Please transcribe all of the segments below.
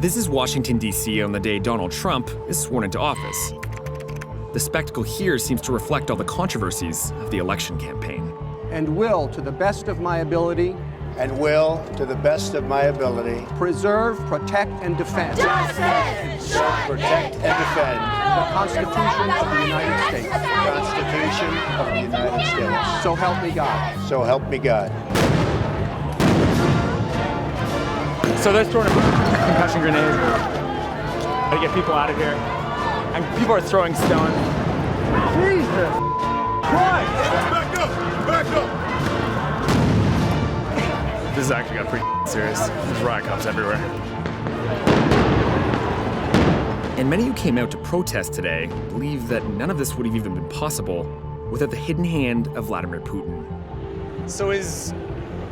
This is Washington, D.C. on the day Donald Trump is sworn into office. The spectacle here seems to reflect all the controversies of the election campaign. And will, to the best of my ability, preserve, protect, and defend. Justice! Protect and defend The Constitution of the United States. the Constitution of the United States. So help me God. So help me God. So they're throwing a concussion grenade to get people out of here. And people are throwing stones. Jesus Christ! Back up! Back up! This has actually got pretty serious. There's riot cops everywhere. And many who came out to protest today believe that none of this would have even been possible without the hidden hand of Vladimir Putin. So is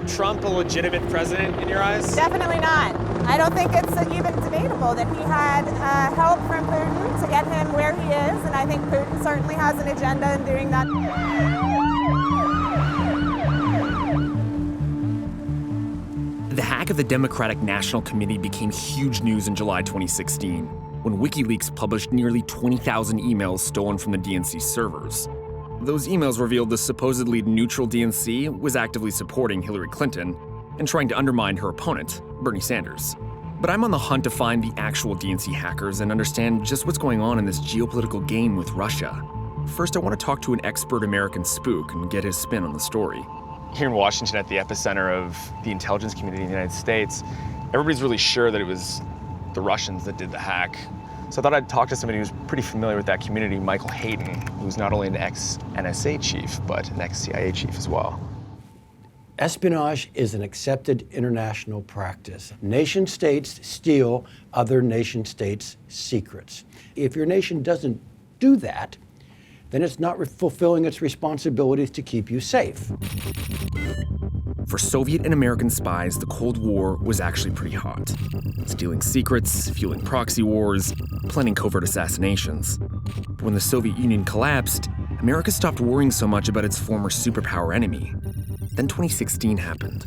Trump a legitimate president in your eyes? Definitely not. I don't think it's even debatable that he had help from Putin to get him where he is, and I think Putin certainly has an agenda in doing that. The hack of the Democratic National Committee became huge news in July 2016, when WikiLeaks published nearly 20,000 emails stolen from the DNC servers. Those emails revealed the supposedly neutral DNC was actively supporting Hillary Clinton and trying to undermine her opponent, Bernie Sanders. But I'm on the hunt to find the actual DNC hackers and understand just what's going on in this geopolitical game with Russia. First, I want to talk to an expert American spook and get his spin on the story. Here in Washington, at the epicenter of the intelligence community in the United States, everybody's really sure that it was the Russians that did the hack. So I thought I'd talk to somebody who's pretty familiar with that community, Michael Hayden, who's not only an ex-NSA chief, but an ex-CIA chief as well. Espionage is an accepted international practice. Nation states steal other nation states' secrets. If your nation doesn't do that, then it's not fulfilling its responsibilities to keep you safe. For Soviet and American spies, the Cold War was actually pretty hot. Stealing secrets, fueling proxy wars, planning covert assassinations. But when the Soviet Union collapsed, America stopped worrying so much about its former superpower enemy. Then 2016 happened.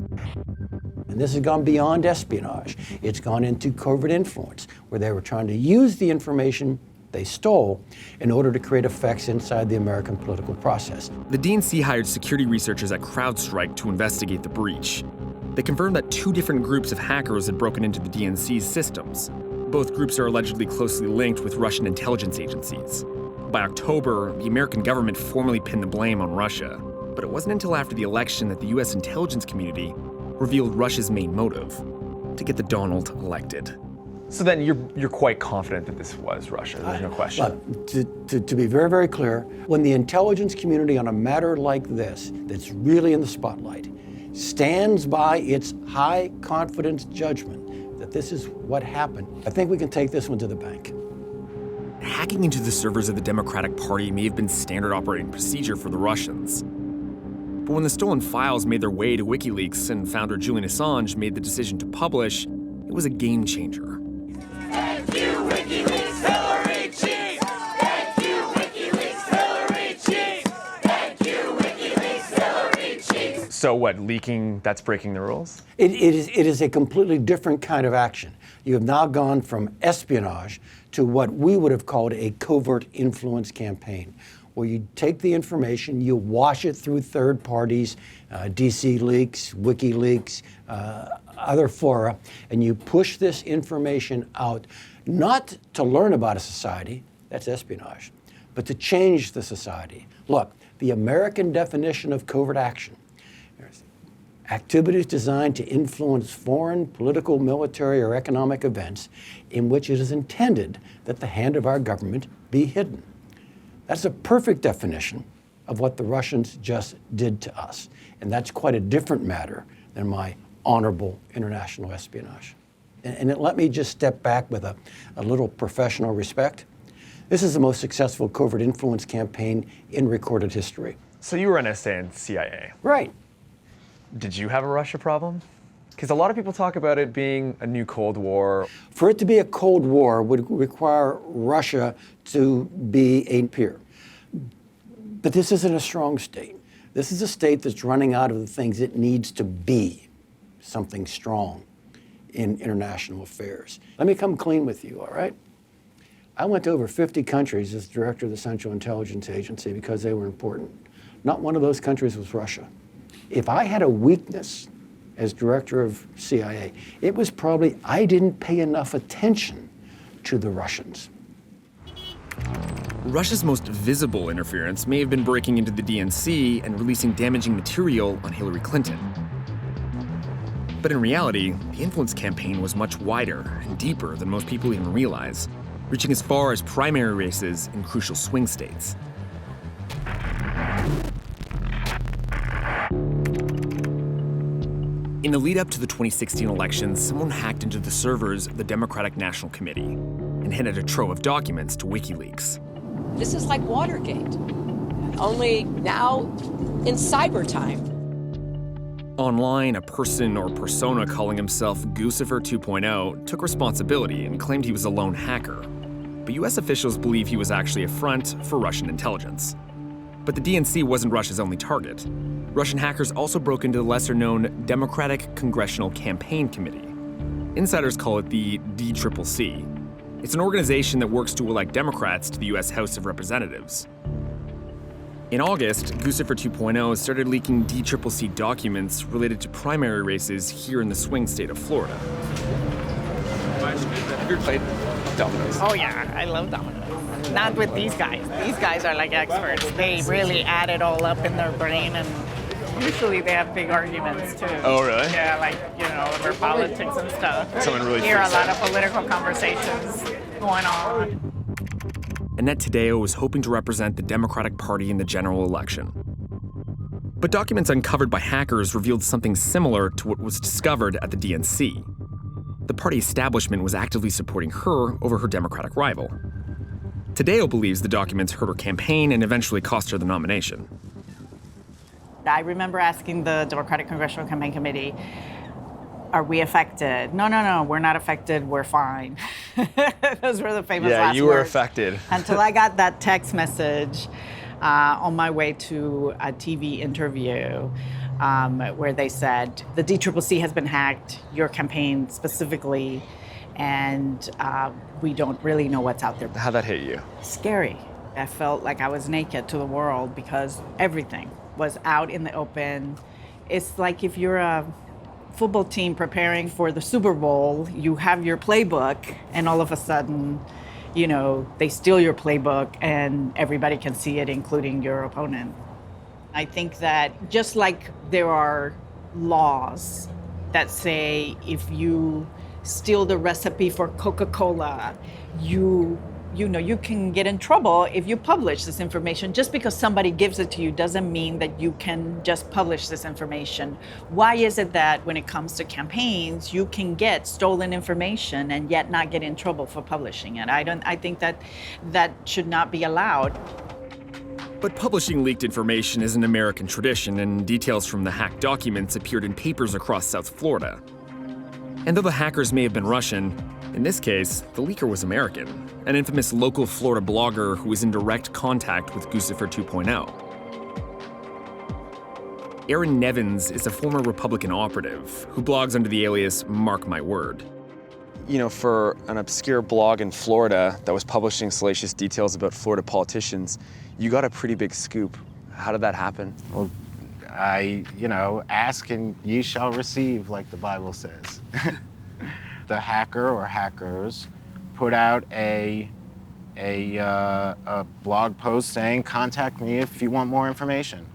And this has gone beyond espionage. It's gone into covert influence, where they were trying to use the information they stole in order to create effects inside the American political process. The DNC hired security researchers at CrowdStrike to investigate the breach. They confirmed that 2 different groups of hackers had broken into the DNC's systems. Both groups are allegedly closely linked with Russian intelligence agencies. By October, the American government formally pinned the blame on Russia. But it wasn't until after the election that the US intelligence community revealed Russia's main motive: to get the Donald elected. So then you're quite confident that this was Russia, there's no question. But to be very, very clear, when the intelligence community on a matter like this, that's really in the spotlight, stands by its high confidence judgment that this is what happened, I think we can take this one to the bank. Hacking into the servers of the Democratic Party may have been standard operating procedure for the Russians. But when the stolen files made their way to WikiLeaks and founder Julian Assange made the decision to publish, it was a game changer. Thank you, WikiLeaks, Hillary Cheese! Thank you, WikiLeaks, Hillary Cheese! Thank you, WikiLeaks, Hillary Cheese! So what, leaking, that's breaking the rules? It is a completely different kind of action. You have now gone from espionage to what we would have called a covert influence campaign, where you take the information, you wash it through third parties, DC Leaks, WikiLeaks, other fora, and you push this information out, not to learn about a society, that's espionage, but to change the society. Look, the American definition of covert action: activities designed to influence foreign, political, military, or economic events in which it is intended that the hand of our government be hidden. That's a perfect definition of what the Russians just did to us. And that's quite a different matter than my honorable international espionage. And let me just step back with a little professional respect. This is the most successful covert influence campaign in recorded history. So you were NSA and CIA. Right. Did you have a Russia problem? Because a lot of people talk about it being a new Cold War. For it to be a Cold War would require Russia to be a peer. But this isn't a strong state. This is a state that's running out of the things it needs to be something strong. in international affairs. Let me come clean with you, all right? I went to over 50 countries as director of the Central Intelligence Agency because they were important. Not one of those countries was Russia. If I had a weakness as director of CIA, it was probably I didn't pay enough attention to the Russians. Russia's most visible interference may have been breaking into the DNC and releasing damaging material on Hillary Clinton. But in reality, the influence campaign was much wider and deeper than most people even realize, reaching as far as primary races in crucial swing states. In the lead up to the 2016 election, someone hacked into the servers of the Democratic National Committee and handed a trove of documents to WikiLeaks. This is like Watergate, only now in cyber time. Online, a person or persona calling himself Guccifer 2.0 took responsibility and claimed he was a lone hacker. But US officials believe he was actually a front for Russian intelligence. But the DNC wasn't Russia's only target. Russian hackers also broke into the lesser-known Democratic Congressional Campaign Committee. Insiders call it the DCCC. It's an organization that works to elect Democrats to the US House of Representatives. In August, Guccifer 2.0 started leaking DCCC documents related to primary races here in the swing state of Florida. Have you ever played dominoes? Oh yeah, I love dominoes. Not with these guys. These guys are like experts. They really add it all up in their brain, and usually they have big arguments too. Oh, really? Yeah, like, you know, over politics and stuff. Someone really hear a freaks lot out. of political conversations going on. Annette Taddeo was hoping to represent the Democratic Party in the general election. But documents uncovered by hackers revealed something similar to what was discovered at the DNC. The party establishment was actively supporting her over her Democratic rival. Taddeo believes the documents hurt her campaign and eventually cost her the nomination. I remember asking the Democratic Congressional Campaign Committee, are we affected? No, we're not affected, we're fine. Those were the famous last words. Yeah, you were affected. Until I got that text message on my way to a TV interview where they said, the DCCC has been hacked, your campaign specifically, and we don't really know what's out there. How'd that hit you? Scary. I felt like I was naked to the world because everything was out in the open. It's like if you're a football team preparing for the Super Bowl, you have your playbook, and all of a sudden, you know, they steal your playbook and everybody can see it, including your opponent. I think that just like there are laws that say if you steal the recipe for Coca-Cola, you can get in trouble if you publish this information. Just because somebody gives it to you doesn't mean that you can just publish this information. Why is it that when it comes to campaigns, you can get stolen information and yet not get in trouble for publishing it? I think that should not be allowed. But publishing leaked information is an American tradition, and details from the hacked documents appeared in papers across South Florida. And though the hackers may have been Russian, in this case, the leaker was American, an infamous local Florida blogger who was in direct contact with Guccifer 2.0. Aaron Nevins is a former Republican operative who blogs under the alias Mark My Word. You know, for an obscure blog in Florida that was publishing salacious details about Florida politicians, you got a pretty big scoop. How did that happen? Well, ask and ye shall receive, like the Bible says. The hacker or hackers put out a blog post saying, contact me if you want more information.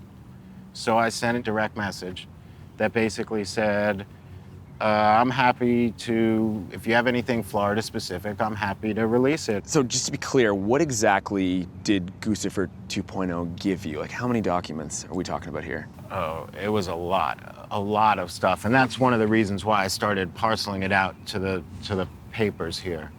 So I sent a direct message that basically said, I'm happy to, if you have anything Florida specific, I'm happy to release it. So just to be clear, what exactly did Guccifer 2.0 give you? Like, how many documents are we talking about here? Oh, it was a lot of stuff. And that's one of the reasons why I started parceling it out to the papers here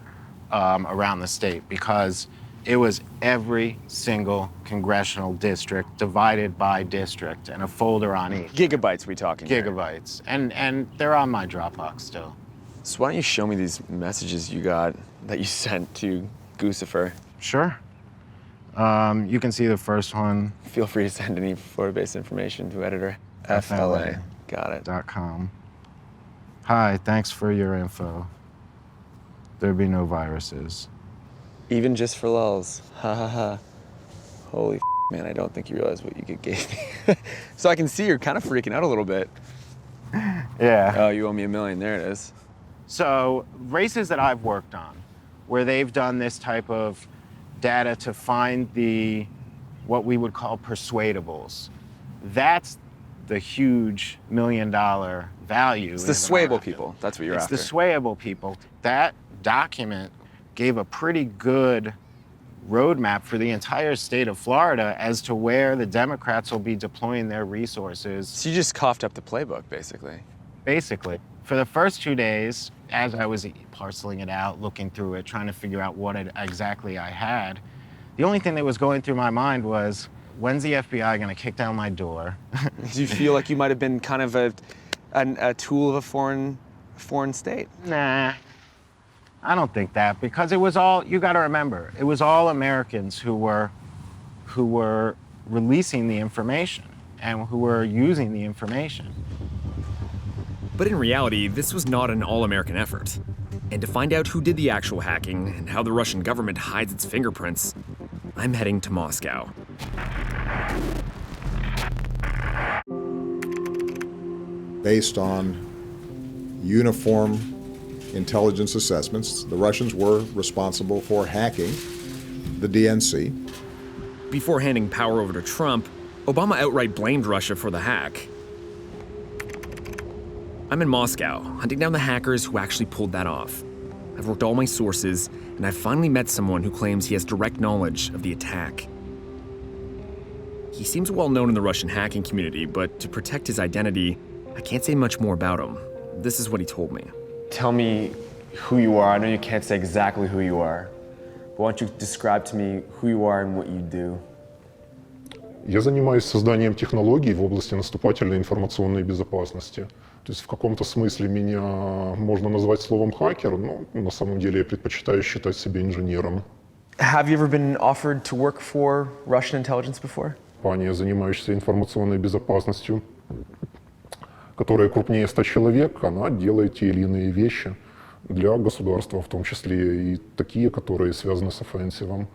around the state, because it was every single congressional district divided by district and a folder on each. Gigabytes we talking here? Gigabytes. And they're on my Dropbox still. So why don't you show me these messages you got that you sent to Guccifer? Sure. You can see the first one. Feel free to send any Florida-based information to editor FLA. Got it. .com. Hi, thanks for your info. There'd be no viruses. Even just for lulz. Ha ha ha. Holy man, I don't think you realize what you gave me. So I can see you're kind of freaking out a little bit. Yeah. Oh, you owe me $1 million. There it is. So races that I've worked on, where they've done this type of data to find what we would call persuadables, that's the huge $1 million value. It's the swayable people. That's what you're after. It's the swayable people. That document gave a pretty good roadmap for the entire state of Florida as to where the Democrats will be deploying their resources. So you just coughed up the playbook, basically. Basically. For the first 2 days, as I was parceling it out, looking through it, trying to figure out what exactly I had, the only thing that was going through my mind was, when's the FBI gonna kick down my door? Do you feel like you might have been kind of a tool of a foreign state? Nah, I don't think that, because it was all, you gotta remember, it was all Americans who were releasing the information and who were using the information. But in reality, this was not an all-American effort. And to find out who did the actual hacking and how the Russian government hides its fingerprints, I'm heading to Moscow. Based on uniform intelligence assessments, the Russians were responsible for hacking the DNC. Before handing power over to Trump, Obama outright blamed Russia for the hack. I'm in Moscow, hunting down the hackers who actually pulled that off. I've worked all my sources, and I've finally met someone who claims he has direct knowledge of the attack. He seems well known in the Russian hacking community, but to protect his identity, I can't say much more about him. This is what he told me. Tell me who you are. I know you can't say exactly who you are, but why don't you describe to me who you are and what you do? Я занимаюсь созданием технологий в области наступательной информационной безопасности. То есть в каком-то смысле меня можно назвать словом хакер, но на самом деле я предпочитаю считать себя инженером. Have you ever been offered to work for Russian intelligence before? Компания, занимающаяся информационной безопасностью, которая крупнее 100 человек, она делает те или иные вещи для государства, в том числе и такие, которые связаны с offensive.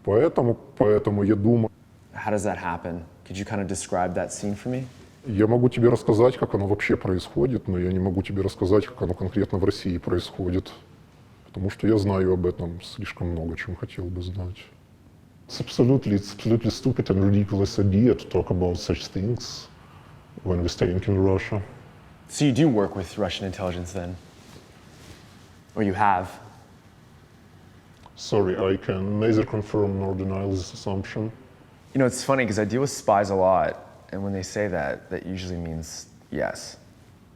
Поэтому я думаю... How does that happen? Could you kind of describe that scene for me? Я могу тебе рассказать, как оно вообще происходит, но я не могу тебе рассказать, как оно конкретно в России происходит, потому что я знаю об этом слишком много, чем хотел бы знать. It's absolutely stupid and ridiculous idea to talk about such things when we're staying in Russia. So you do work with Russian intelligence then? Or you have? Sorry, I can neither confirm nor deny this assumption. You know, it's funny because I deal with spies a lot, and when they say that, that usually means yes.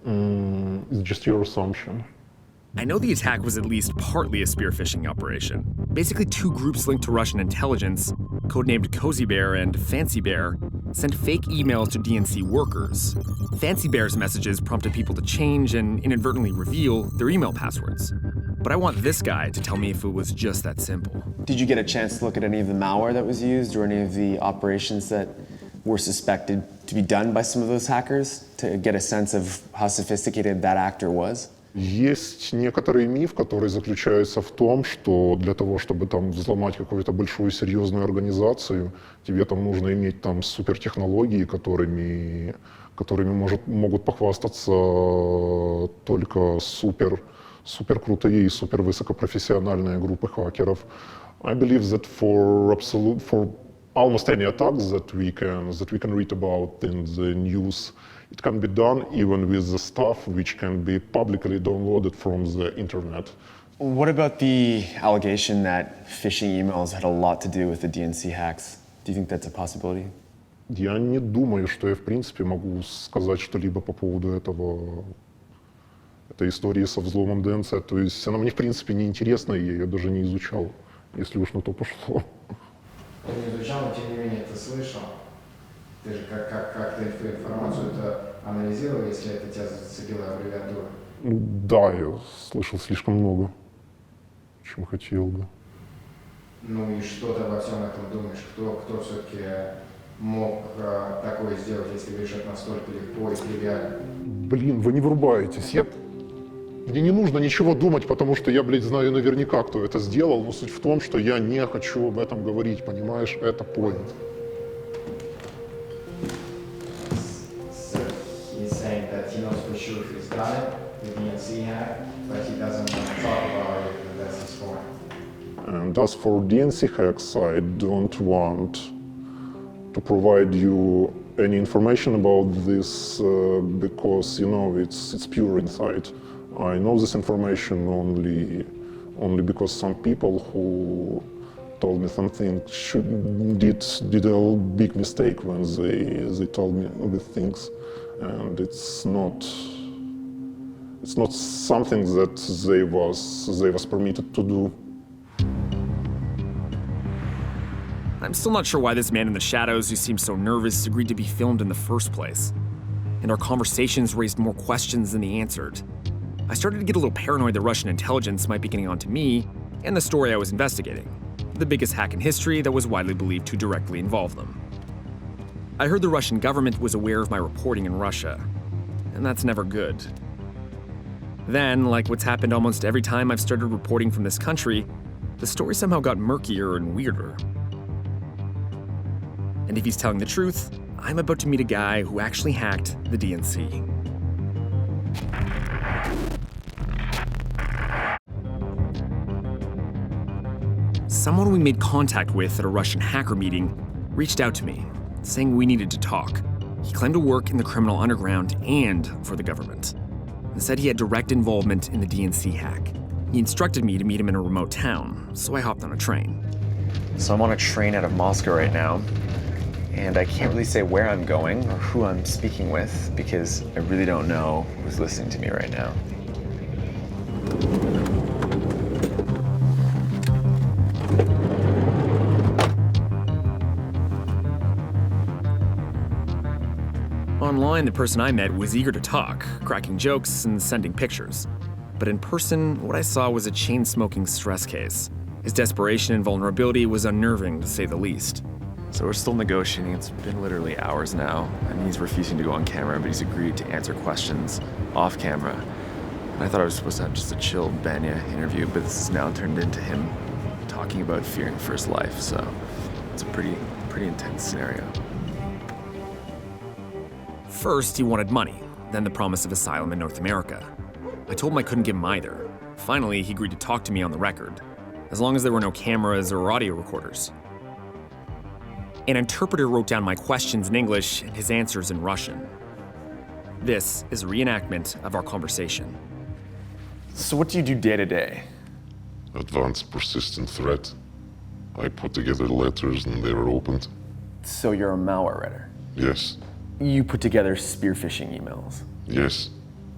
It's just your assumption. I know the attack was at least partly a spear phishing operation. Basically, two groups linked to Russian intelligence, codenamed Cozy Bear and Fancy Bear, sent fake emails to DNC workers. Fancy Bear's messages prompted people to change and inadvertently reveal their email passwords. But I want this guy to tell me if it was just that simple. Did you get a chance to look at any of the malware that was used or any of the operations that were suspected to be done by some of those hackers to get a sense of how sophisticated that actor was? Есть некоторый миф, который заключается в том, что для того, чтобы там взломать какую-то большую серьезную организацию, тебе там нужно иметь там супертехнологии, которыми могут похвастаться только супер крутые и супер высокопрофессиональные группы хакеров. I believe that for almost any attacks that we can read about in the news, it can be done even with the stuff which can be publicly downloaded from the internet. What about the allegation that phishing emails had a lot to do with the DNC hacks? Do you think that's a possibility? Я не думаю, что я в принципе могу сказать что-либо по поводу этой истории со взломом ДНЦ. То есть она мне в принципе не интересна, и я ее даже не изучал, если уж на то пошло. Ты не изучал, но тем не менее ты слышал. Ты же как ты эту информацию анализировал, если это тебя зацепила аббревиатура? Да, я слышал слишком много, чем хотел бы. Ну и что ты обо всем этом думаешь? Кто все-таки мог такое сделать, если говоришь, это настолько легко и тривиально? Блин, вы не врубаетесь. Мне не нужно ничего думать, потому что я, блядь, знаю наверняка, кто это сделал, но суть в том, что я не хочу об этом говорить, понимаешь? Это point. So he's saying that he knows for sure he's done it, the DNC hack, but he doesn't want to talk about it, and that's his point. And as for DNC hacks, I don't want to provide you any information about this because, you know, it's pure insight. I know this information only because some people who told me something did a big mistake when they told me these things, and it's not something that they was permitted to do. I'm still not sure why this man in the shadows who seemed so nervous agreed to be filmed in the first place. And our conversations raised more questions than they answered. I started to get a little paranoid that Russian intelligence might be getting onto me and the story I was investigating, the biggest hack in history that was widely believed to directly involve them. I heard the Russian government was aware of my reporting in Russia, and that's never good. Then, like what's happened almost every time I've started reporting from this country, the story somehow got murkier and weirder. And if he's telling the truth, I'm about to meet a guy who actually hacked the DNC. Someone we made contact with at a Russian hacker meeting reached out to me, saying we needed to talk. He claimed to work in the criminal underground and for the government, and said he had direct involvement in the DNC hack. He instructed me to meet him in a remote town, so I hopped on a train. So I'm on a train out of Moscow right now, and I can't really say where I'm going or who I'm speaking with because I really don't know who's listening to me right now. Online, the person I met was eager to talk, cracking jokes and sending pictures. But in person, what I saw was a chain-smoking stress case. His desperation and vulnerability was unnerving, to say the least. So we're still negotiating. It's been literally hours now, and he's refusing to go on camera, but he's agreed to answer questions off camera. And I thought I was supposed to have just a chill Banya interview, but this has now turned into him talking about fearing for his life, so it's a pretty intense scenario. First, he wanted money, then the promise of asylum in North America. I told him I couldn't give him either. Finally, he agreed to talk to me on the record, as long as there were no cameras or audio recorders. An interpreter wrote down my questions in English and his answers in Russian. This is a reenactment of our conversation. So what do you do day to day? Advanced persistent threat. I put together letters and they were opened. So you're a malware writer? Yes. You put together spear phishing emails? Yes.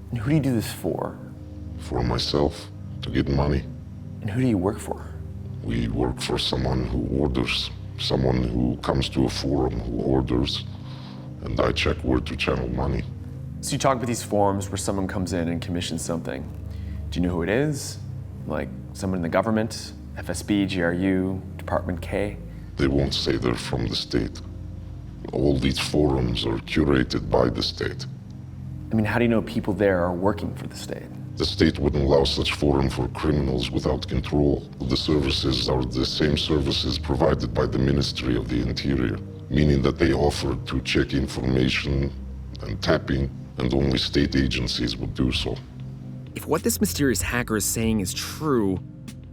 And who do you do this for? For myself, to get money. And who do you work for? We work for someone who orders, someone who comes to a forum who orders, and I check where to channel money. So you talk about these forums where someone comes in and commissions something. Do you know who it is? Like someone in the government, FSB, GRU, Department K? They won't say they're from the state. All these forums are curated by the state. I mean, how do you know people there are working for the state? The state wouldn't allow such forum for criminals without control. The services are the same services provided by the Ministry of the Interior, meaning that they offer to check information and tapping, and only state agencies would do so. If what this mysterious hacker is saying is true,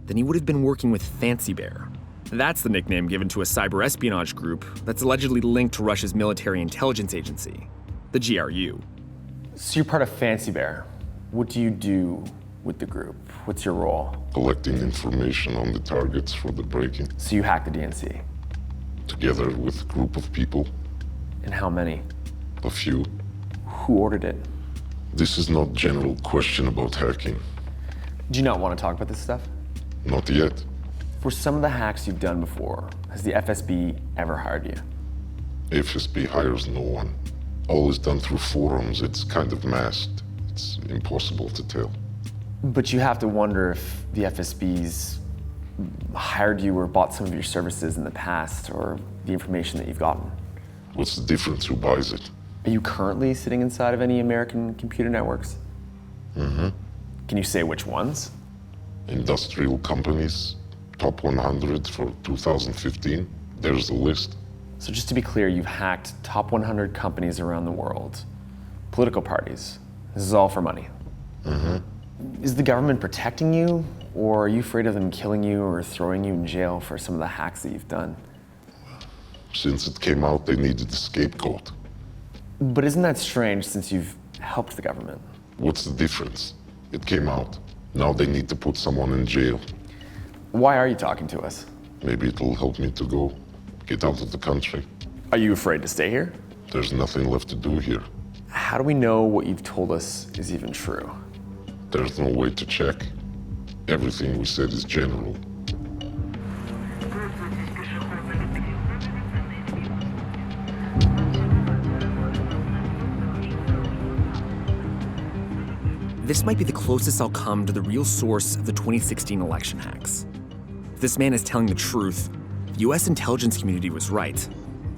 then he would have been working with Fancy Bear. That's the nickname given to a cyber espionage group that's allegedly linked to Russia's military intelligence agency, the GRU. So you're part of Fancy Bear. What do you do with the group? What's your role? Collecting information on the targets for the break-in. So you hack the DNC? Together with a group of people. And how many? A few. Who ordered it? This is not general question about hacking. Do you not want to talk about this stuff? Not yet. For some of the hacks you've done before, has the FSB ever hired you? FSB hires no one. All is done through forums. It's kind of masked. It's impossible to tell. But you have to wonder if the FSB's hired you or bought some of your services in the past, or the information that you've gotten. What's the difference? Who buys it? Are you currently sitting inside of any American computer networks? Mm-hmm. Can you say which ones? Industrial companies, top 100 for 2015. There's a list. So just to be clear, you've hacked top 100 companies around the world, political parties. This is all for money. Is the government protecting you, or are you afraid of them killing you or throwing you in jail for some of the hacks that you've done? Since it came out, they needed a scapegoat. But isn't that strange since you've helped the government? What's the difference? It came out. Now they need to put someone in jail. Why are you talking to us? Maybe it'll help me to go get out of the country. Are you afraid to stay here? There's nothing left to do here. How do we know what you've told us is even true? There's no way to check. Everything we said is general. This might be the closest I'll come to the real source of the 2016 election hacks. If this man is telling the truth, the US intelligence community was right.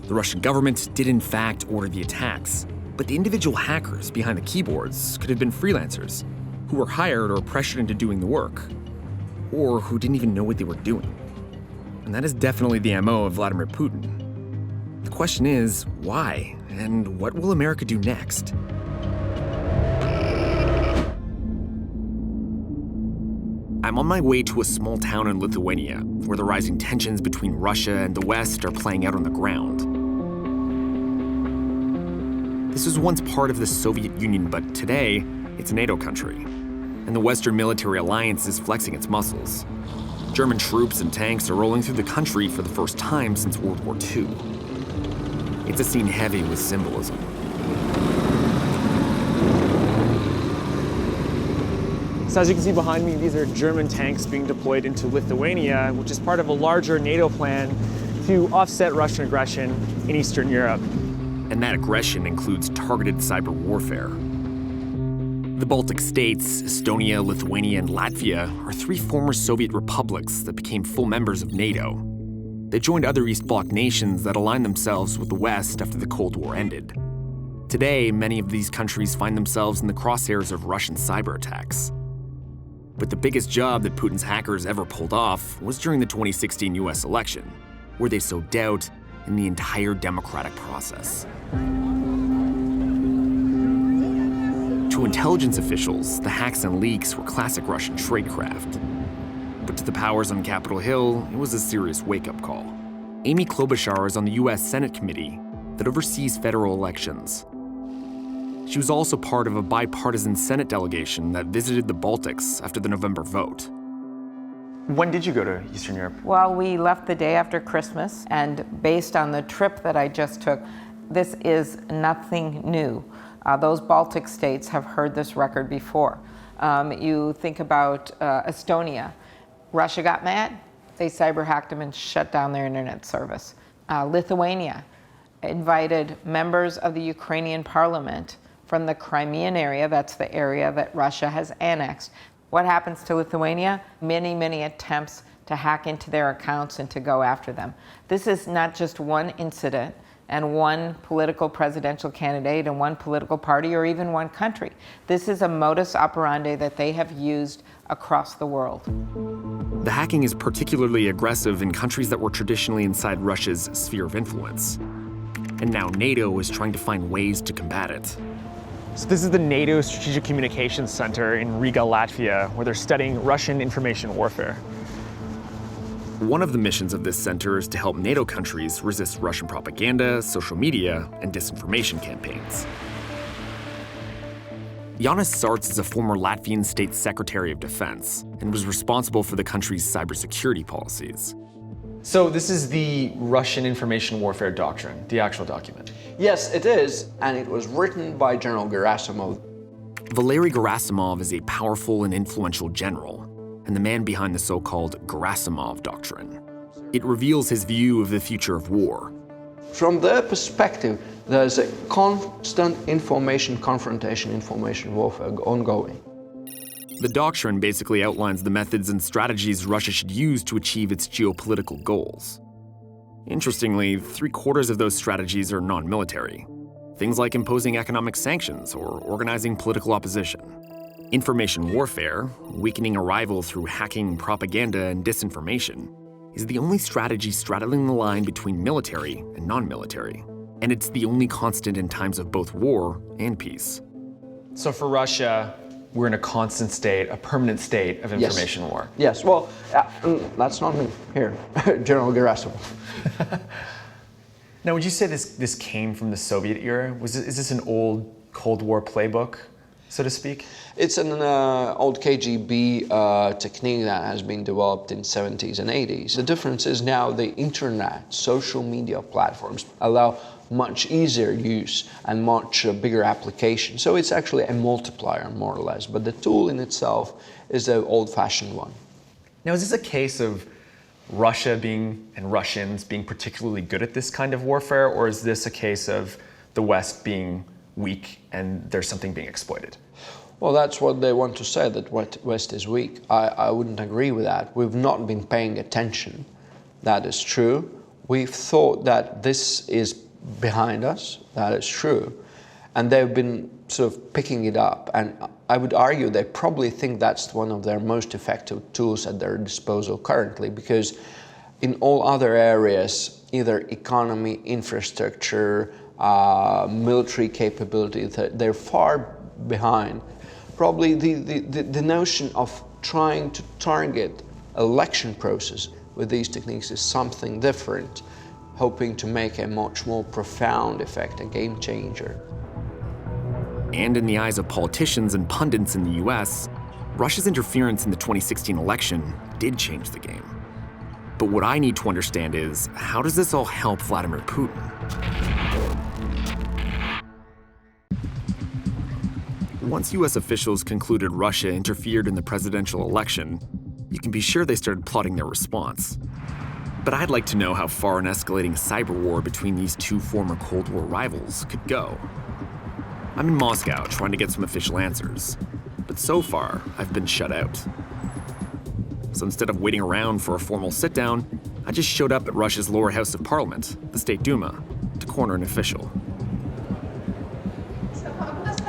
The Russian government did in fact order the attacks, but the individual hackers behind the keyboards could have been freelancers who were hired or pressured into doing the work, or who didn't even know what they were doing. And that is definitely the MO of Vladimir Putin. The question is, why? And what will America do next? I'm on my way to a small town in Lithuania, where the rising tensions between Russia and the West are playing out on the ground. This was once part of the Soviet Union, but today, it's a NATO country. And the Western military alliance is flexing its muscles. German troops and tanks are rolling through the country for the first time since World War II. It's a scene heavy with symbolism. So as you can see behind me, these are German tanks being deployed into Lithuania, which is part of a larger NATO plan to offset Russian aggression in Eastern Europe. And that aggression includes targeted cyber warfare. The Baltic states, Estonia, Lithuania, and Latvia, are three former Soviet republics that became full members of NATO. They joined other East Bloc nations that aligned themselves with the West after the Cold War ended. Today, many of these countries find themselves in the crosshairs of Russian cyber attacks. But the biggest job that Putin's hackers ever pulled off was during the 2016 US election, where they sowed doubt in the entire democratic process. To intelligence officials, the hacks and leaks were classic Russian tradecraft. But to the powers on Capitol Hill, it was a serious wake-up call. Amy Klobuchar is on the US Senate committee that oversees federal elections. She was also part of a bipartisan Senate delegation that visited the Baltics after the November vote. When did you go to Eastern Europe? Well, we left the day after Christmas, and based on the trip that I just took, this is nothing new. Those Baltic states have heard this record before. You think about Estonia. Russia got mad, they cyber hacked them and shut down their internet service. Lithuania invited members of the Ukrainian parliament from the Crimean area, that's the area that Russia has annexed. What happens to Lithuania? Many, many attempts to hack into their accounts and to go after them. This is not just one incident and one political presidential candidate and one political party or even one country. This is a modus operandi that they have used across the world. The hacking is particularly aggressive in countries that were traditionally inside Russia's sphere of influence. And now NATO is trying to find ways to combat it. So this is the NATO Strategic Communications Center in Riga, Latvia, where they're studying Russian information warfare. One of the missions of this center is to help NATO countries resist Russian propaganda, social media, and disinformation campaigns. Jānis Sārts is a former Latvian State Secretary of Defense and was responsible for the country's cybersecurity policies. So this is the Russian information warfare doctrine, the actual document. Yes, it is, and it was written by General Gerasimov. Valery Gerasimov is a powerful and influential general, and the man behind the so-called Gerasimov doctrine. It reveals his view of the future of war. From their perspective, there's a constant information confrontation, information warfare ongoing. The doctrine basically outlines the methods and strategies Russia should use to achieve its geopolitical goals. Interestingly, 3/4 of those strategies are non-military. Things like imposing economic sanctions or organizing political opposition. Information warfare, weakening a rival through hacking, propaganda, and disinformation, is the only strategy straddling the line between military and non-military. And it's the only constant in times of both war and peace. So for Russia, we're in a constant state, a permanent state of information war. Yes, well, that's not me here, General Gerasimov. Now, would you say this came from the Soviet era? Is this an old Cold War playbook, so to speak? It's an old KGB technique that has been developed in 70s and 80s. The difference is now the internet, social media platforms allow much easier use and much bigger application. So it's actually a multiplier, more or less. But the tool in itself is the old-fashioned one. Now, is this a case of Russia and Russians being particularly good at this kind of warfare, or is this a case of the West being weak and there's something being exploited? Well, that's what they want to say, that West is weak. I wouldn't agree with that. We've not been paying attention. That is true. We've thought that this is behind us. That is true. And they've been sort of picking it up. And I would argue they probably think that's one of their most effective tools at their disposal currently, because in all other areas, either economy, infrastructure, military capability, they're far behind. Probably the notion of trying to target election process with these techniques is something different, hoping to make a much more profound effect, a game changer. And in the eyes of politicians and pundits in the US, Russia's interference in the 2016 election did change the game. But what I need to understand is, how does this all help Vladimir Putin? Once US officials concluded Russia interfered in the presidential election, you can be sure they started plotting their response. But I'd like to know how far an escalating cyber war between these two former Cold War rivals could go. I'm in Moscow trying to get some official answers, but so far I've been shut out. So instead of waiting around for a formal sit-down, I just showed up at Russia's lower house of parliament, the State Duma, to corner an official.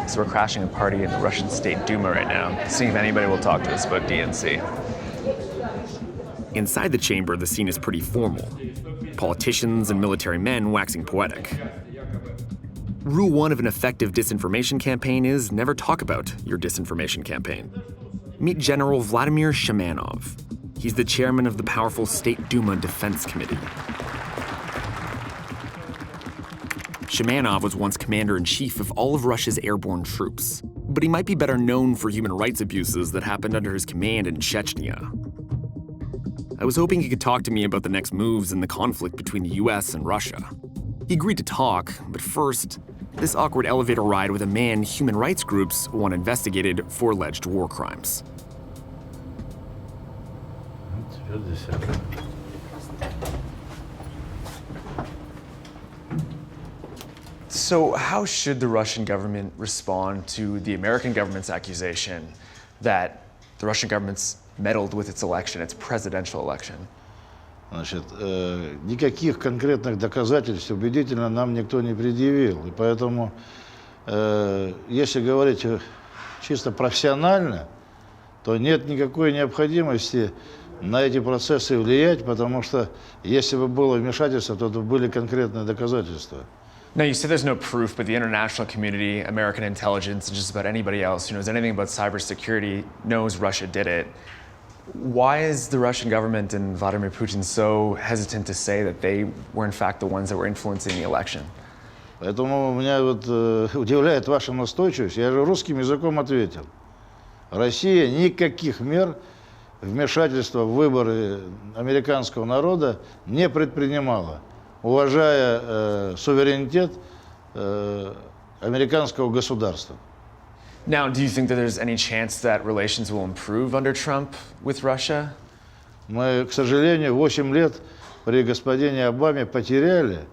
So we're crashing a party in the Russian State Duma right now, seeing if anybody will talk to us about DNC. Inside the chamber, the scene is pretty formal. Politicians and military men waxing poetic. Rule 1 of an effective disinformation campaign is never talk about your disinformation campaign. Meet General Vladimir Shamanov. He's the chairman of the powerful State Duma Defense Committee. Shamanov was once commander-in-chief of all of Russia's airborne troops, but he might be better known for human rights abuses that happened under his command in Chechnya. I was hoping he could talk to me about the next moves in the conflict between the US and Russia. He agreed to talk, but first, this awkward elevator ride with a man human rights groups want investigated for alleged war crimes. So how should the Russian government respond to the American government's accusation that the Russian government's meddled with its election, its presidential election? Значит, никаких конкретных доказательств убедительно нам никто не предъявил. И поэтому, если говорить чисто профессионально, то нет никакой необходимости на эти процессы влиять, потому что если бы было вмешательство, то были конкретные доказательства. Now, you say there's no proof, but the international community, American intelligence, and just about anybody else who knows anything about cybersecurity knows Russia did it. Why is the Russian government and Vladimir Putin so hesitant to say that they were in fact the ones that were influencing the election? Поэтому меня вот удивляет ваша настойчивость. Я же русским языком ответил. Россия никаких мер вмешательства в выборы американского народа не предпринимала, уважая суверенитет американского государства. Now, do you think that there's any chance that relations will improve under Trump with Russia? Мы, к сожалению, 8 лет при господине Обаме потеряли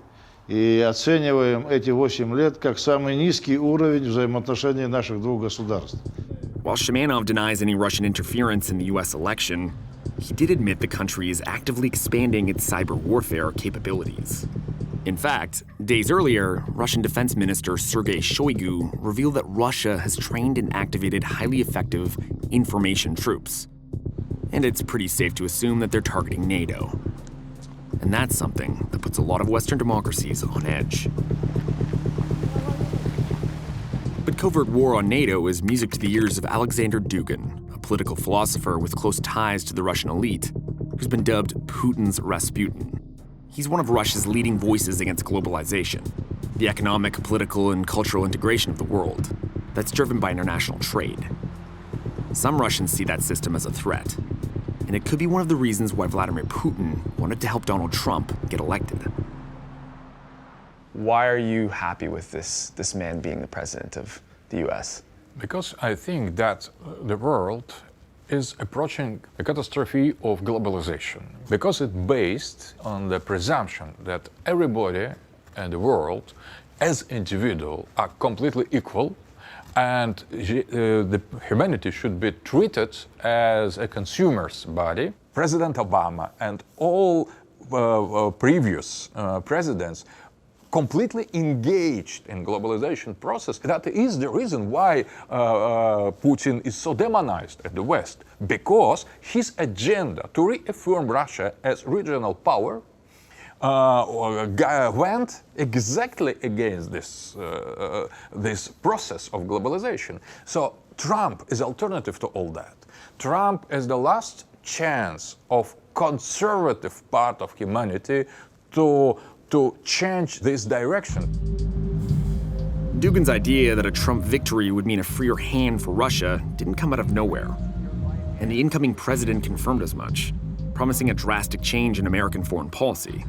и оцениваем эти 8 лет как самый низкий уровень взаимоотношений наших двух государств. While Shamanov denies any Russian interference in the US election, he did admit the country is actively expanding its cyber warfare capabilities. In fact, days earlier, Russian Defense Minister Sergei Shoigu revealed that Russia has trained and activated highly effective information troops. And it's pretty safe to assume that they're targeting NATO. And that's something that puts a lot of Western democracies on edge. But covert war on NATO is music to the ears of Alexander Dugin, a political philosopher with close ties to the Russian elite, who's been dubbed Putin's Rasputin. He's one of Russia's leading voices against globalization, the economic, political, and cultural integration of the world that's driven by international trade. Some Russians see that system as a threat, and it could be one of the reasons why Vladimir Putin wanted to help Donald Trump get elected. Why are you happy with this man being the president of the US? Because I think that the world is approaching a catastrophe of globalization. Because it's based on the presumption that everybody in the world, as individual, are completely equal, and the humanity should be treated as a consumer's body. President Obama and all previous presidents completely engaged in globalization process. That is the reason why Putin is so demonized at the West, because his agenda to reaffirm Russia as regional power went exactly against this process of globalization. So Trump is alternative to all that. Trump is the last chance of conservative part of humanity to change this direction. Dugin's idea that a Trump victory would mean a freer hand for Russia didn't come out of nowhere. And the incoming president confirmed as much, promising a drastic change in American foreign policy.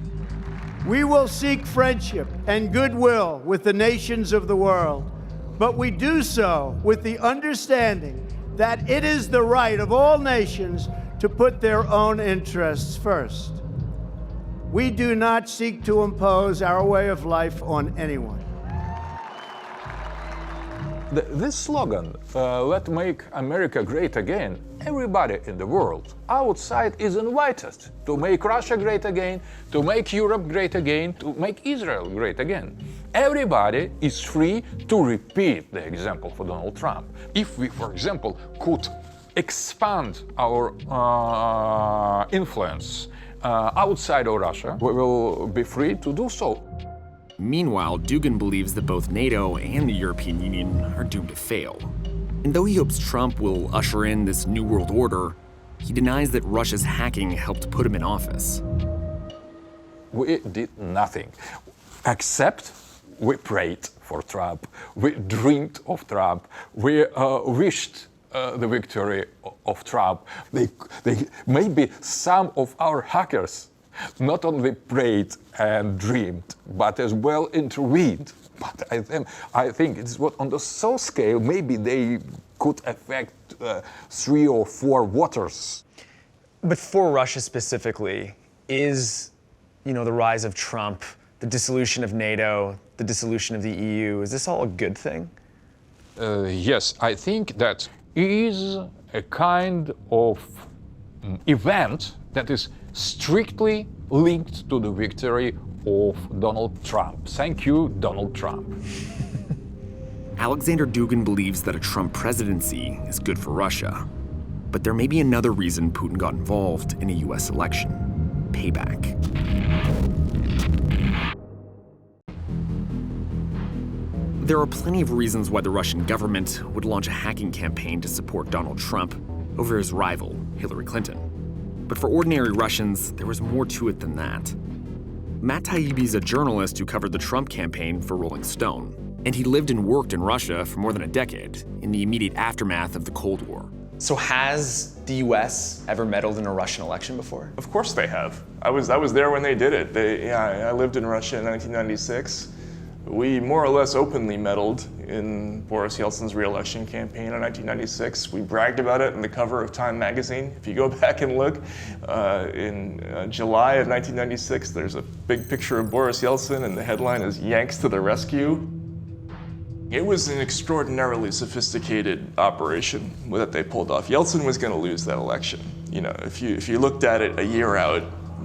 We will seek friendship and goodwill with the nations of the world, but we do so with the understanding that it is the right of all nations to put their own interests first. We do not seek to impose our way of life on anyone. This slogan, "Let's make America great again," everybody in the world outside is invited to make Russia great again, to make Europe great again, to make Israel great again. Everybody is free to repeat the example for Donald Trump. If we, for example, could expand our influence outside of Russia, we will be free to do so. Meanwhile, Dugin believes that both NATO and the European Union are doomed to fail. And though he hopes Trump will usher in this new world order, he denies that Russia's hacking helped put him in office. We did nothing, except we prayed for Trump, we dreamed of Trump, we wished the victory of Trump. Maybe some of our hackers not only prayed and dreamed, but as well intervened. But I think it's what on the small scale, maybe they could affect 3 or 4 waters. But for Russia specifically, is the rise of Trump, the dissolution of NATO, the dissolution of the EU, is this all a good thing? Yes, I think that is a kind of event that is strictly linked to the victory of Donald Trump. Thank you, Donald Trump. Alexander Dugin believes that a Trump presidency is good for Russia. But there may be another reason Putin got involved in a US election: payback. There are plenty of reasons why the Russian government would launch a hacking campaign to support Donald Trump over his rival, Hillary Clinton. But for ordinary Russians, there was more to it than that. Matt Taibbi is a journalist who covered the Trump campaign for Rolling Stone, and he lived and worked in Russia for more than a decade in the immediate aftermath of the Cold War. So has the US ever meddled in a Russian election before? Of course they have. I was there when they did it. I lived in Russia in 1996. We more or less openly meddled in Boris Yeltsin's re-election campaign in 1996. We bragged about it on the cover of Time magazine. If you go back and look, in July of 1996, there's a big picture of Boris Yeltsin, and the headline is "Yanks to the Rescue." It was an extraordinarily sophisticated operation that they pulled off. Yeltsin was going to lose that election. If you looked at it a year out,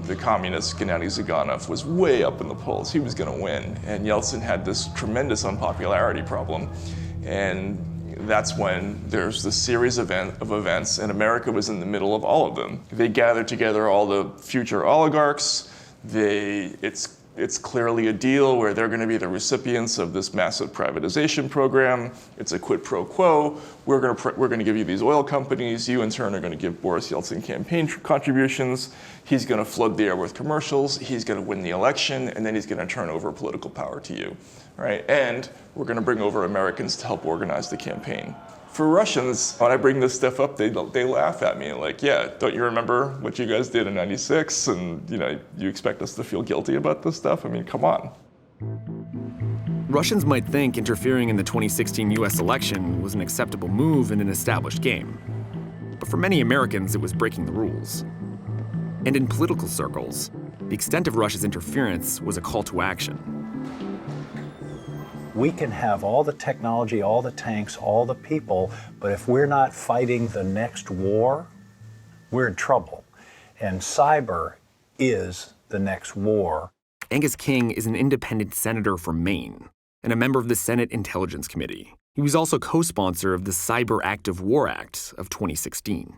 the communist Gennady Zyuganov was way up in the polls. He was going to win. And Yeltsin had this tremendous unpopularity problem. And that's when there's this series of events, and America was in the middle of all of them. They gathered together all the future oligarchs. It's clearly a deal where they're going to be the recipients of this massive privatization program. It's a quid pro quo. We're going to give you these oil companies. You, in turn, are going to give Boris Yeltsin campaign contributions. He's going to flood the air with commercials. He's going to win the election, and then he's going to turn over political power to you, right? And we're going to bring over Americans to help organize the campaign. For Russians, when I bring this stuff up, they laugh at me like, yeah, don't you remember what you guys did in '96? And you expect us to feel guilty about this stuff? I mean, come on. Russians might think interfering in the 2016 US election was an acceptable move in an established game. But for many Americans, it was breaking the rules. And in political circles, the extent of Russia's interference was a call to action. We can have all the technology, all the tanks, all the people, but if we're not fighting the next war, we're in trouble. And cyber is the next war. Angus King is an independent senator from Maine and a member of the Senate Intelligence Committee. He was also co-sponsor of the Cyber Active War Act of 2016.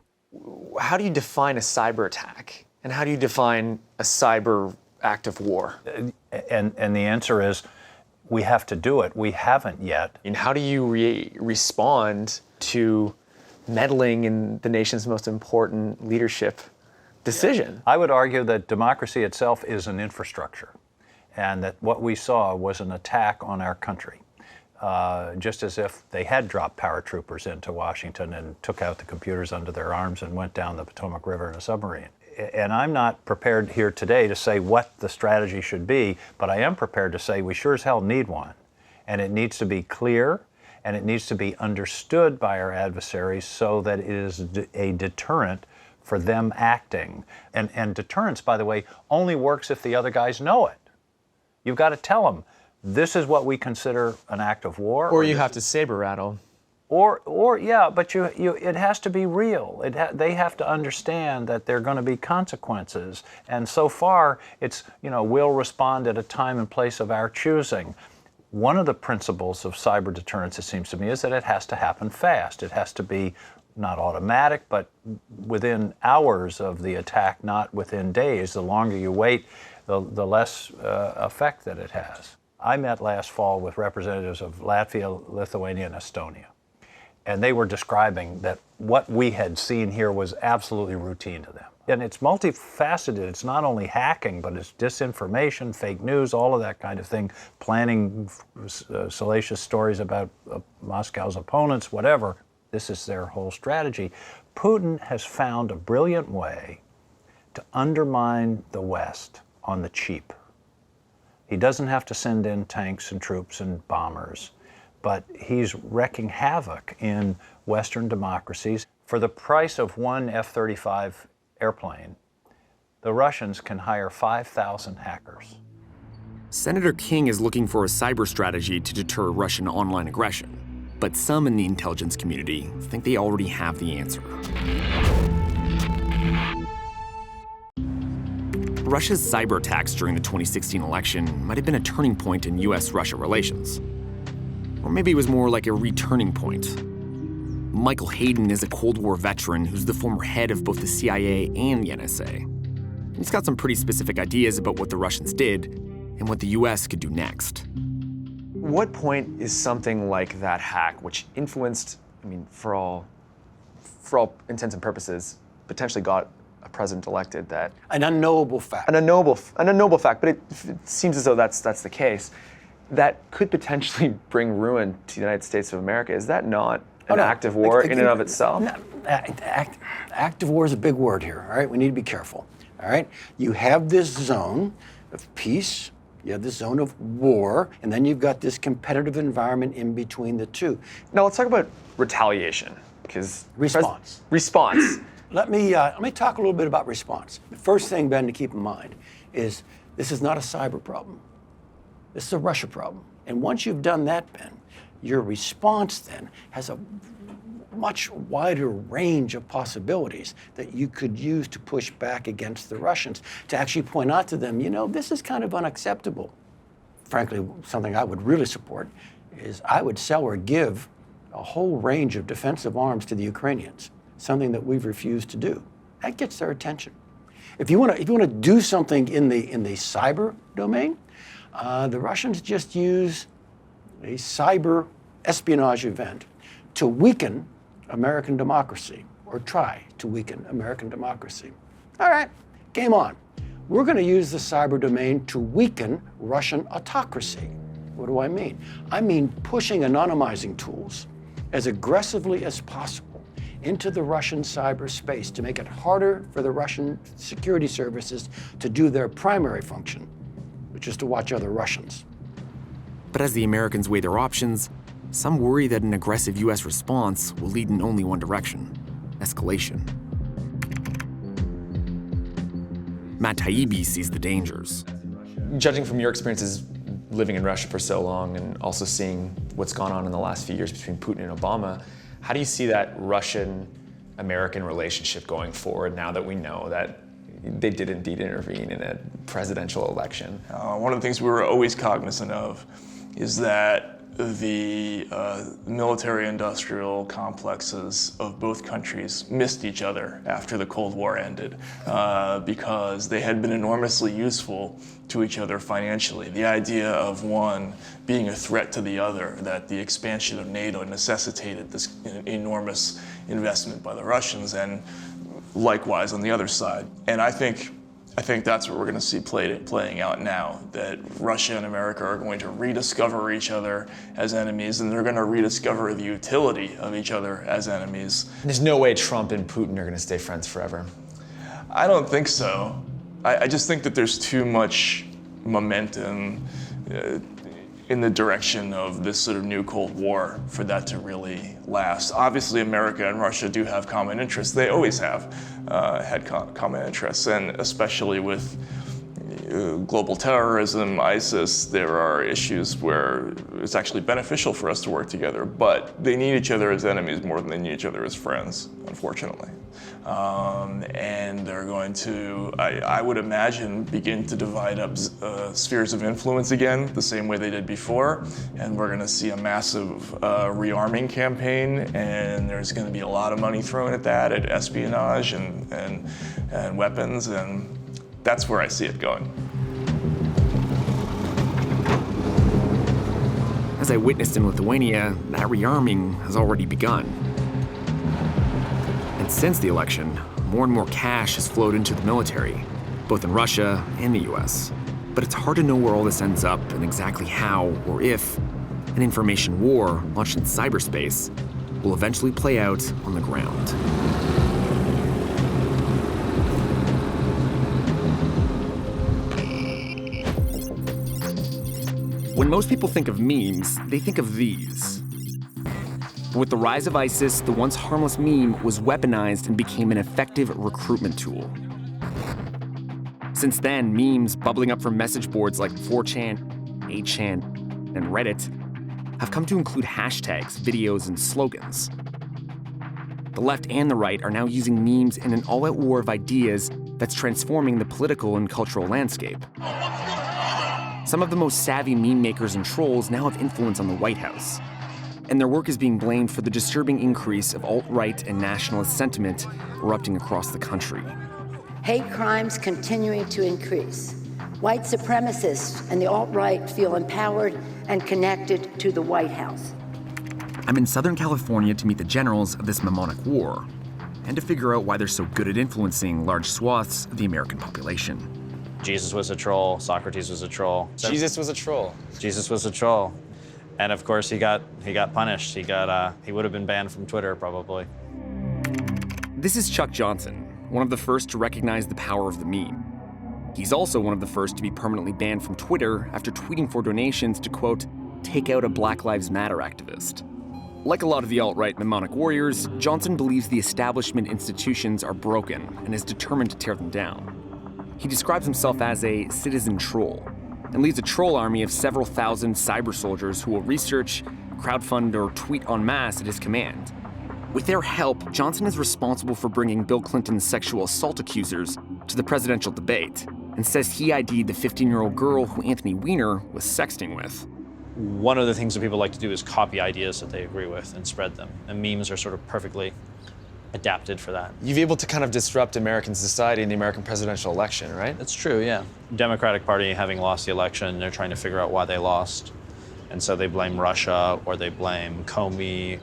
How do you define a cyber attack? And how do you define a cyber act of war? And the answer is, we have to do it. We haven't yet. And how do you respond to meddling in the nation's most important leadership decision? I would argue that democracy itself is an infrastructure, and that what we saw was an attack on our country, just as if they had dropped paratroopers into Washington and took out the computers under their arms and went down the Potomac River in a submarine. And I'm not prepared here today to say what the strategy should be, but I am prepared to say we sure as hell need one. And it needs to be clear, and it needs to be understood by our adversaries so that it is a deterrent for them acting. And deterrence, by the way, only works if the other guys know it. You've got to tell them, this is what we consider an act of war. Or you have to saber rattle. Or yeah, but it has to be real. They have to understand that there are going to be consequences. And so far, it's, we'll respond at a time and place of our choosing. One of the principles of cyber deterrence, it seems to me, is that it has to happen fast. It has to be not automatic, but within hours of the attack, not within days. The longer you wait, the less effect that it has. I met last fall with representatives of Latvia, Lithuania, and Estonia. And they were describing that what we had seen here was absolutely routine to them. And it's multifaceted. It's not only hacking, but it's disinformation, fake news, all of that kind of thing, planning salacious stories about Moscow's opponents, whatever. This is their whole strategy. Putin has found a brilliant way to undermine the West on the cheap. He doesn't have to send in tanks and troops and bombers, but he's wreaking havoc in Western democracies. For the price of one F-35 airplane, the Russians can hire 5,000 hackers. Senator King is looking for a cyber strategy to deter Russian online aggression, but some in the intelligence community think they already have the answer. Russia's cyber attacks during the 2016 election might have been a turning point in US-Russia relations. Or maybe it was more like a returning point. Michael Hayden is a Cold War veteran who's the former head of both the CIA and the NSA. He's got some pretty specific ideas about what the Russians did and what the US could do next. What point is something like that hack, which influenced, for all intents and purposes, potentially got a president elected, that an unknowable fact. An unknowable fact, but it seems as though that's the case. That could potentially bring ruin to the United States of America. Is that not an act of war in and of itself? Act of war is a big word here, all right? We need to be careful, all right? You have this zone of peace, you have this zone of war, and then you've got this competitive environment in between the two. Now let's talk about retaliation, because response. Let me talk a little bit about response. The first thing, Ben, to keep in mind is this is not a cyber problem. This is a Russia problem. And once you've done that, Ben, your response then has a much wider range of possibilities that you could use to push back against the Russians, to actually point out to them, you know, this is kind of unacceptable. Frankly, something I would really support is I would sell or give a whole range of defensive arms to the Ukrainians, something that we've refused to do. That gets their attention. If you want to do something in the cyber domain, the Russians just use a cyber espionage event to weaken American democracy, or try to weaken American democracy. All right, game on. We're going to use the cyber domain to weaken Russian autocracy. What do I mean? I mean pushing anonymizing tools as aggressively as possible into the Russian cyberspace to make it harder for the Russian security services to do their primary function, which is to watch other Russians. But as the Americans weigh their options, some worry that an aggressive U.S. response will lead in only one direction: escalation. Matt Taibbi sees the dangers. Judging from your experiences living in Russia for so long and also seeing what's gone on in the last few years between Putin and Obama, how do you see that Russian-American relationship going forward now that we know that they did indeed intervene in a presidential election? One of the things we were always cognizant of is that the military-industrial complexes of both countries missed each other after the Cold War ended because they had been enormously useful to each other financially. The idea of one being a threat to the other, that the expansion of NATO necessitated this enormous investment by the Russians, and likewise on the other side. And I think that's what we're going to see playing out now, that Russia and America are going to rediscover each other as enemies, and they're going to rediscover the utility of each other as enemies. There's no way Trump and Putin are going to stay friends forever. I don't think so. I just think that there's too much momentum in the direction of this sort of new Cold War for that to really last. Obviously, America and Russia do have common interests. They always have had common interests, and especially with global terrorism, ISIS, there are issues where it's actually beneficial for us to work together, but they need each other as enemies more than they need each other as friends, unfortunately. And they're going to, I would imagine, begin to divide up spheres of influence again, the same way they did before. And we're going to see a massive rearming campaign, and there's going to be a lot of money thrown at that, at espionage and weapons, and that's where I see it going. As I witnessed in Lithuania, that rearming has already begun. And since the election, more and more cash has flowed into the military, both in Russia and the US. But it's hard to know where all this ends up and exactly how or if an information war launched in cyberspace will eventually play out on the ground. When most people think of memes, they think of these. But with the rise of ISIS, the once harmless meme was weaponized and became an effective recruitment tool. Since then, memes bubbling up from message boards like 4chan, 8chan, and Reddit have come to include hashtags, videos, and slogans. The left and the right are now using memes in an all-out war of ideas that's transforming the political and cultural landscape. Some of the most savvy meme makers and trolls now have influence on the White House, and their work is being blamed for the disturbing increase of alt-right and nationalist sentiment erupting across the country. Hate crimes continuing to increase. White supremacists and the alt-right feel empowered and connected to the White House. I'm in Southern California to meet the generals of this Memetic War, and to figure out why they're so good at influencing large swaths of the American population. Jesus was a troll, Socrates was a troll. Jesus was a troll. Jesus was a troll. And of course he got punished. He would have been banned from Twitter probably. This is Chuck Johnson, one of the first to recognize the power of the meme. He's also one of the first to be permanently banned from Twitter after tweeting for donations to, quote, take out a Black Lives Matter activist. Like a lot of the alt-right mnemonic warriors, Johnson believes the establishment institutions are broken and is determined to tear them down. He describes himself as a citizen troll and leads a troll army of several thousand cyber soldiers who will research, crowdfund, or tweet en masse at his command, With their help, Johnson is responsible for bringing Bill Clinton's sexual assault accusers to the presidential debate and says he ID'd the 15-year-old girl who Anthony Weiner was sexting with. One of the things that people like to do is copy ideas that they agree with and spread them. And memes are sort of perfectly adapted for that. You've been able to kind of disrupt American society in the American presidential election, right? That's true, yeah. Democratic Party having lost the election, they're trying to figure out why they lost. And so they blame Russia or they blame Comey.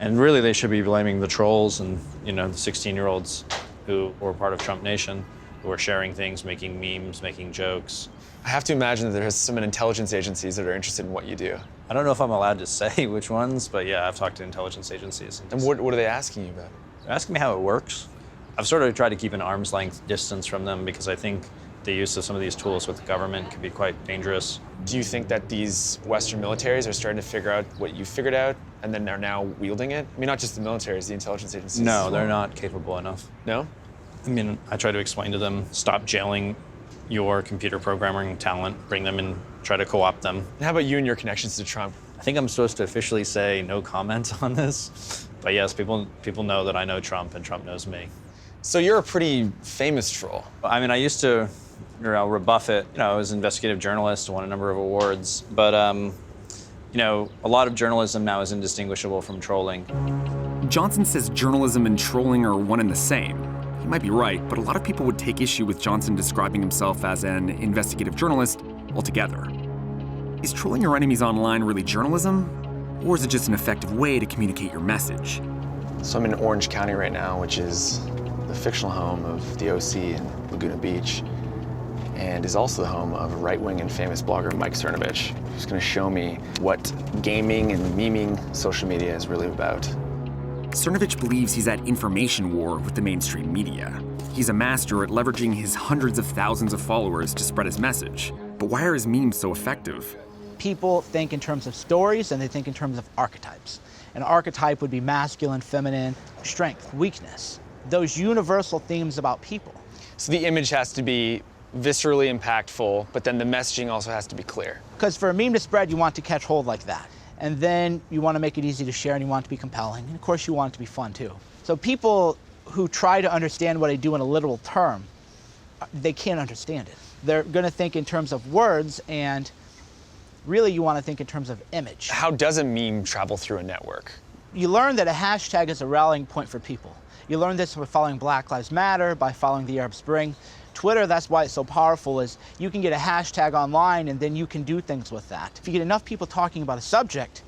And really they should be blaming the trolls and, the 16-year-olds who were part of Trump Nation, who are sharing things, making memes, making jokes. I have to imagine that there's some intelligence agencies that are interested in what you do. I don't know if I'm allowed to say which ones, but yeah, I've talked to intelligence agencies. And what are they asking you about? They're asking me how it works. I've sort of tried to keep an arm's length distance from them because I think the use of some of these tools with the government could be quite dangerous. Do you think that these Western militaries are starting to figure out what you figured out and then are now wielding it? I mean, not just the militaries, the intelligence agencies. No, they're not capable enough. No? I mean, I try to explain to them, stop jailing your computer programming talent, bring them and try to co-opt them. And how about you and your connections to Trump? I think I'm supposed to officially say no comment on this, but yes, people know that I know Trump and Trump knows me. So you're a pretty famous troll. I mean, I used to rebuff it. I was an investigative journalist, won a number of awards, but a lot of journalism now is indistinguishable from trolling. Johnson says journalism and trolling are one and the same. He might be right, but a lot of people would take issue with Johnson describing himself as an investigative journalist altogether. Is trolling your enemies online really journalism? Or is it just an effective way to communicate your message? So I'm in Orange County right now, which is the fictional home of the OC in Laguna Beach, and is also the home of right-wing and famous blogger Mike Cernovich, who's going to show me what gaming and memeing social media is really about. Cernovich believes he's at information war with the mainstream media. He's a master at leveraging his hundreds of thousands of followers to spread his message. But why are his memes so effective? People think in terms of stories and they think in terms of archetypes. An archetype would be masculine, feminine, strength, weakness. Those universal themes about people. So the image has to be viscerally impactful, but then the messaging also has to be clear. Because for a meme to spread, you want to catch hold like that. And then you want to make it easy to share and you want it to be compelling. And of course you want it to be fun too. So people who try to understand what I do in a literal term, they can't understand it. They're going to think in terms of words, and really you want to think in terms of image. How does a meme travel through a network? You learn that a hashtag is a rallying point for people. You learn this by following Black Lives Matter, by following the Arab Spring. Twitter, that's why it's so powerful, is you can get a hashtag online and then you can do things with that. If you get enough people talking about a subject,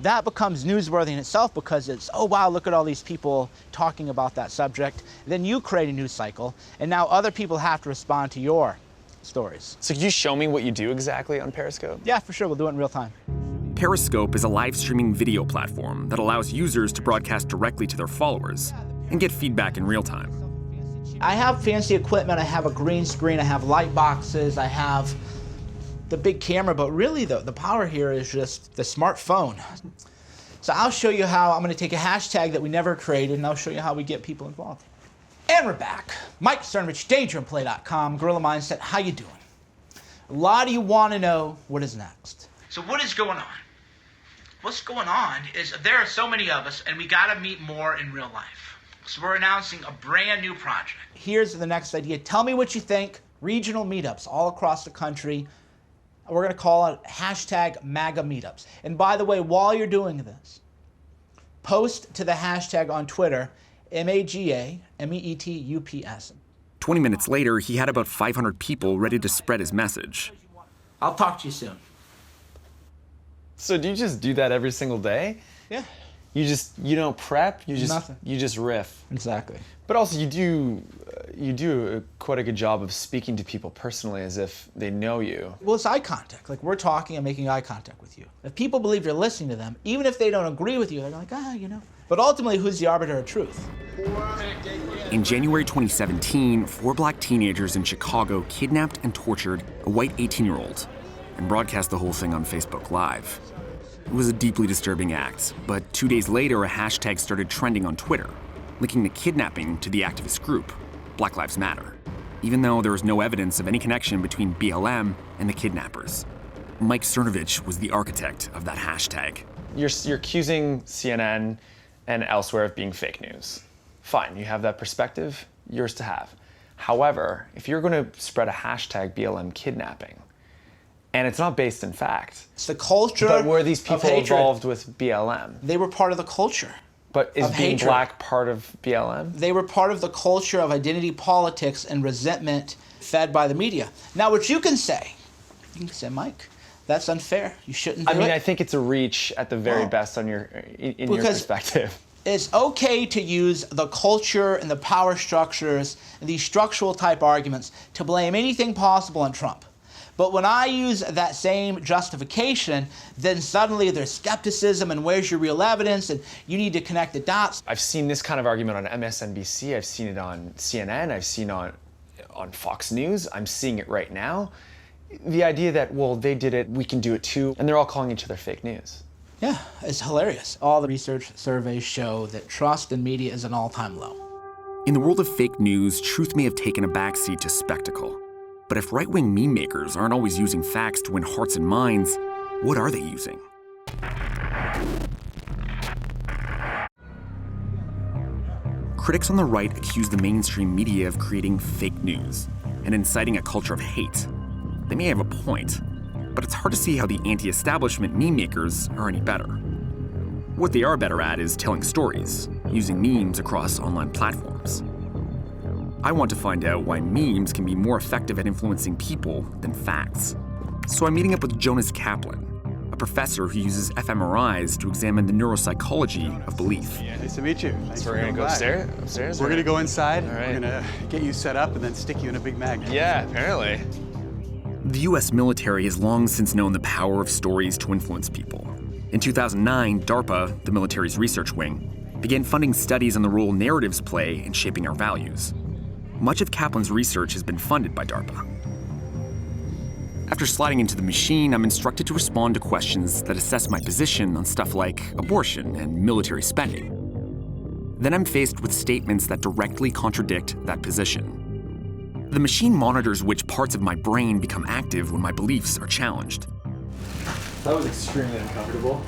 that becomes newsworthy in itself because it's, oh wow, look at all these people talking about that subject. Then you create a news cycle, and now other people have to respond to your stories. So could you show me what you do exactly on Periscope? Yeah, for sure, we'll do it in real time. Periscope is a live streaming video platform that allows users to broadcast directly to their followers and get feedback in real time. I have fancy equipment, I have a green screen, I have light boxes, I have the big camera, but really the power here is just the smartphone. So I'll show you how I'm going to take a hashtag that we never created and I'll show you how we get people involved. And we're back. Mike Cernovich, DangerandPlay.com, Guerrilla Mindset, how you doing? A lot of you want to know what is next. So what is going on? What's going on is there are so many of us and we got to meet more in real life. So we're announcing a brand new project. Here's the next idea. Tell me what you think. Regional meetups all across the country. We're going to call it hashtag MAGA meetups. And by the way, while you're doing this, post to the hashtag on Twitter, MAGA-MEETUPS. 20 minutes later, he had about 500 people ready to spread his message. I'll talk to you soon. So do you just do that every single day? Yeah. You don't prep, you Nothing. just riff. Exactly. But also you do quite a good job of speaking to people personally as if they know you. Well, it's eye contact. Like we're talking and making eye contact with you. If people believe you're listening to them, even if they don't agree with you, they're like, But ultimately, who's the arbiter of truth? In January 2017, 4 black teenagers in Chicago kidnapped and tortured a white 18-year-old and broadcast the whole thing on Facebook Live. It was a deeply disturbing act, but 2 days later, a hashtag started trending on Twitter, linking the kidnapping to the activist group, Black Lives Matter, even though there was no evidence of any connection between BLM and the kidnappers. Mike Cernovich was the architect of that hashtag. You're accusing CNN and elsewhere of being fake news. Fine, you have that perspective, yours to have. However, if you're going to spread a hashtag BLM kidnapping, and it's not based in fact. It's the culture. But were these people hatred. involved with BLM? They were part of the culture. But is of being hatred. black part of BLM? They were part of the culture of identity politics and resentment fed by the media. Now, what you can say, Mike, that's unfair. You shouldn't do it. I mean, I think it's a reach at the very best on your in your perspective. It's okay to use the culture and the power structures and these structural type arguments to blame anything possible on Trump. But when I use that same justification, then suddenly there's skepticism and where's your real evidence and you need to connect the dots. I've seen this kind of argument on MSNBC, I've seen it on CNN, I've seen it on Fox News, I'm seeing it right now. The idea that, well, they did it, we can do it too, and they're all calling each other fake news. Yeah, it's hilarious. All the research surveys show that trust in media is an all-time low. In the world of fake news, truth may have taken a backseat to spectacle. But if right-wing meme makers aren't always using facts to win hearts and minds, what are they using? Critics on the right accuse the mainstream media of creating fake news and inciting a culture of hate. They may have a point, but it's hard to see how the anti-establishment meme makers are any better. What they are better at is telling stories, using memes across online platforms. I want to find out why memes can be more effective at influencing people than facts. So I'm meeting up with Jonas Kaplan, a professor who uses fMRIs to examine the neuropsychology of belief. Nice to meet you. So we're gonna go upstairs? We're gonna go inside. All right. We're gonna get you set up and then stick you in a big magnet. Yeah, apparently. The US military has long since known the power of stories to influence people. In 2009, DARPA, the military's research wing, began funding studies on the role narratives play in shaping our values. Much of Kaplan's research has been funded by DARPA. After sliding into the machine, I'm instructed to respond to questions that assess my position on stuff like abortion and military spending. Then I'm faced with statements that directly contradict that position. The machine monitors which parts of my brain become active when my beliefs are challenged. That was extremely uncomfortable.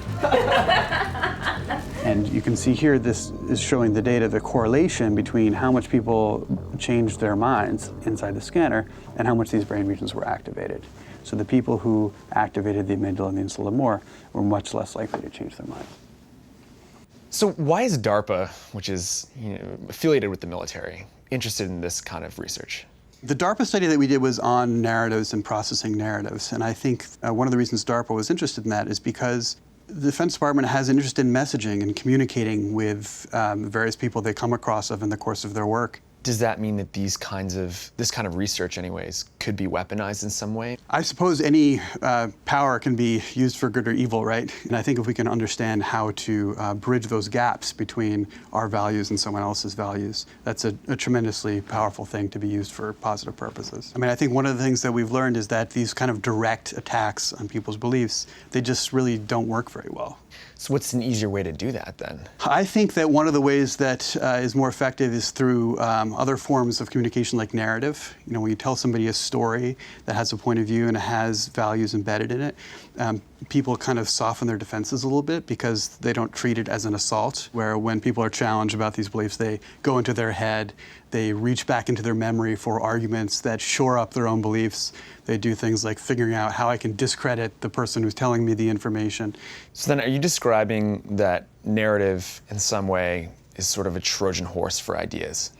And you can see here, this is showing the data, the correlation between how much people changed their minds inside the scanner and how much these brain regions were activated. So the people who activated the amygdala and the insula more were much less likely to change their minds. So why is DARPA, which is affiliated with the military, interested in this kind of research? The DARPA study that we did was on narratives and processing narratives. And I think one of the reasons DARPA was interested in that is because the Defense Department has an interest in messaging and communicating with various people they come across in the course of their work. Does that mean that this kind of research anyways could be weaponized in some way? I suppose any power can be used for good or evil, right? And I think if we can understand how to bridge those gaps between our values and someone else's values, that's a tremendously powerful thing to be used for positive purposes. I mean, I think one of the things that we've learned is that these kind of direct attacks on people's beliefs, they just really don't work very well. So what's an easier way to do that then? I think that one of the ways that is more effective is through other forms of communication like narrative. You know, when you tell somebody a story that has a point of view and has values embedded in it, people kind of soften their defenses a little bit because they don't treat it as an assault, where when people are challenged about these beliefs, they go into their head, they reach back into their memory for arguments that shore up their own beliefs. They do things like figuring out how I can discredit the person who's telling me the information. So then are you describing that narrative in some way is sort of a Trojan horse for ideas?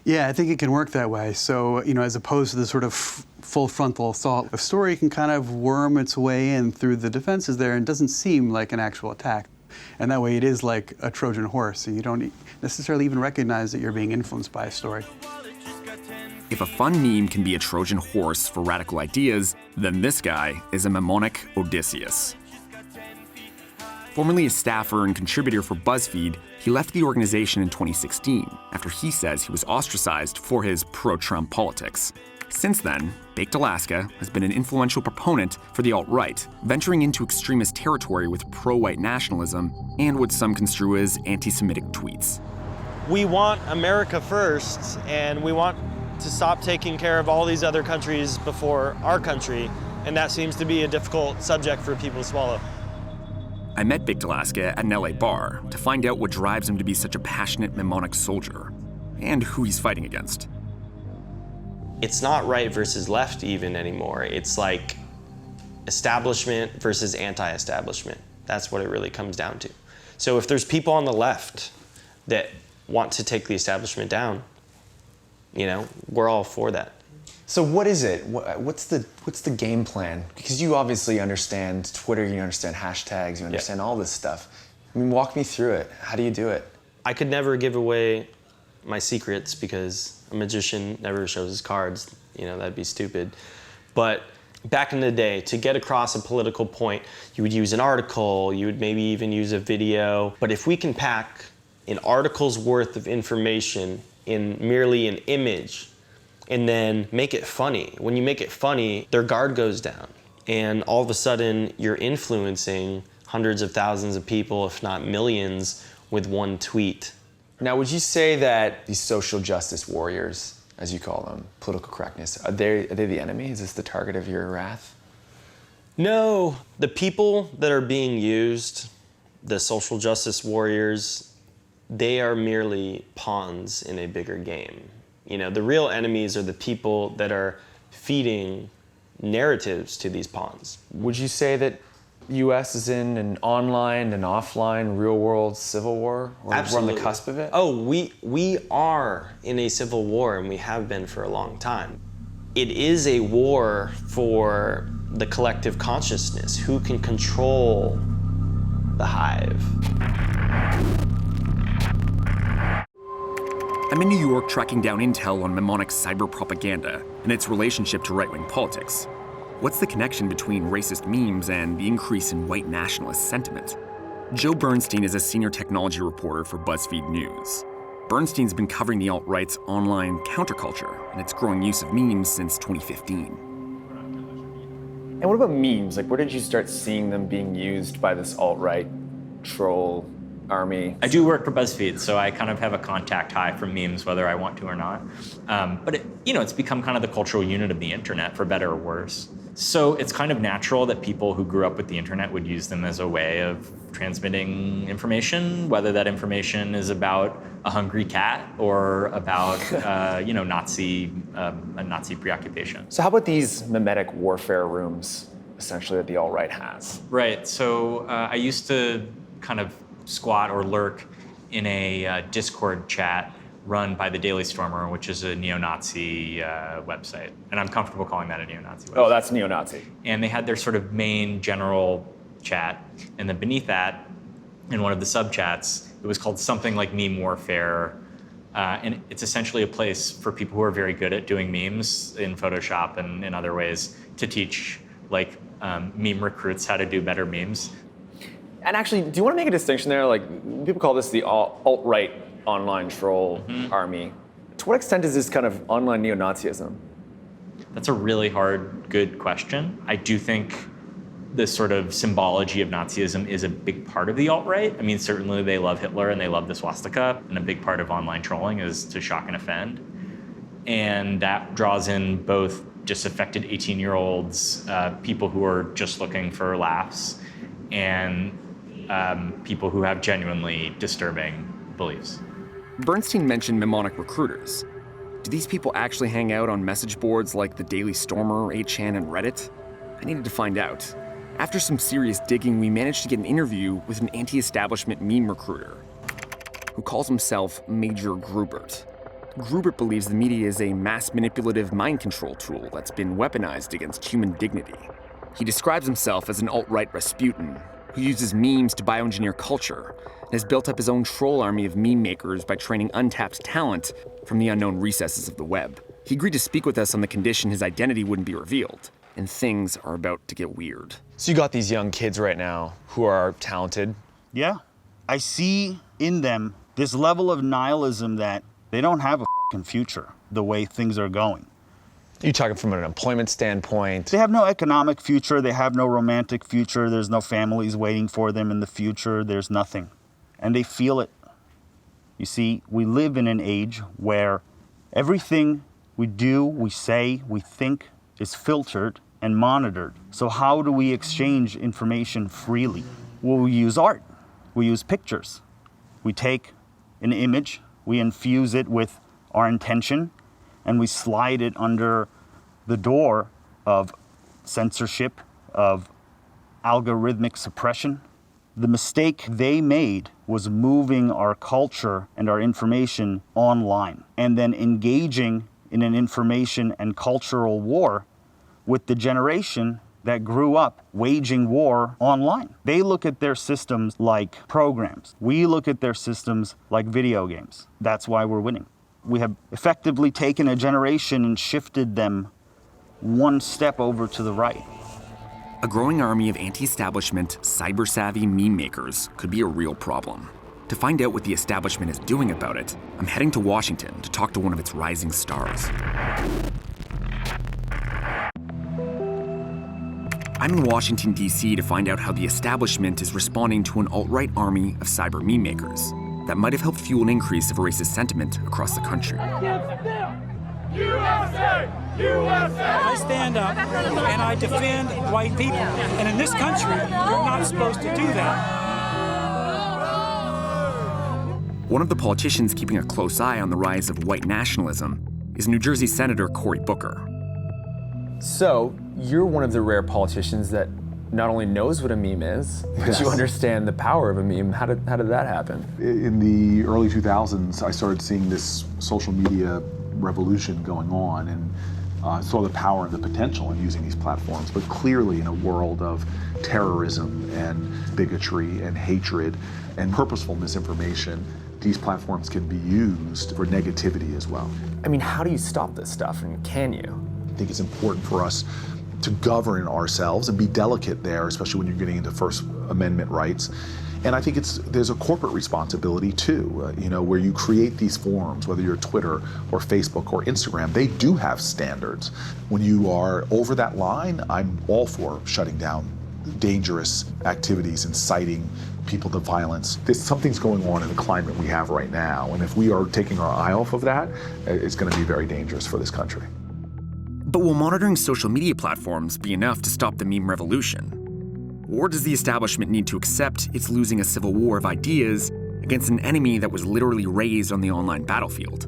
Yeah, I think it can work that way. So, you know, as opposed to the sort of full frontal assault, a story can kind of worm its way in through the defenses there and doesn't seem like an actual attack. And that way it is like a Trojan horse, so you don't necessarily even recognize that you're being influenced by a story. If a fun meme can be a Trojan horse for radical ideas, then this guy is a mnemonic Odysseus. Formerly a staffer and contributor for BuzzFeed, he left the organization in 2016 after he says he was ostracized for his pro-Trump politics. Since then, Baked Alaska has been an influential proponent for the alt-right, venturing into extremist territory with pro-white nationalism and what some construe as anti-Semitic tweets. We want America first, and we want to stop taking care of all these other countries before our country, and that seems to be a difficult subject for people to swallow. I met Big Dalaska at an LA bar to find out what drives him to be such a passionate mnemonic soldier, and who he's fighting against. It's not right versus left even anymore. It's like establishment versus anti-establishment. That's what it really comes down to. So if there's people on the left that want to take the establishment down, you know, we're all for that. So what is it? What's the game plan? Because you obviously understand Twitter, you understand hashtags, you understand all this stuff. I mean, walk me through it. How do you do it? I could never give away my secrets because a magician never shows his cards. You know, that'd be stupid. But back in the day, to get across a political point, you would use an article, you would maybe even use a video. But if we can pack an article's worth of information in merely an image, and then make it funny. When you make it funny, their guard goes down. And all of a sudden, you're influencing hundreds of thousands of people, if not millions, with one tweet. Now, would you say that these social justice warriors, as you call them, political correctness, are they the enemy? Is this the target of your wrath? No, the people that are being used, the social justice warriors, they are merely pawns in a bigger game. You know, the real enemies are the people that are feeding narratives to these pawns. Would you say that the U.S. is in an online and offline real-world civil war? Or Absolutely. We're on the cusp of it? Oh, we are in a civil war, and we have been for a long time. It is a war for the collective consciousness. Who can control the hive? I'm in New York tracking down intel on mnemonic cyber propaganda and its relationship to right-wing politics. What's the connection between racist memes and the increase in white nationalist sentiment? Joe Bernstein is a senior technology reporter for BuzzFeed News. Bernstein's been covering the alt-right's online counterculture and its growing use of memes since 2015. And what about memes? Like, where did you start seeing them being used by this alt-right troll army? I do work for BuzzFeed, so I kind of have a contact high from memes, whether I want to or not. But it's become kind of the cultural unit of the internet, for better or worse. So it's kind of natural that people who grew up with the internet would use them as a way of transmitting information, whether that information is about a hungry cat or about a Nazi preoccupation. So how about these memetic warfare rooms, essentially, that the alt-right has? Right. So I used to kind of squat or lurk in a Discord chat run by the Daily Stormer, which is a neo-Nazi website. And I'm comfortable calling that a neo-Nazi website. Oh, that's neo-Nazi. And they had their sort of main general chat. And then beneath that, in one of the sub-chats, it was called something like Meme Warfare. And it's essentially a place for people who are very good at doing memes in Photoshop and in other ways to teach meme recruits how to do better memes. And actually, do you want to make a distinction there? Like, people call this the alt-right online troll army. To what extent is this kind of online neo-Nazism? That's a really hard, good question. I do think the sort of symbology of Nazism is a big part of the alt-right. I mean, certainly they love Hitler and they love the swastika, and a big part of online trolling is to shock and offend. And that draws in both disaffected 18-year-olds, people who are just looking for laughs, and people who have genuinely disturbing beliefs. Bernstein mentioned mnemonic recruiters. Do these people actually hang out on message boards like the Daily Stormer, 8chan, and Reddit? I needed to find out. After some serious digging, we managed to get an interview with an anti-establishment meme recruiter who calls himself Major Grubert. Grubert believes the media is a mass manipulative mind control tool that's been weaponized against human dignity. He describes himself as an alt-right Rasputin who uses memes to bioengineer culture and has built up his own troll army of meme makers by training untapped talent from the unknown recesses of the web. He agreed to speak with us on the condition his identity wouldn't be revealed, and things are about to get weird. So you got these young kids right now who are talented. Yeah, I see in them this level of nihilism that they don't have a f***ing future the way things are going. You talking from an employment standpoint? They have no economic future, they have no romantic future, there's no families waiting for them in the future, there's nothing. And they feel it. You see, we live in an age where everything we do, we say, we think is filtered and monitored. So how do we exchange information freely? Well, we use art, we use pictures. We take an image, we infuse it with our intention, and we slide it under the door of censorship, of algorithmic suppression. The mistake they made was moving our culture and our information online, and then engaging in an information and cultural war with the generation that grew up waging war online. They look at their systems like programs. We look at their systems like video games. That's why we're winning. We have effectively taken a generation and shifted them one step over to the right. A growing army of anti-establishment, cyber-savvy meme makers could be a real problem. To find out what the establishment is doing about it, I'm heading to Washington to talk to one of its rising stars. I'm in Washington, D.C. to find out how the establishment is responding to an alt-right army of cyber meme makers that might have helped fuel an increase of racist sentiment across the country. USA! USA! I stand up and I defend white people. And in this country, you're not supposed to do that. One of the politicians keeping a close eye on the rise of white nationalism is New Jersey Senator Cory Booker. So, you're one of the rare politicians that not only knows what a meme is, but you understand the power of a meme. How did that happen? In the early 2000s, I started seeing this social media revolution going on and saw the power and the potential in using these platforms. But clearly in a world of terrorism and bigotry and hatred and purposeful misinformation, these platforms can be used for negativity as well. I mean, how do you stop this stuff, and can you? I think it's important for us to govern ourselves and be delicate there, especially when you're getting into First Amendment rights. And I think there's a corporate responsibility too, where you create these forums, whether you're Twitter or Facebook or Instagram, they do have standards. When you are over that line, I'm all for shutting down dangerous activities, inciting people to violence. Something's going on in the climate we have right now, and if we are taking our eye off of that, it's going to be very dangerous for this country. But will monitoring social media platforms be enough to stop the meme revolution? Or does the establishment need to accept it's losing a civil war of ideas against an enemy that was literally raised on the online battlefield?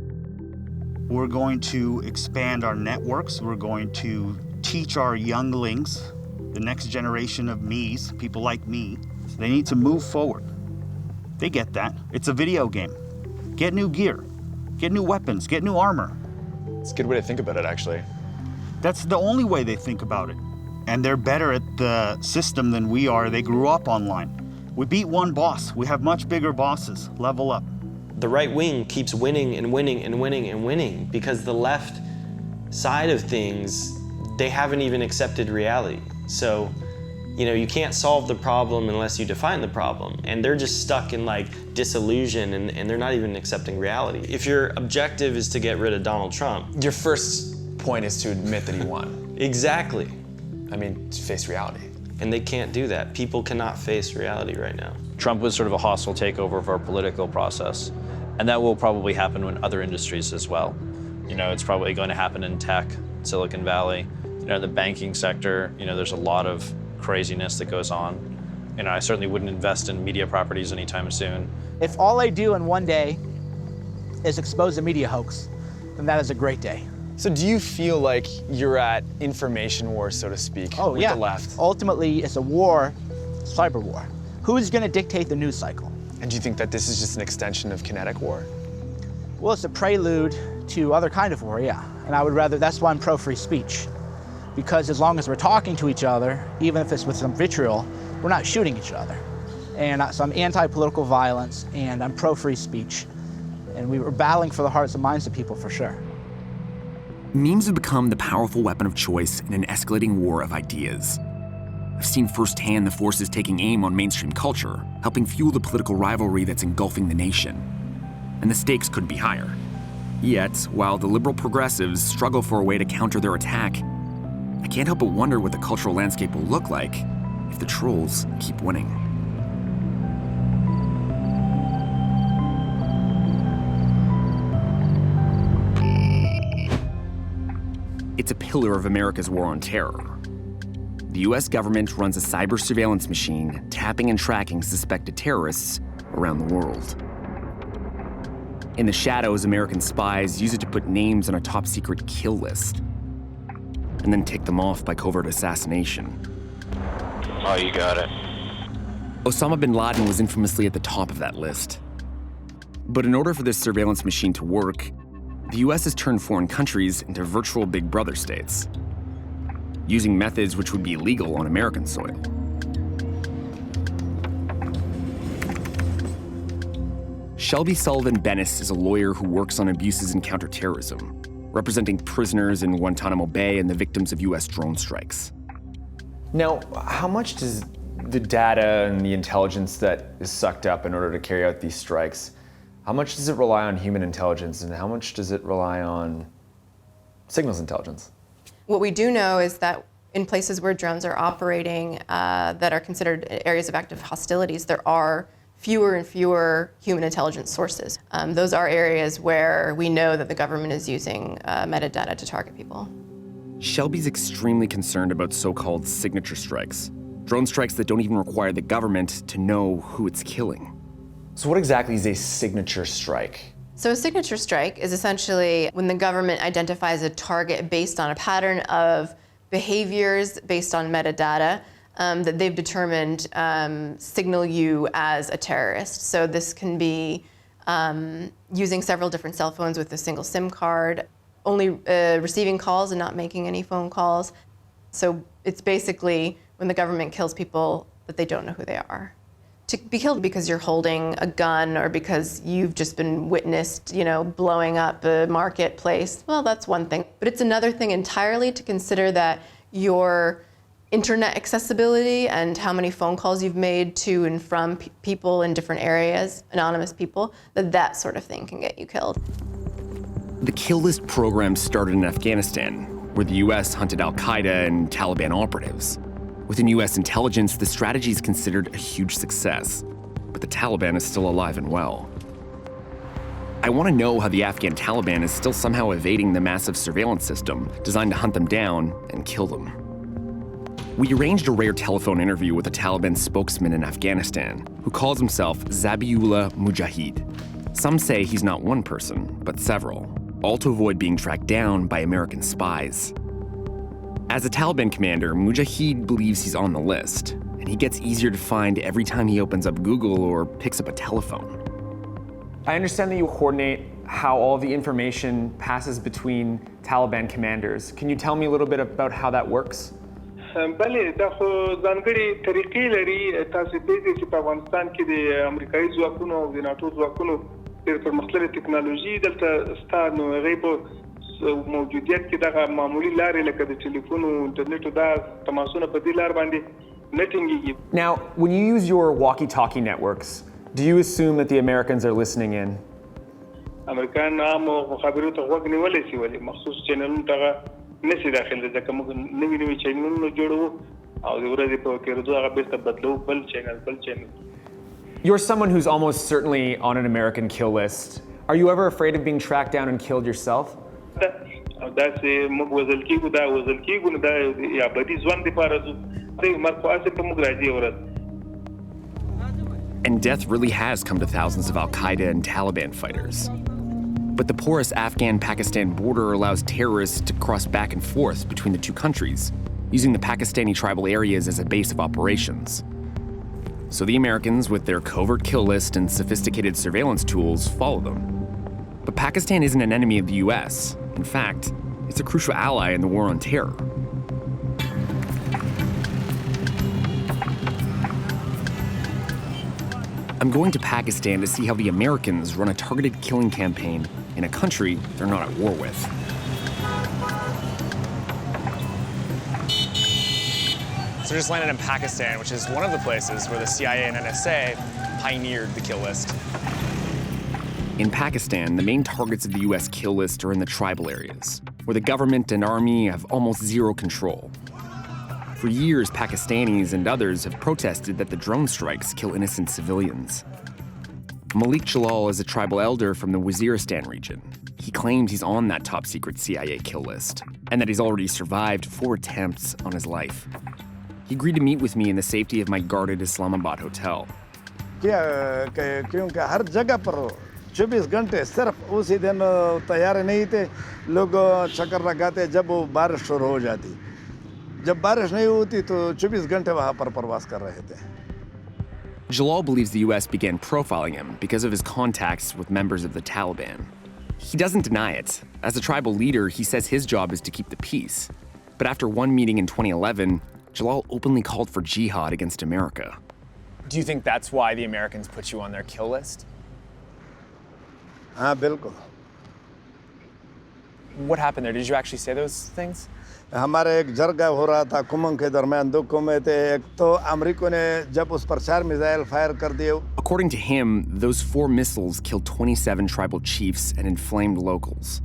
We're going to expand our networks. We're going to teach our younglings, the next generation of me's, people like me, they need to move forward. They get that. It's a video game. Get new gear, get new weapons, get new armor. It's a good way to think about it, actually. That's the only way they think about it. And they're better at the system than we are. They grew up online. We beat one boss. We have much bigger bosses. Level up. The right wing keeps winning and winning and winning and winning because the left side of things, they haven't even accepted reality. So, you can't solve the problem unless you define the problem. And they're just stuck in disillusion and they're not even accepting reality. If your objective is to get rid of Donald Trump, your first point is to admit that he won. Exactly. I mean, to face reality. And they can't do that. People cannot face reality right now. Trump was sort of a hostile takeover of our political process. And that will probably happen in other industries as well. It's probably going to happen in tech, Silicon Valley, the banking sector. There's a lot of craziness that goes on. I certainly wouldn't invest in media properties anytime soon. If all I do in one day is expose a media hoax, then that is a great day. So do you feel like you're at information war, so to speak, with the left? Ultimately, it's a war, cyber war. Who's going to dictate the news cycle? And do you think that this is just an extension of kinetic war? Well, it's a prelude to other kind of war, yeah. And that's why I'm pro-free speech. Because as long as we're talking to each other, even if it's with some vitriol, we're not shooting each other. And so I'm anti-political violence, and I'm pro-free speech. And we were battling for the hearts and minds of people, for sure. Memes have become the powerful weapon of choice in an escalating war of ideas. I've seen firsthand the forces taking aim on mainstream culture, helping fuel the political rivalry that's engulfing the nation. And the stakes couldn't be higher. Yet, while the liberal progressives struggle for a way to counter their attack, I can't help but wonder what the cultural landscape will look like if the trolls keep winning. It's a pillar of America's war on terror. the US government runs a cyber surveillance machine tapping and tracking suspected terrorists around the world. In the shadows, American spies use it to put names on a top-secret kill list, and then tick them off by covert assassination. Oh, you got it. Osama bin Laden was infamously at the top of that list. But in order for this surveillance machine to work, the US has turned foreign countries into virtual Big Brother states, using methods which would be illegal on American soil. Shelby Sullivan Bennis is a lawyer who works on abuses in counterterrorism, representing prisoners in Guantanamo Bay and the victims of US drone strikes. Now, how much does the data and the intelligence that is sucked up in order to carry out these strikes, how much does it rely on human intelligence and how much does it rely on signals intelligence? What we do know is that in places where drones are operating that are considered areas of active hostilities, there are fewer and fewer human intelligence sources. Those are areas where we know that the government is using metadata to target people. Shelby's extremely concerned about so-called signature strikes, drone strikes that don't even require the government to know who it's killing. So what exactly is a signature strike? So a signature strike is essentially when the government identifies a target based on a pattern of behaviors based on metadata that they've determined signal you as a terrorist. So this can be using several different cell phones with a single SIM card, only receiving calls and not making any phone calls. So it's basically when the government kills people that they don't know who they are. To be killed because you're holding a gun or because you've just been witnessed, blowing up a marketplace, well, that's one thing. But it's another thing entirely to consider that your internet accessibility and how many phone calls you've made to and from people in different areas, anonymous people, that sort of thing can get you killed. The kill list program started in Afghanistan, where the US hunted al-Qaeda and Taliban operatives. Within US intelligence, the strategy is considered a huge success, but the Taliban is still alive and well. I want to know how the Afghan Taliban is still somehow evading the massive surveillance system designed to hunt them down and kill them. We arranged a rare telephone interview with a Taliban spokesman in Afghanistan who calls himself Zabiullah Mujahid. Some say he's not one person, but several, all to avoid being tracked down by American spies. As a Taliban commander, Mujahid believes he's on the list, and he gets easier to find every time he opens up Google or picks up a telephone. I understand that you coordinate how all the information passes between Taliban commanders. Can you tell me a little bit about how that works? بله دا خو ځانګړي طریقې لري تاسو پیږئ چې په افغانستان کې د امریکایي ځواکونو او د ناتو ځواکونو ډېر پرمختللې ټکنالوژي دلته شته نو هغې په موجودیت کې دغه معمولي لارې لکه د ټلیفون او انټرنیټو دا تماسونه په دې لار باندې نه ټینګېږي. Now, when you use your walkie-talkie networks, do you assume that the Americans are listening in? امریکایان عام مخابرو ته غوږ نیولی شي ولې مخصوص چینلونو ته نشي داخل ځکه موږ نوي چینلونه جوړوو او د ورځې په تېرېدو هغه بیرته بدلوو بل چینل. You're someone who's almost certainly on an American kill list. Are you ever afraid of being tracked down and killed yourself? دا چې موږ وژل کېږو نو دا یا ابدي ژوند دپاره ځو مرګ خو هسې په موږ راځي ورځ. And death really has come to thousands of al-Qaeda and Taliban fighters. But the porous Afghan-Pakistan border allows terrorists to cross back and forth between the two countries, using the Pakistani tribal areas as a base of operations. So the Americans, with their covert kill list and sophisticated surveillance tools, follow them. But Pakistan isn't an enemy of the US. In fact, it's a crucial ally in the war on terror. I'm going to Pakistan to see how the Americans run a targeted killing campaign in a country they're not at war with. So we just landed in Pakistan, which is one of the places where the CIA and NSA pioneered the kill list. In Pakistan, the main targets of the US kill list are in the tribal areas, where the government and army have almost zero control. For years, Pakistanis and others have protested that the drone strikes kill innocent civilians. Malik Jalal is a tribal elder from the Waziristan region. He claims he's on that top-secret CIA kill list, and that he's already survived 4 attempts on his life. He agreed to meet with me in the safety of my guarded Islamabad hotel. क्योंकि हर जगह पर 24 घंटे सिर्फ उसी दिन तैयार नहीं थे लोग चक्कर लगाते जब वो बारिश शुरू हो जाती जब बारिश नहीं होती तो 24 घंटे वहाँ पर प्रवास कर रहे थे Jalal believes the US began profiling him because of his contacts with members of the Taliban. He doesn't deny it. As a tribal leader, he says his job is to keep the peace. But after one meeting in 2011, Jalal openly called for jihad against America. Do you think that's why the Americans put you on their kill list? हाँ बिल्कुल What happened there? Did you actually say those things? हमारे एक जरगा हो रहा था कुमंग के दरमियान दो कौमें थे एक तो अमेरिका ने जब उस पर 4 मिसाइल फायर कर दिए According to him, those 4 missiles killed 27 tribal chiefs and inflamed locals.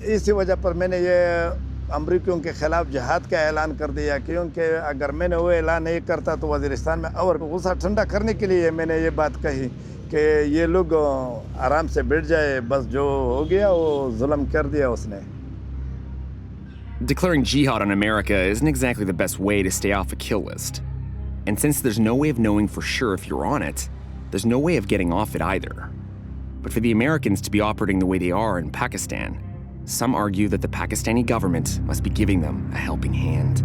इसी वजह पर मैंने ये अमेरिकियों के खिलाफ जिहाद का ऐलान कर दिया क्योंकि अगर मैंने वो ऐलान नहीं करता तो वज़ीरिस्तान में और गुस्सा ठंडा करने के लिए मैंने ये बात कही कि ये लोग आराम से बैठ जाए बस जो हो गया वो जुल्म कर दिया उसने Declaring jihad on America isn't exactly the best way to stay off a kill list. And since there's no way of knowing for sure if you're on it, there's no way of getting off it either. But for the Americans to be operating the way they are in Pakistan, some argue that the Pakistani government must be giving them a helping hand.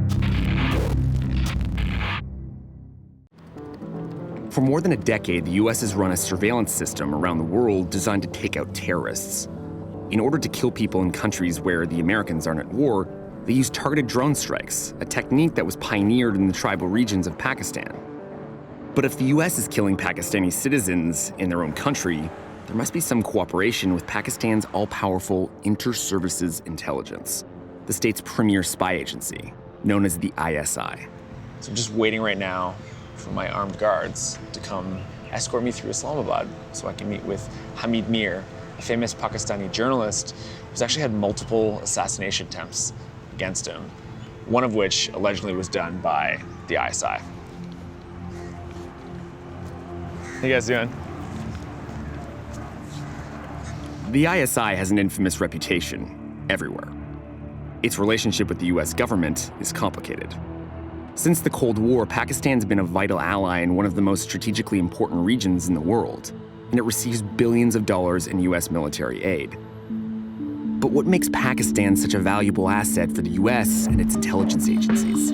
For more than a decade, the US has run a surveillance system around the world designed to take out terrorists. In order to kill people in countries where the Americans aren't at war, they use targeted drone strikes, a technique that was pioneered in the tribal regions of Pakistan. But if the US is killing Pakistani citizens in their own country, there must be some cooperation with Pakistan's all-powerful Inter-Services Intelligence, the state's premier spy agency, known as the ISI. So I'm just waiting right now for my armed guards to come escort me through Islamabad so I can meet with Hamid Mir, a famous Pakistani journalist who's actually had multiple assassination attempts against him, one of which allegedly was done by the ISI. How you guys doing? The ISI has an infamous reputation everywhere. Its relationship with the US government is complicated. Since the Cold War, Pakistan's been a vital ally in one of the most strategically important regions in the world, and it receives billions of dollars in US military aid. But what makes Pakistan such a valuable asset for the US and its intelligence agencies?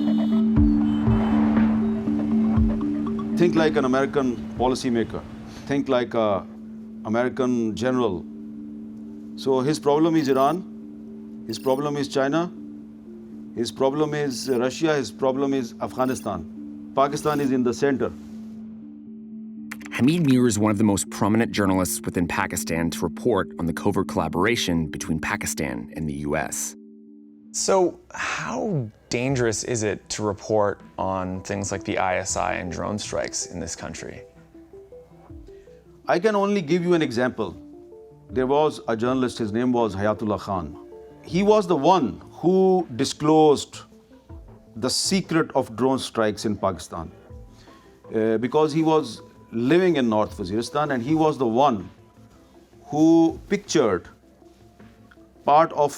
Think like an American policymaker. Think like an American general. So his problem is Iran, his problem is China, his problem is Russia, his problem is Afghanistan. Pakistan is in the center. Hamid Mir is one of the most prominent journalists within Pakistan to report on the covert collaboration between Pakistan and the US. So how dangerous is it to report on things like the ISI and drone strikes in this country? I can only give you an example. There was a journalist, his name was Hayatullah Khan. He was the one who disclosed the secret of drone strikes in Pakistan because he was living in North Waziristan and he was the one who pictured part of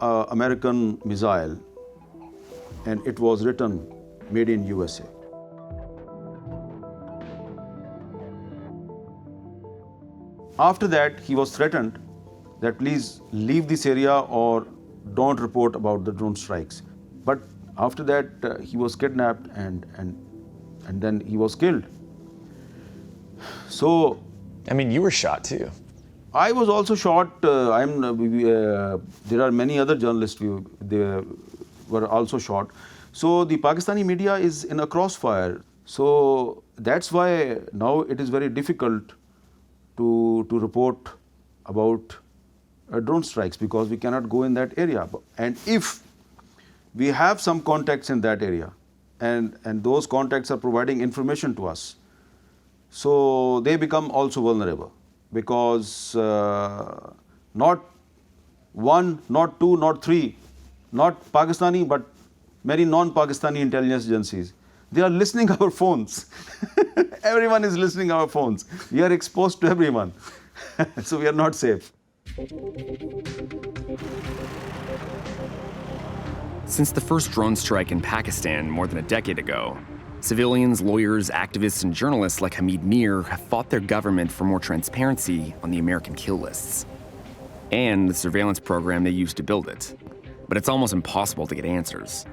American missile and it was written made in USA. After that, he was threatened that please leave this area or don't report about the drone strikes. But after that, he was kidnapped and then he was killed. So, I mean, you were shot too. I was also shot. There are many other journalists they were also shot. So the Pakistani media is in a crossfire. So that's why now it is very difficult to report about drone strikes because we cannot go in that area. And if we have some contacts in that area and those contacts are providing information to us, so they become also vulnerable because not one, not two, not three, not Pakistani, but many non-Pakistani intelligence agencies, they are listening our phones. Everyone is listening our phones. We are exposed to everyone. So we are not safe. Since the first drone strike in Pakistan more than a decade ago, civilians, lawyers, activists, and journalists like Hamid Mir have fought their government for more transparency on the American kill lists and the surveillance program they used to build it. But it's almost impossible to get answers.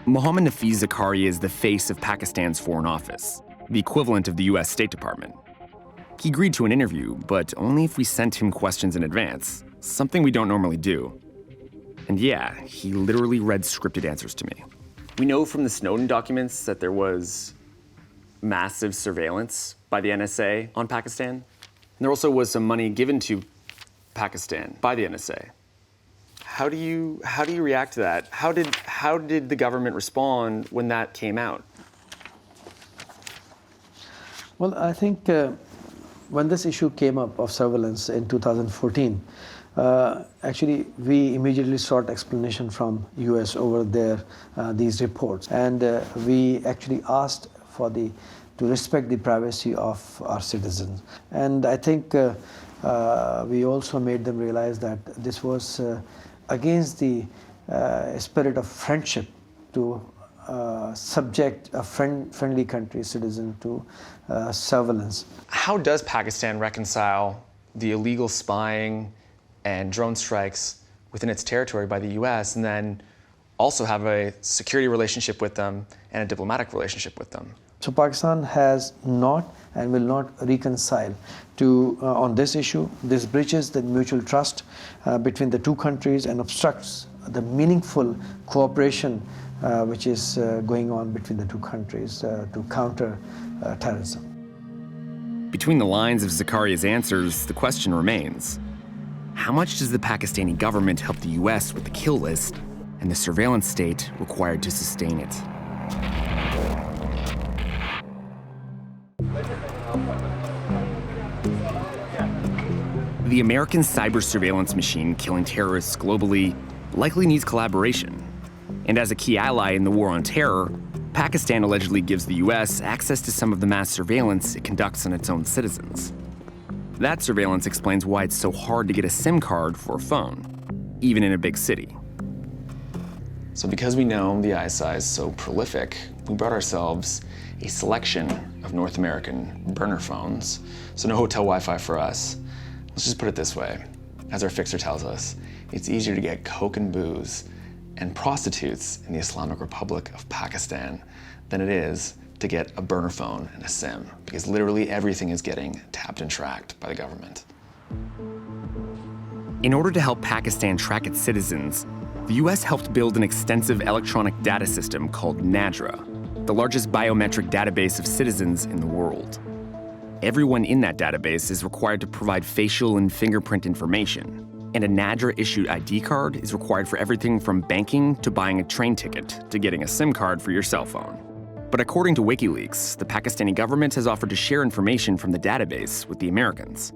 Mohammad Nafeez Zakaria is the face of Pakistan's Foreign Office, the equivalent of the US State Department. He agreed to an interview, but only if we sent him questions in advance, something we don't normally do. And yeah, he literally read scripted answers to me. We know from the Snowden documents that there was massive surveillance by the NSA on Pakistan. And there also was some money given to Pakistan by the NSA. How do you react to that? How did the government respond when that came out? Well, I think when this issue came up of surveillance in 2014, actually we immediately sought explanation from US over these reports, and we actually asked to respect the privacy of our citizens. And I think we also made them realize that this was against the spirit of friendship to subject a friendly country citizen to surveillance. How does Pakistan reconcile the illegal spying and drone strikes within its territory by the US and then also have a security relationship with them and a diplomatic relationship with them? So Pakistan has not and will not reconcile on this issue. This breaches the mutual trust between the two countries and obstructs the meaningful cooperation which is going on between the two countries to counter terrorism. Between the lines of Zakaria's answers, the question remains: how much does the Pakistani government help the US with the kill list and the surveillance state required to sustain it? The American cyber surveillance machine killing terrorists globally likely needs collaboration. And as a key ally in the war on terror, Pakistan allegedly gives the US access to some of the mass surveillance it conducts on its own citizens. That surveillance explains why it's so hard to get a SIM card for a phone, even in a big city. So because we know the ISI is so prolific, we brought ourselves a selection of North American burner phones, so no hotel Wi-Fi for us. Let's just put it this way. As our fixer tells us, it's easier to get coke and booze and prostitutes in the Islamic Republic of Pakistan than it is to get a burner phone and a SIM, because literally everything is getting tapped and tracked by the government. In order to help Pakistan track its citizens, the US helped build an extensive electronic data system called NADRA, the largest biometric database of citizens in the world. Everyone in that database is required to provide facial and fingerprint information, and a NADRA-issued ID card is required for everything from banking to buying a train ticket to getting a SIM card for your cell phone. But according to WikiLeaks, the Pakistani government has offered to share information from the database with the Americans.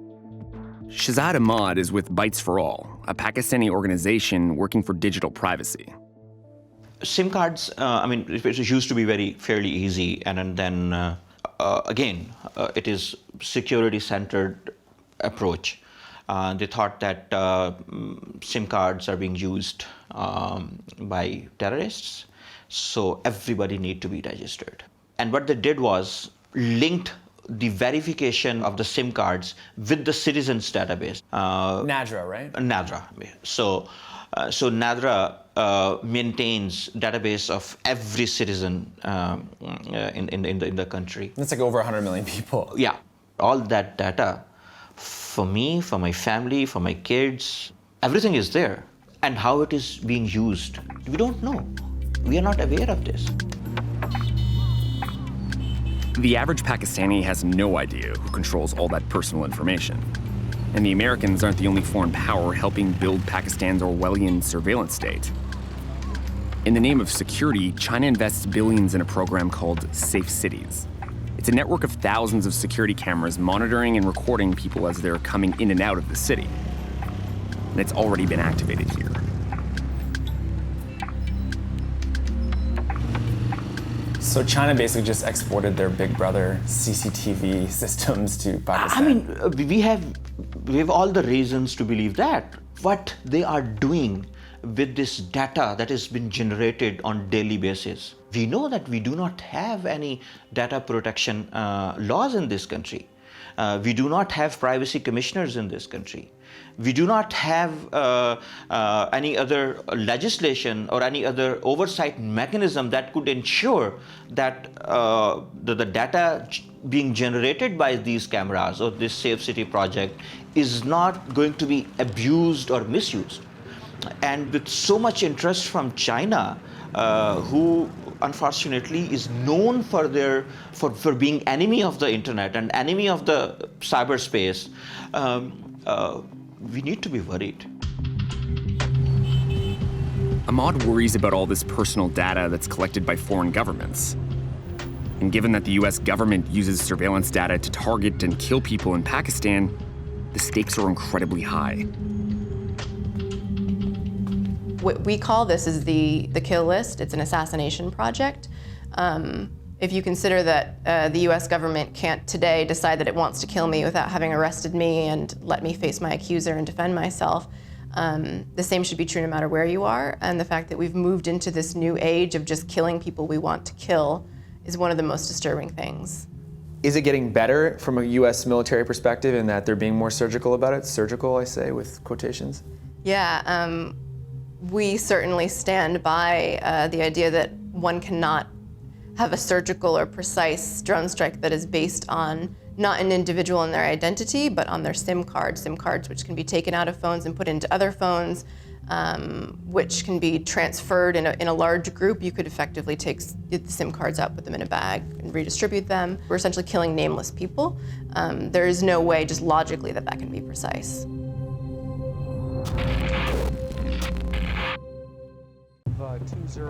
Shahzad Ahmad is with Bytes for All, a Pakistani organization working for digital privacy. SIM cards, it used to be fairly easy, and then again, it is security-centered approach. They thought that SIM cards are being used by terrorists, so everybody need to be registered. And what they did was linked the verification of the SIM cards with the citizens database. NADRA, right? NADRA. So NADRA maintains database of every citizen in the country. That's like over 100 million people. Yeah, all that data, for me, for my family, for my kids, everything is there. And how it is being used, we don't know. We are not aware of this. The average Pakistani has no idea who controls all that personal information. And the Americans aren't the only foreign power helping build Pakistan's Orwellian surveillance state. In the name of security, China invests billions in a program called Safe Cities. It's a network of thousands of security cameras monitoring and recording people as they're coming in and out of the city. And it's already been activated here. So China basically just exported their Big Brother CCTV systems to Pakistan. We have all the reasons to believe that. What they are doing with this data that has been generated on daily basis. We know that we do not have any data protection laws in this country. We do not have privacy commissioners in this country. We do not have any other legislation or any other oversight mechanism that could ensure that the data being generated by these cameras or this Safe City project is not going to be abused or misused. And with so much interest from China, who unfortunately is known for being enemy of the internet and enemy of the cyberspace, we need to be worried. Ahmad worries about all this personal data that's collected by foreign governments. And given that the US government uses surveillance data to target and kill people in Pakistan, the stakes are incredibly high. What we call this is the kill list. It's an assassination project. If you consider that the US government can't today decide that it wants to kill me without having arrested me and let me face my accuser and defend myself, the same should be true no matter where you are. And the fact that we've moved into this new age of just killing people we want to kill is one of the most disturbing things. Is it getting better from a US military perspective in that they're being more surgical about it? Surgical, I say, with quotations? Yeah, we certainly stand by the idea that one cannot have a surgical or precise drone strike that is based on not an individual and their identity, but on their SIM cards which can be taken out of phones and put into other phones, which can be transferred in a large group. You could effectively take the SIM cards out, put them in a bag, and redistribute them. We're essentially killing nameless people. There is no way, just logically, that can be precise.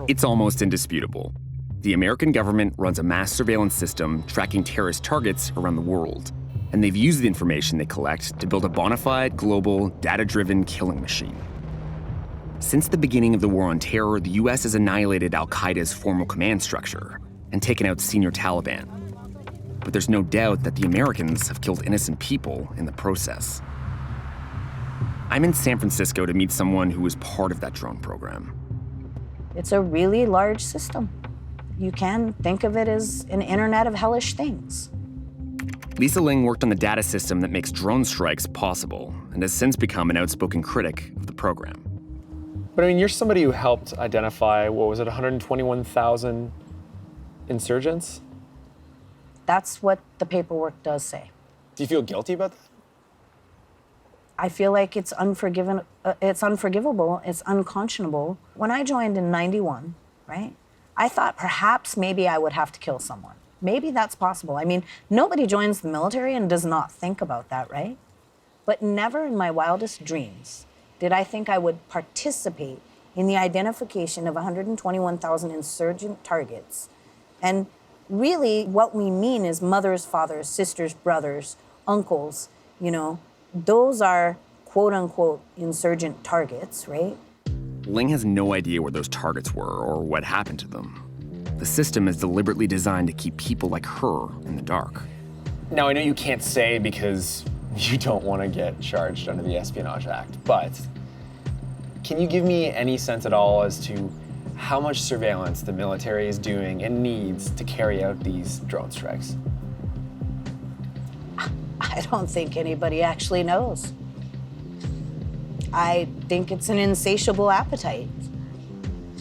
It's almost indisputable. The American government runs a mass surveillance system tracking terrorist targets around the world, and they've used the information they collect to build a bona fide, global, data-driven killing machine. Since the beginning of the War on Terror, the US has annihilated al-Qaeda's formal command structure and taken out senior Taliban. But there's no doubt that the Americans have killed innocent people in the process. I'm in San Francisco to meet someone who was part of that drone program. It's a really large system. You can think of it as an internet of hellish things. Lisa Ling worked on the data system that makes drone strikes possible and has since become an outspoken critic of the program. But I mean, you're somebody who helped identify, 121,000 insurgents? That's what the paperwork does say. Do you feel guilty about that? I feel like it's unforgivable, it's unconscionable. When I joined in '91, right, I thought perhaps maybe I would have to kill someone. Maybe that's possible. I mean, nobody joins the military and does not think about that, right? But never in my wildest dreams did I think I would participate in the identification of 121,000 insurgent targets. And really what we mean is mothers, fathers, sisters, brothers, uncles, those are quote unquote insurgent targets, right? Ling has no idea where those targets were or what happened to them. The system is deliberately designed to keep people like her in the dark. Now, I know you can't say because you don't want to get charged under the Espionage Act, but can you give me any sense at all as to how much surveillance the military is doing and needs to carry out these drone strikes? I don't think anybody actually knows. I think it's an insatiable appetite.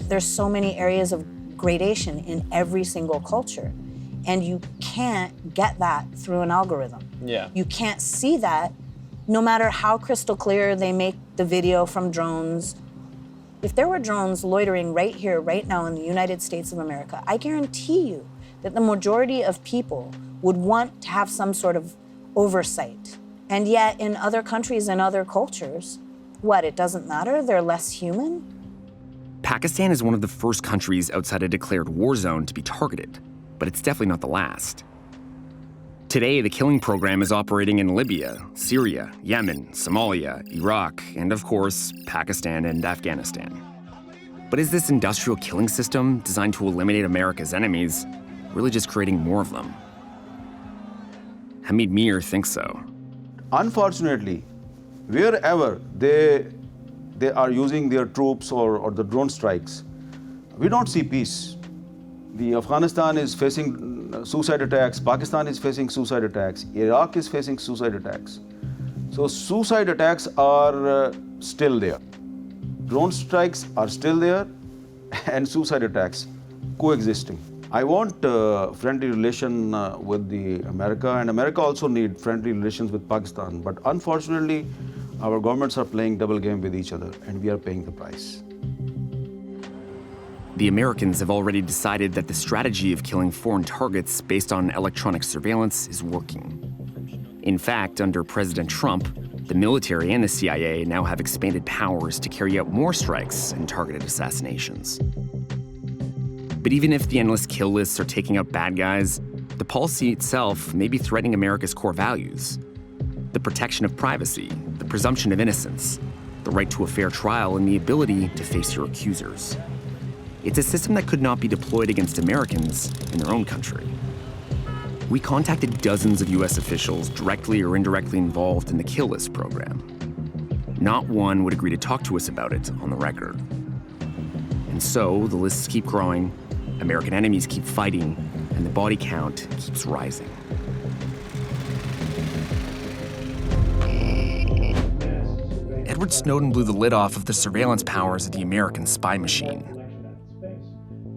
There's so many areas of gradation in every single culture, and you can't get that through an algorithm. Yeah. You can't see that no matter how crystal clear they make the video from drones. If there were drones loitering right here, right now in the United States of America, I guarantee you that the majority of people would want to have some sort of oversight. And yet in other countries and other cultures, it doesn't matter? They're less human? Pakistan is one of the first countries outside a declared war zone to be targeted, but it's definitely not the last. Today, the killing program is operating in Libya, Syria, Yemen, Somalia, Iraq, and of course, Pakistan and Afghanistan. But is this industrial killing system designed to eliminate America's enemies really just creating more of them? Hamid Mir thinks so. Unfortunately, wherever they they are using their troops or the drone strikes, we don't see peace. The Afghanistan is facing suicide attacks, Pakistan is facing suicide attacks, Iraq is facing suicide attacks. So suicide attacks are still there. Drone strikes are still there, and suicide attacks coexisting. I want friendly relation with the America, and America also need friendly relations with Pakistan. But unfortunately, our governments are playing double game with each other, and we are paying the price. The Americans have already decided that the strategy of killing foreign targets based on electronic surveillance is working. In fact, under President Trump, the military and the CIA now have expanded powers to carry out more strikes and targeted assassinations. But even if the endless kill lists are taking out bad guys, the policy itself may be threatening America's core values. The protection of privacy, the presumption of innocence, the right to a fair trial, and the ability to face your accusers. It's a system that could not be deployed against Americans in their own country. We contacted dozens of US officials directly or indirectly involved in the kill list program. Not one would agree to talk to us about it on the record. And so the lists keep growing, American enemies keep fighting, and the body count keeps rising. Edward Snowden blew the lid off of the surveillance powers of the American spy machine.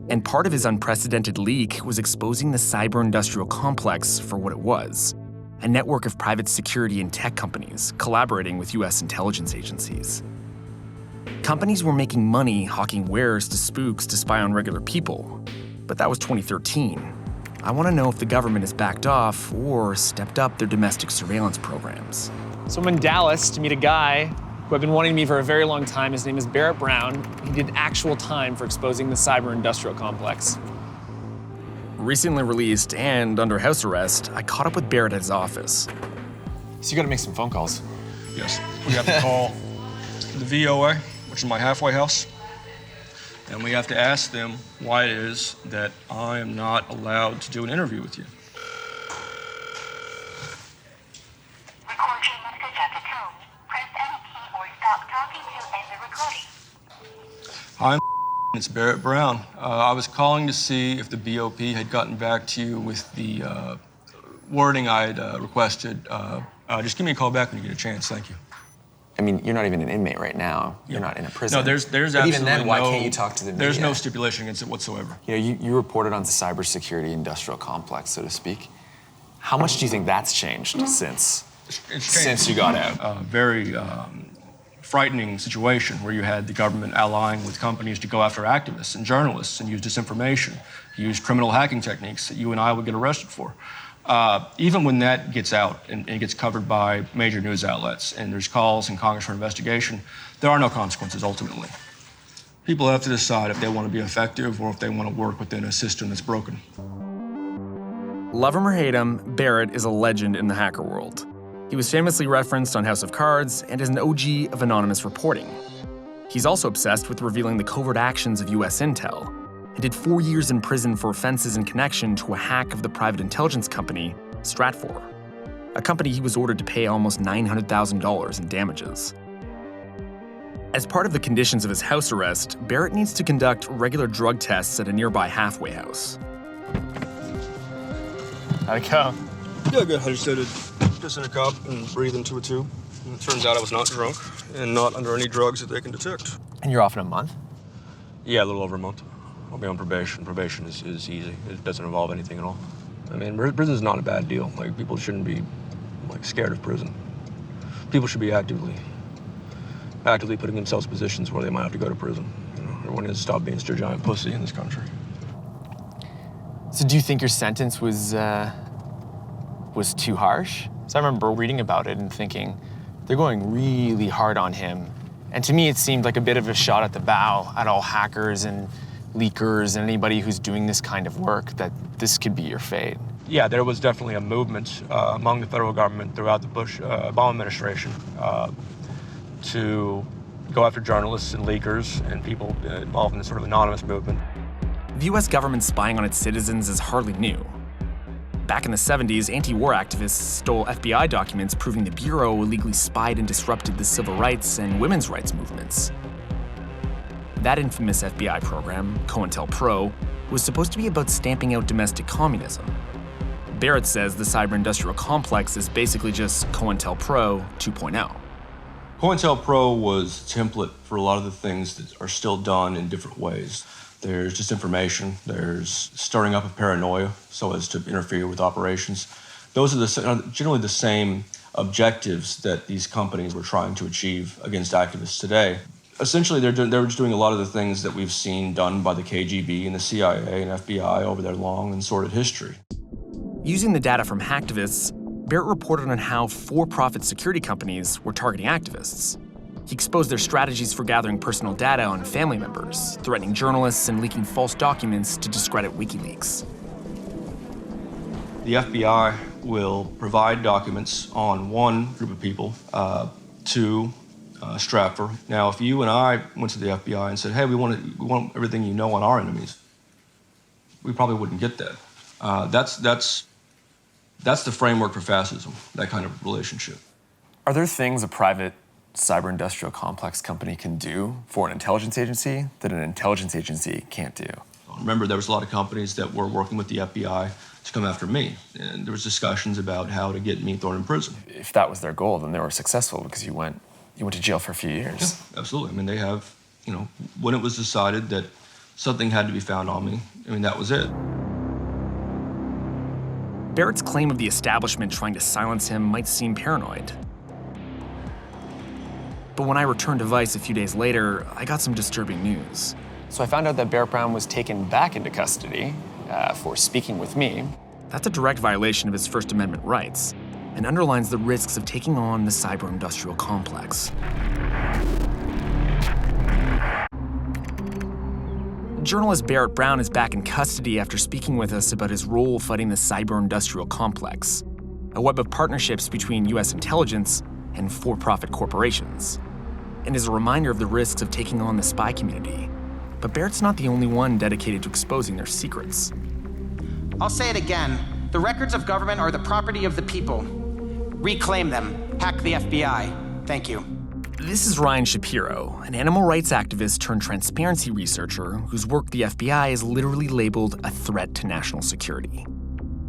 And part of his unprecedented leak was exposing the cyber-industrial complex for what it was, a network of private security and tech companies collaborating with US intelligence agencies. Companies were making money hawking wares to spooks to spy on regular people, but that was 2013. I want to know if the government has backed off or stepped up their domestic surveillance programs. So I'm in Dallas to meet a guy who I've been wanting to meet for a very long time. His name is Barrett Brown. He did actual time for exposing the cyber-industrial complex. Recently released and under house arrest, I caught up with Barrett at his office. So you gotta make some phone calls. Yes, we have to call the VOA, which is my halfway house, and we have to ask them why it is that I am not allowed to do an interview with you. Hi, it's Barrett Brown. I was calling to see if the BOP had gotten back to you with the wording I had requested. Just give me a call back when you get a chance. Thank you. I mean, you're not even an inmate right now. You're not in a prison. No, there's but absolutely even then, why no, can't you talk to the media? There's no stipulation against it whatsoever. You know, you reported on the cybersecurity industrial complex, so to speak. How much do you think that's changed since you got out? Very frightening situation where you had the government allying with companies to go after activists and journalists and use disinformation, use criminal hacking techniques that you and I would get arrested for. Even when that gets out and gets covered by major news outlets and there's calls in Congress for investigation, there are no consequences ultimately. People have to decide if they want to be effective or if they want to work within a system that's broken. Love him or hate him, Barrett is a legend in the hacker world. He was famously referenced on House of Cards and is an OG of anonymous reporting. He's also obsessed with revealing the covert actions of US intel, and did 4 years in prison for offenses in connection to a hack of the private intelligence company, Stratfor, a company he was ordered to pay almost $900,000 in damages. As part of the conditions of his house arrest, Barrett needs to conduct regular drug tests at a nearby halfway house. How'd it go? Yeah, good. I just had to piss in a cup and breathe into a tube. And it turns out I was not drunk and not under any drugs that they can detect. And you're off in a month? Yeah, a little over a month. I'll be on probation. Probation is easy. It doesn't involve anything at all. I mean, prison's not a bad deal. Like, people shouldn't be, like, scared of prison. People should be actively putting themselves in positions where they might have to go to prison. You know, everyone needs to stop being such a giant pussy in this country. So do you think your sentence was too harsh? So I remember reading about it and thinking, they're going really hard on him. And to me, it seemed like a bit of a shot at the bow at all hackers and leakers and anybody who's doing this kind of work, that this could be your fate. Yeah, there was definitely a movement among the federal government throughout the Obama administration to go after journalists and leakers and people involved in this sort of anonymous movement. The US government spying on its citizens is hardly new. Back in the 70s, anti-war activists stole FBI documents proving the Bureau illegally spied and disrupted the civil rights and women's rights movements. That infamous FBI program, COINTELPRO, was supposed to be about stamping out domestic communism. Barrett says the cyber-industrial complex is basically just COINTELPRO 2.0. COINTELPRO was a template for a lot of the things that are still done in different ways. There's disinformation, there's stirring up of paranoia so as to interfere with operations. Those are generally the same objectives that these companies were trying to achieve against activists today. Essentially, they're just doing a lot of the things that we've seen done by the KGB and the CIA and FBI over their long and sordid history. Using the data from hacktivists, Barrett reported on how for-profit security companies were targeting activists. He exposed their strategies for gathering personal data on family members, threatening journalists, and leaking false documents to discredit WikiLeaks. The FBI will provide documents on one group of people to Stratfor. Now, if you and I went to the FBI and said, hey, we want everything you know on our enemies, we probably wouldn't get that. That's the framework for fascism, that kind of relationship. Are there things a private cyber-industrial complex company can do for an intelligence agency that an intelligence agency can't do? Remember, there was a lot of companies that were working with the FBI to come after me, and there was discussions about how to get me thrown in prison. If that was their goal, then they were successful because you went to jail for a few years. Yeah, absolutely. I mean, they have, when it was decided that something had to be found on me, that was it. Barrett's claim of the establishment trying to silence him might seem paranoid. But when I returned to Vice a few days later, I got some disturbing news. So I found out that Barrett Brown was taken back into custody for speaking with me. That's a direct violation of his First Amendment rights and underlines the risks of taking on the cyber-industrial complex. Journalist Barrett Brown is back in custody after speaking with us about his role fighting the cyber-industrial complex, a web of partnerships between U.S. intelligence and for-profit corporations, and is a reminder of the risks of taking on the spy community. But Barrett's not the only one dedicated to exposing their secrets. I'll say it again. The records of government are the property of the people. Reclaim them. Hack the FBI. Thank you. This is Ryan Shapiro, an animal rights activist turned transparency researcher whose work the FBI is literally labeled a threat to national security.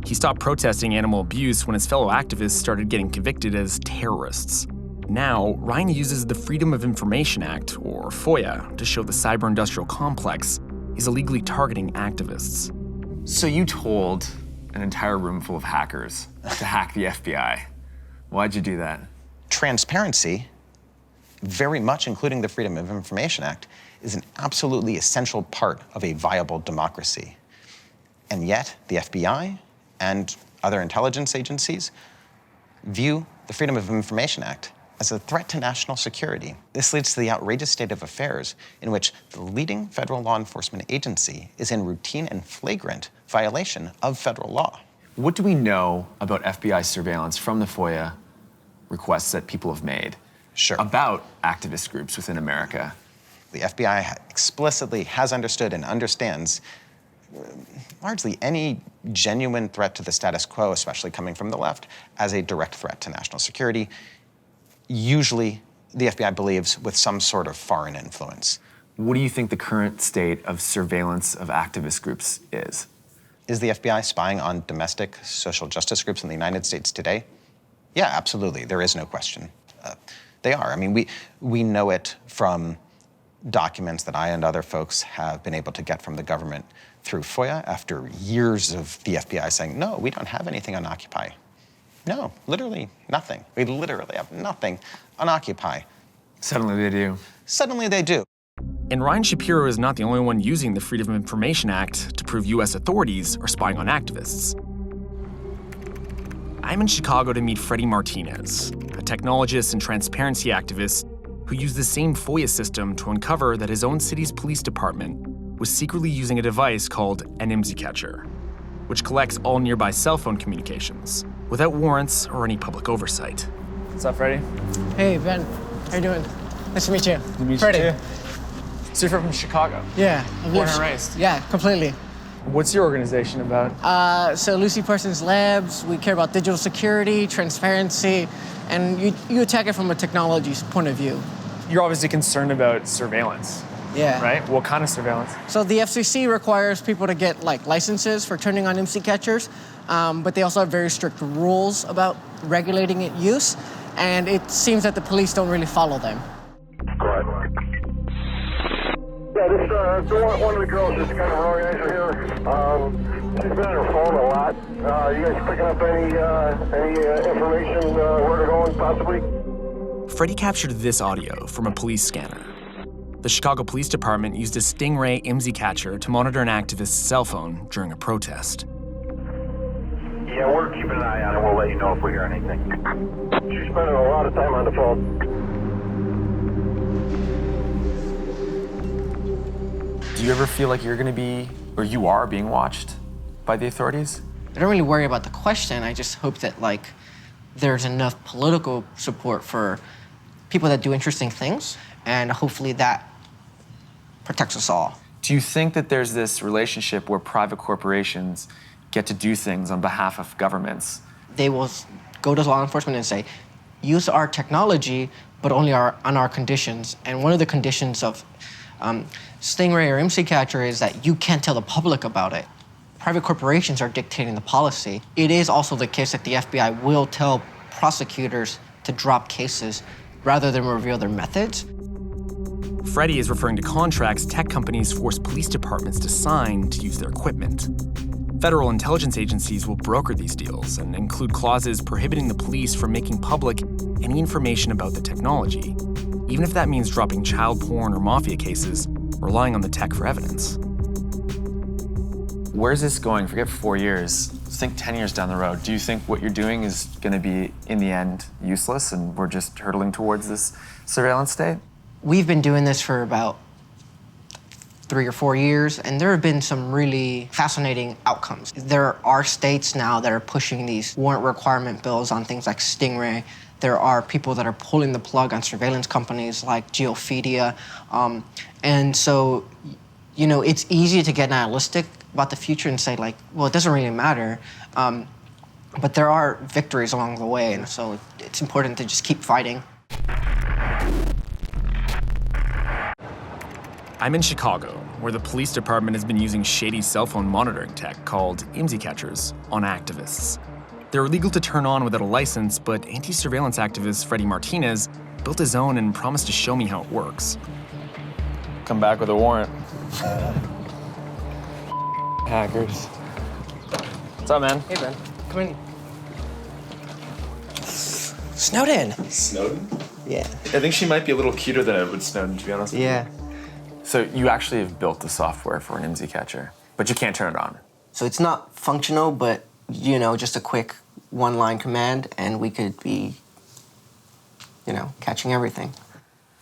He stopped protesting animal abuse when his fellow activists started getting convicted as terrorists. Now, Ryan uses the Freedom of Information Act, or FOIA, to show the cyber-industrial complex is illegally targeting activists. So you told an entire room full of hackers to hack the FBI. Why'd you do that? Transparency, very much including the Freedom of Information Act, is an absolutely essential part of a viable democracy. And yet, the FBI and other intelligence agencies view the Freedom of Information Act as a threat to national security. This leads to the outrageous state of affairs in which the leading federal law enforcement agency is in routine and flagrant violation of federal law. What do we know about FBI surveillance from the FOIA requests that people have made about activist groups within America? The FBI explicitly has understood and understands largely any genuine threat to the status quo, especially coming from the left, as a direct threat to national security. Usually, the FBI believes with some sort of foreign influence. What do you think the current state of surveillance of activist groups is? Is the FBI spying on domestic social justice groups in the United States today? Yeah, absolutely. There is no question. They are. I mean, we know it from documents that I and other folks have been able to get from the government through FOIA after years of the FBI saying, no, we don't have anything on Occupy. No, literally nothing. We literally have nothing on Occupy. Suddenly they do. Suddenly they do. And Ryan Shapiro is not the only one using the Freedom of Information Act to prove U.S. authorities are spying on activists. I'm in Chicago to meet Freddie Martinez, a technologist and transparency activist who used the same FOIA system to uncover that his own city's police department was secretly using a device called an IMSI catcher, which collects all nearby cell phone communications without warrants or any public oversight. What's up, Freddie? Hey, Ben. How you doing? Nice to meet you. Nice to meet Freddie. you too. So you're from Chicago? Yeah. Born and raised? Yeah, completely. What's your organization about? So Lucy Parsons Labs, we care about digital security, transparency, and you attack it from a technology point of view. You're obviously concerned about surveillance. Yeah. Right? What kind of surveillance? So the FCC requires people to get licenses for turning on MC catchers, but they also have very strict rules about regulating its use, and it seems that the police don't really follow them. Yeah, this one of the girls is kind of organizer here. She's been on her phone a lot. You guys picking up any information where they're going, possibly? Freddie captured this audio from a police scanner. The Chicago Police Department used a Stingray IMSI catcher to monitor an activist's cell phone during a protest. Yeah, we're keeping an eye on it. We'll let you know if we hear anything. She's spending a lot of time on the phone. Do you ever feel like you're going to be, or you are being watched by the authorities? I don't really worry about the question. I just hope that there's enough political support for people that do interesting things, and hopefully that protects us all. Do you think that there's this relationship where private corporations get to do things on behalf of governments? They will go to law enforcement and say, use our technology, but only on our conditions. And one of the conditions of Stingray or MC Catcher is that you can't tell the public about it. Private corporations are dictating the policy. It is also the case that the FBI will tell prosecutors to drop cases rather than reveal their methods. Freddie is referring to contracts tech companies force police departments to sign to use their equipment. Federal intelligence agencies will broker these deals and include clauses prohibiting the police from making public any information about the technology, even if that means dropping child porn or mafia cases, relying on the tech for evidence. Where's this going? Forget 4 years. Think 10 years down the road. Do you think what you're doing is going to be, in the end, useless and we're just hurtling towards this surveillance state? We've been doing this for about 3 or 4 years, and there have been some really fascinating outcomes. There are states now that are pushing these warrant requirement bills on things like Stingray. There are people that are pulling the plug on surveillance companies like Geopedia. And so, it's easy to get nihilistic about the future and say, well, it doesn't really matter. But there are victories along the way, and so it's important to just keep fighting. I'm in Chicago, where the police department has been using shady cell phone monitoring tech called IMSI catchers on activists. They're illegal to turn on without a license, but anti-surveillance activist Freddie Martinez built his own and promised to show me how it works. Come back with a warrant. Hackers. What's up, man? Hey, Ben. Come in. Snowden. Snowden? Yeah. I think she might be a little cuter than Edward Snowden, to be honest with you. Yeah. So you actually have built the software for an IMSI catcher, but you can't turn it on. So it's not functional, but, just a quick one-line command, and we could be, catching everything.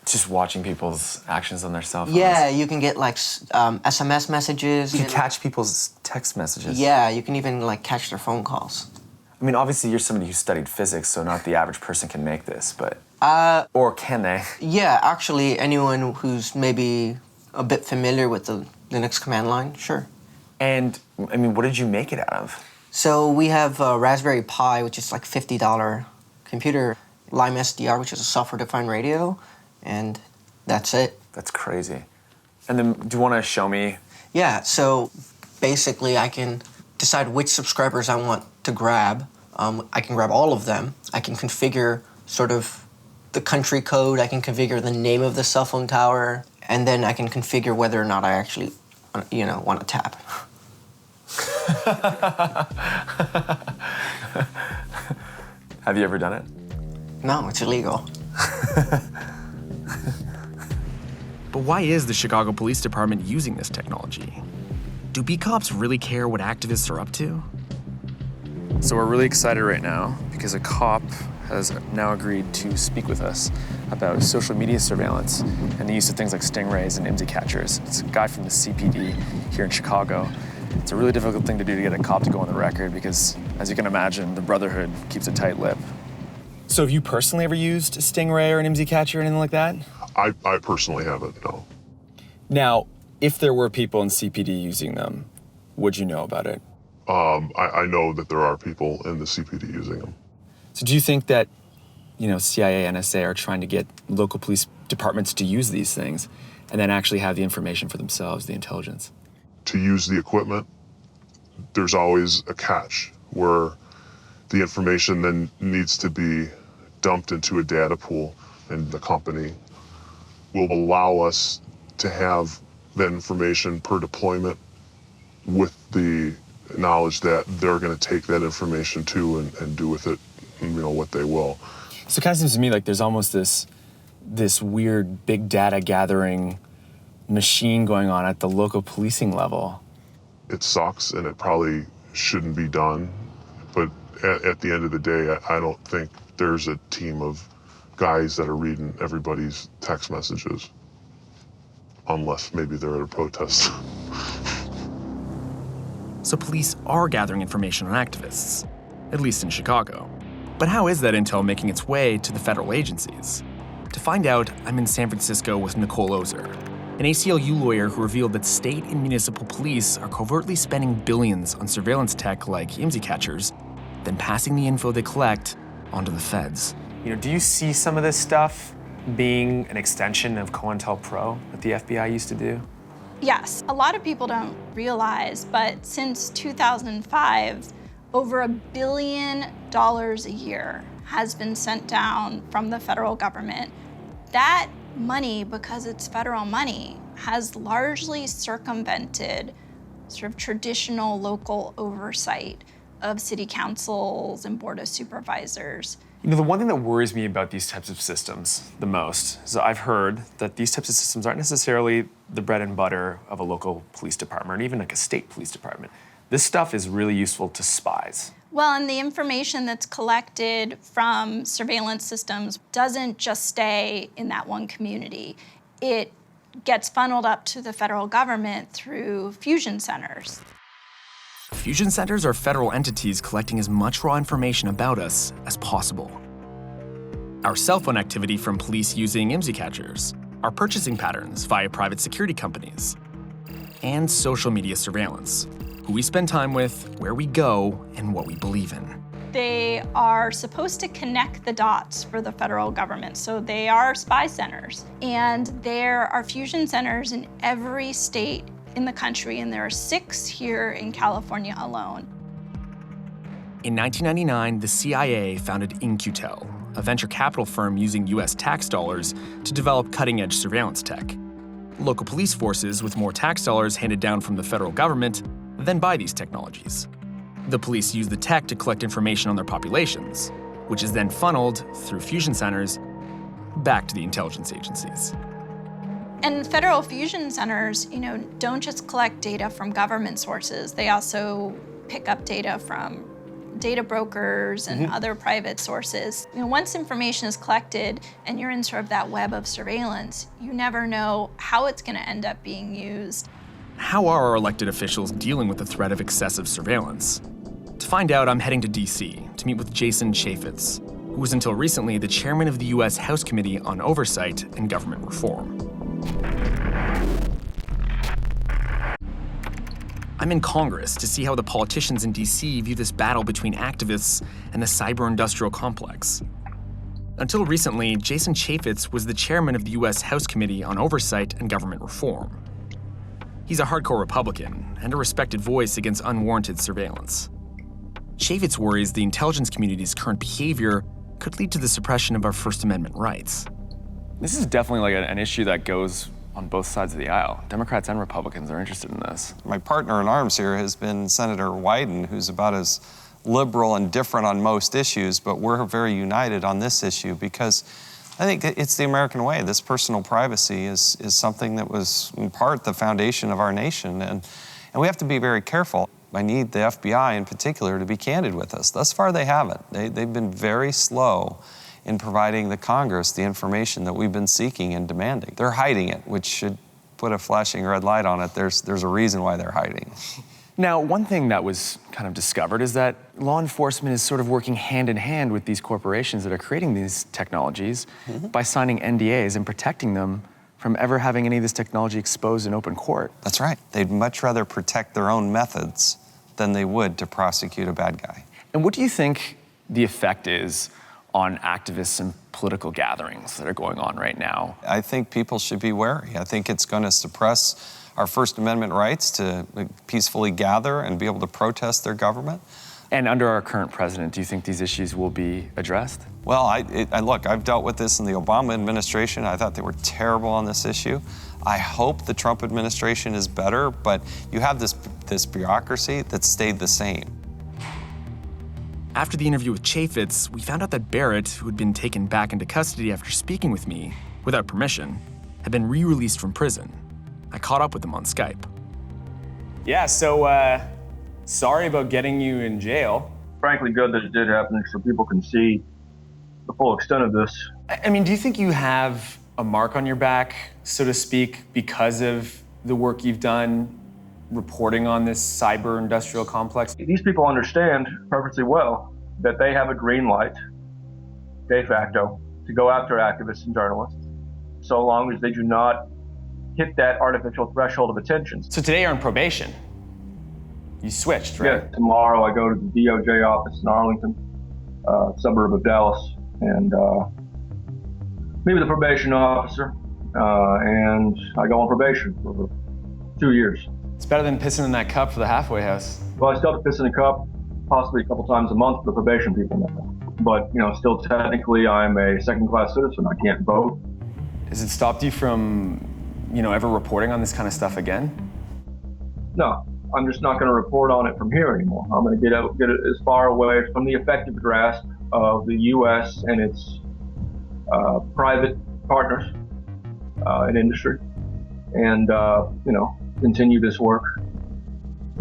Just watching people's actions on their cell phones. Yeah, you can get, SMS messages. You can catch people's text messages. Yeah, you can even, catch their phone calls. I mean, obviously, you're somebody who studied physics, so not the average person can make this, but... or can they? Yeah, actually, anyone who's maybe a bit familiar with the Linux command line, sure. And, what did you make it out of? So we have a Raspberry Pi, which is $50 computer, Lime SDR, which is a software-defined radio, and that's it. That's crazy. And then, do you want to show me? Yeah, so basically I can decide which subscribers I want to grab. I can grab all of them. I can configure sort of the country code. I can configure the name of the cell phone tower. And then I can configure whether or not I actually, want to tap. Have you ever done it? No, it's illegal. But why is the Chicago Police Department using this technology? Do beat cops really care what activists are up to? So we're really excited right now because a cop has now agreed to speak with us about social media surveillance and the use of things like stingrays and IMSI catchers. It's a guy from the CPD here in Chicago. It's a really difficult thing to do to get a cop to go on the record because, as you can imagine, the Brotherhood keeps a tight lip. So have you personally ever used a stingray or an IMSI catcher or anything like that? I personally haven't, no. Now, if there were people in CPD using them, would you know about it? I know that there are people in the CPD using them. So do you think that, CIA, NSA are trying to get local police departments to use these things and then actually have the information for themselves, the intelligence? To use the equipment, there's always a catch where the information then needs to be dumped into a data pool, and the company will allow us to have that information per deployment with the knowledge that they're going to take that information too and do with it, what they will. So it kind of seems to me like there's almost this weird big data gathering machine going on at the local policing level. It sucks and it probably shouldn't be done, but at the end of the day, I don't think there's a team of guys that are reading everybody's text messages, unless maybe they're at a protest. So police are gathering information on activists, at least in Chicago. But how is that intel making its way to the federal agencies? To find out, I'm in San Francisco with Nicole Ozer, an ACLU lawyer who revealed that state and municipal police are covertly spending billions on surveillance tech like IMSI catchers, then passing the info they collect onto the feds. Do you see some of this stuff being an extension of COINTELPRO that the FBI used to do? Yes, a lot of people don't realize, but since 2005, over $1 billion a year has been sent down from the federal government. That money, because it's federal money, has largely circumvented sort of traditional local oversight of city councils and board of supervisors. The one thing that worries me about these types of systems the most is that I've heard that these types of systems aren't necessarily the bread and butter of a local police department or even like a state police department. This stuff is really useful to spies. Well, and the information that's collected from surveillance systems doesn't just stay in that one community. It gets funneled up to the federal government through fusion centers. Fusion centers are federal entities collecting as much raw information about us as possible. Our cell phone activity from police using IMSI catchers, our purchasing patterns via private security companies, and social media surveillance, who we spend time with, where we go, and what we believe in. They are supposed to connect the dots for the federal government, so they are spy centers. And there are fusion centers in every state in the country, and there are 6 here in California alone. In 1999, the CIA founded In-Q-Tel, a venture capital firm using US tax dollars to develop cutting-edge surveillance tech. Local police forces with more tax dollars handed down from the federal government then buy these technologies. The police use the tech to collect information on their populations, which is then funneled through fusion centers back to the intelligence agencies. And federal fusion centers, don't just collect data from government sources. They also pick up data from data brokers and other private sources. Once information is collected and you're in sort of that web of surveillance, you never know how it's going to end up being used. How are our elected officials dealing with the threat of excessive surveillance? To find out, I'm heading to DC to meet with Jason Chaffetz, who was until recently the chairman of the US House Committee on Oversight and Government Reform. I'm in Congress to see how the politicians in DC view this battle between activists and the cyber-industrial complex. Until recently, Jason Chaffetz was the chairman of the US House Committee on Oversight and Government Reform. He's a hardcore Republican and a respected voice against unwarranted surveillance. Chaffetz worries the intelligence community's current behavior could lead to the suppression of our First Amendment rights. This is definitely like an issue that goes on both sides of the aisle. Democrats and Republicans are interested in this. My partner in arms here has been Senator Wyden, who's about as liberal and different on most issues, but we're very united on this issue because I think it's the American way. This personal privacy is something that was, in part, the foundation of our nation, and we have to be very careful. I need the FBI, in particular, to be candid with us. Thus far, they haven't. They've been very slow in providing the Congress the information that we've been seeking and demanding. They're hiding it, which should put a flashing red light on it. There's a reason why they're hiding. Now, one thing that was kind of discovered is that law enforcement is sort of working hand in hand with these corporations that are creating these technologies by signing NDAs and protecting them from ever having any of this technology exposed in open court. That's right. They'd much rather protect their own methods than they would to prosecute a bad guy. And what do you think the effect is on activists and political gatherings that are going on right now? I think people should be wary. I think it's going to suppress our First Amendment rights to peacefully gather and be able to protest their government. And under our current president, do you think these issues will be addressed? Well, look, I've dealt with this in the Obama administration. I thought they were terrible on this issue. I hope the Trump administration is better, but you have this bureaucracy that stayed the same. After the interview with Chaffetz, we found out that Barrett, who had been taken back into custody after speaking with me, without permission, had been re-released from prison. I caught up with him on Skype. Yeah, so sorry about getting you in jail. Frankly, good that it did happen so people can see the full extent of this. I mean, do you think you have a mark on your back, so to speak, because of the work you've done reporting on this cyber industrial complex? These people understand perfectly well that they have a green light, de facto, to go after activists and journalists, so long as they do not hit that artificial threshold of attention. So today you're on probation. You switched, right? Yeah, tomorrow I go to the DOJ office in Arlington, suburb of Dallas, and meet with the probation officer, and I go on probation for 2 years. It's better than pissing in that cup for the halfway house. Well, I still have to piss in a cup, possibly a couple times a month for the probation people now. But, still technically I'm a second-class citizen. I can't vote. Has it stopped you from, ever reporting on this kind of stuff again? No, I'm just not going to report on it from here anymore. I'm going to get it as far away from the effective grasp of the U.S. and its private partners in industry, and continue this work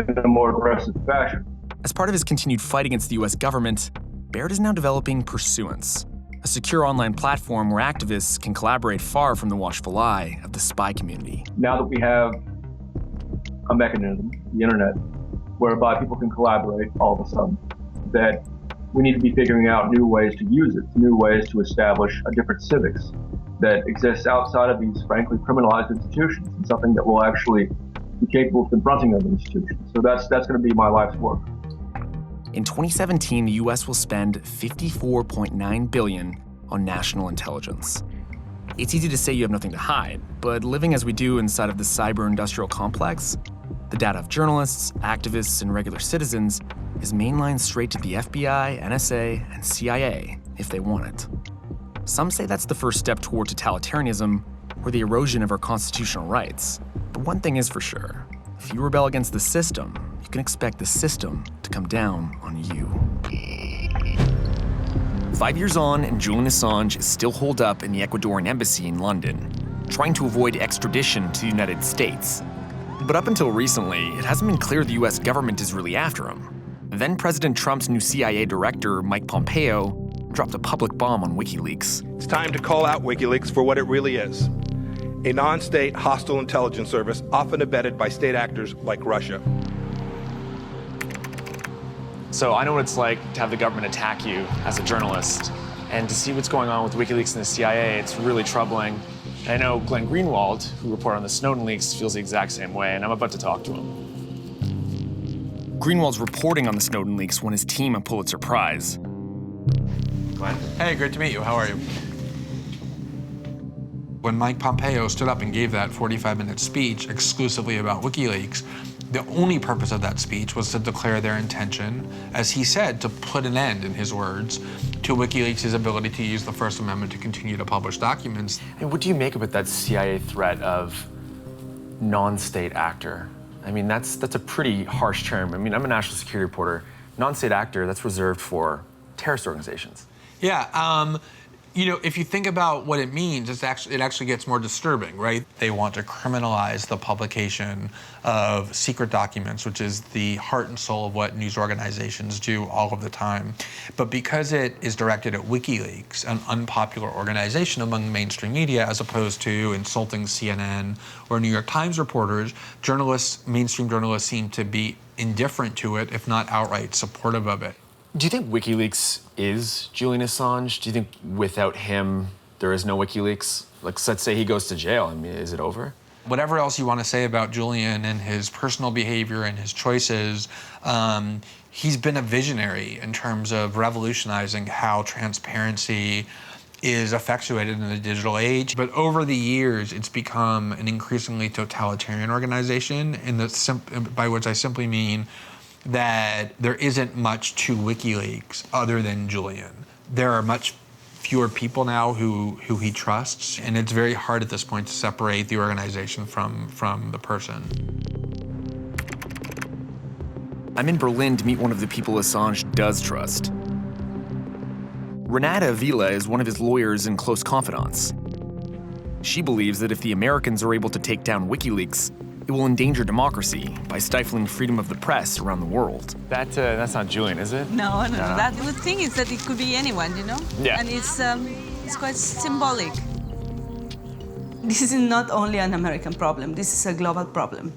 in a more aggressive fashion. As part of his continued fight against the US government, Barrett is now developing Pursuance, a secure online platform where activists can collaborate far from the watchful eye of the spy community. Now that we have a mechanism, the internet, whereby people can collaborate all of a sudden, that we need to be figuring out new ways to use it, new ways to establish a different civics that exists outside of these, frankly, criminalized institutions, and something that will actually be capable of confronting those institutions. So that's going to be my life's work. In 2017, the US will spend $54.9 billion on national intelligence. It's easy to say you have nothing to hide, but living as we do inside of the cyber-industrial complex, the data of journalists, activists, and regular citizens is mainlined straight to the FBI, NSA, and CIA if they want it. Some say that's the first step toward totalitarianism or the erosion of our constitutional rights. But one thing is for sure, if you rebel against the system, you can expect the system to come down on you. 5 years on, and Julian Assange is still holed up in the Ecuadorian embassy in London, trying to avoid extradition to the United States. But up until recently, it hasn't been clear the US government is really after him. Then President Trump's new CIA director, Mike Pompeo, dropped a public bomb on WikiLeaks. It's time to call out WikiLeaks for what it really is. A non-state hostile intelligence service often abetted by state actors like Russia. So I know what it's like to have the government attack you as a journalist, and to see what's going on with WikiLeaks and the CIA, it's really troubling. And I know Glenn Greenwald, who reported on the Snowden leaks, feels the exact same way, and I'm about to talk to him. Greenwald's reporting on the Snowden leaks won his team a Pulitzer Prize. Glenn? Hey, great to meet you. How are you? When Mike Pompeo stood up and gave that 45-minute speech exclusively about WikiLeaks, the only purpose of that speech was to declare their intention, as he said, to put an end, in his words, to WikiLeaks' ability to use the First Amendment to continue to publish documents. And what do you make about that CIA threat of non-state actor? I mean, that's a pretty harsh term. I mean, I'm a national security reporter. Non-state actor, that's reserved for terrorist organizations. Yeah, if you think about what it means, it actually gets more disturbing, right? They want to criminalize the publication of secret documents, which is the heart and soul of what news organizations do all of the time. But because it is directed at WikiLeaks, an unpopular organization among mainstream media, as opposed to insulting CNN or New York Times reporters, mainstream journalists seem to be indifferent to it, if not outright supportive of it. Do you think WikiLeaks is Julian Assange? Do you think without him, there is no WikiLeaks? Like, let's say he goes to jail. I mean, is it over? Whatever else you want to say about Julian and his personal behavior and his choices, he's been a visionary in terms of revolutionizing how transparency is effectuated in the digital age. But over the years, it's become an increasingly totalitarian organization, by which I simply mean that there isn't much to WikiLeaks other than Julian. There are much fewer people now who he trusts, and it's very hard at this point to separate the organization from the person. I'm in Berlin to meet one of the people Assange does trust. Renata Avila is one of his lawyers and close confidants. She believes that if the Americans are able to take down WikiLeaks, it will endanger democracy by stifling freedom of the press around the world. That's not Julian, is it? No. The thing is that it could be anyone, you know? Yeah. And it's quite symbolic. This is not only an American problem, this is a global problem.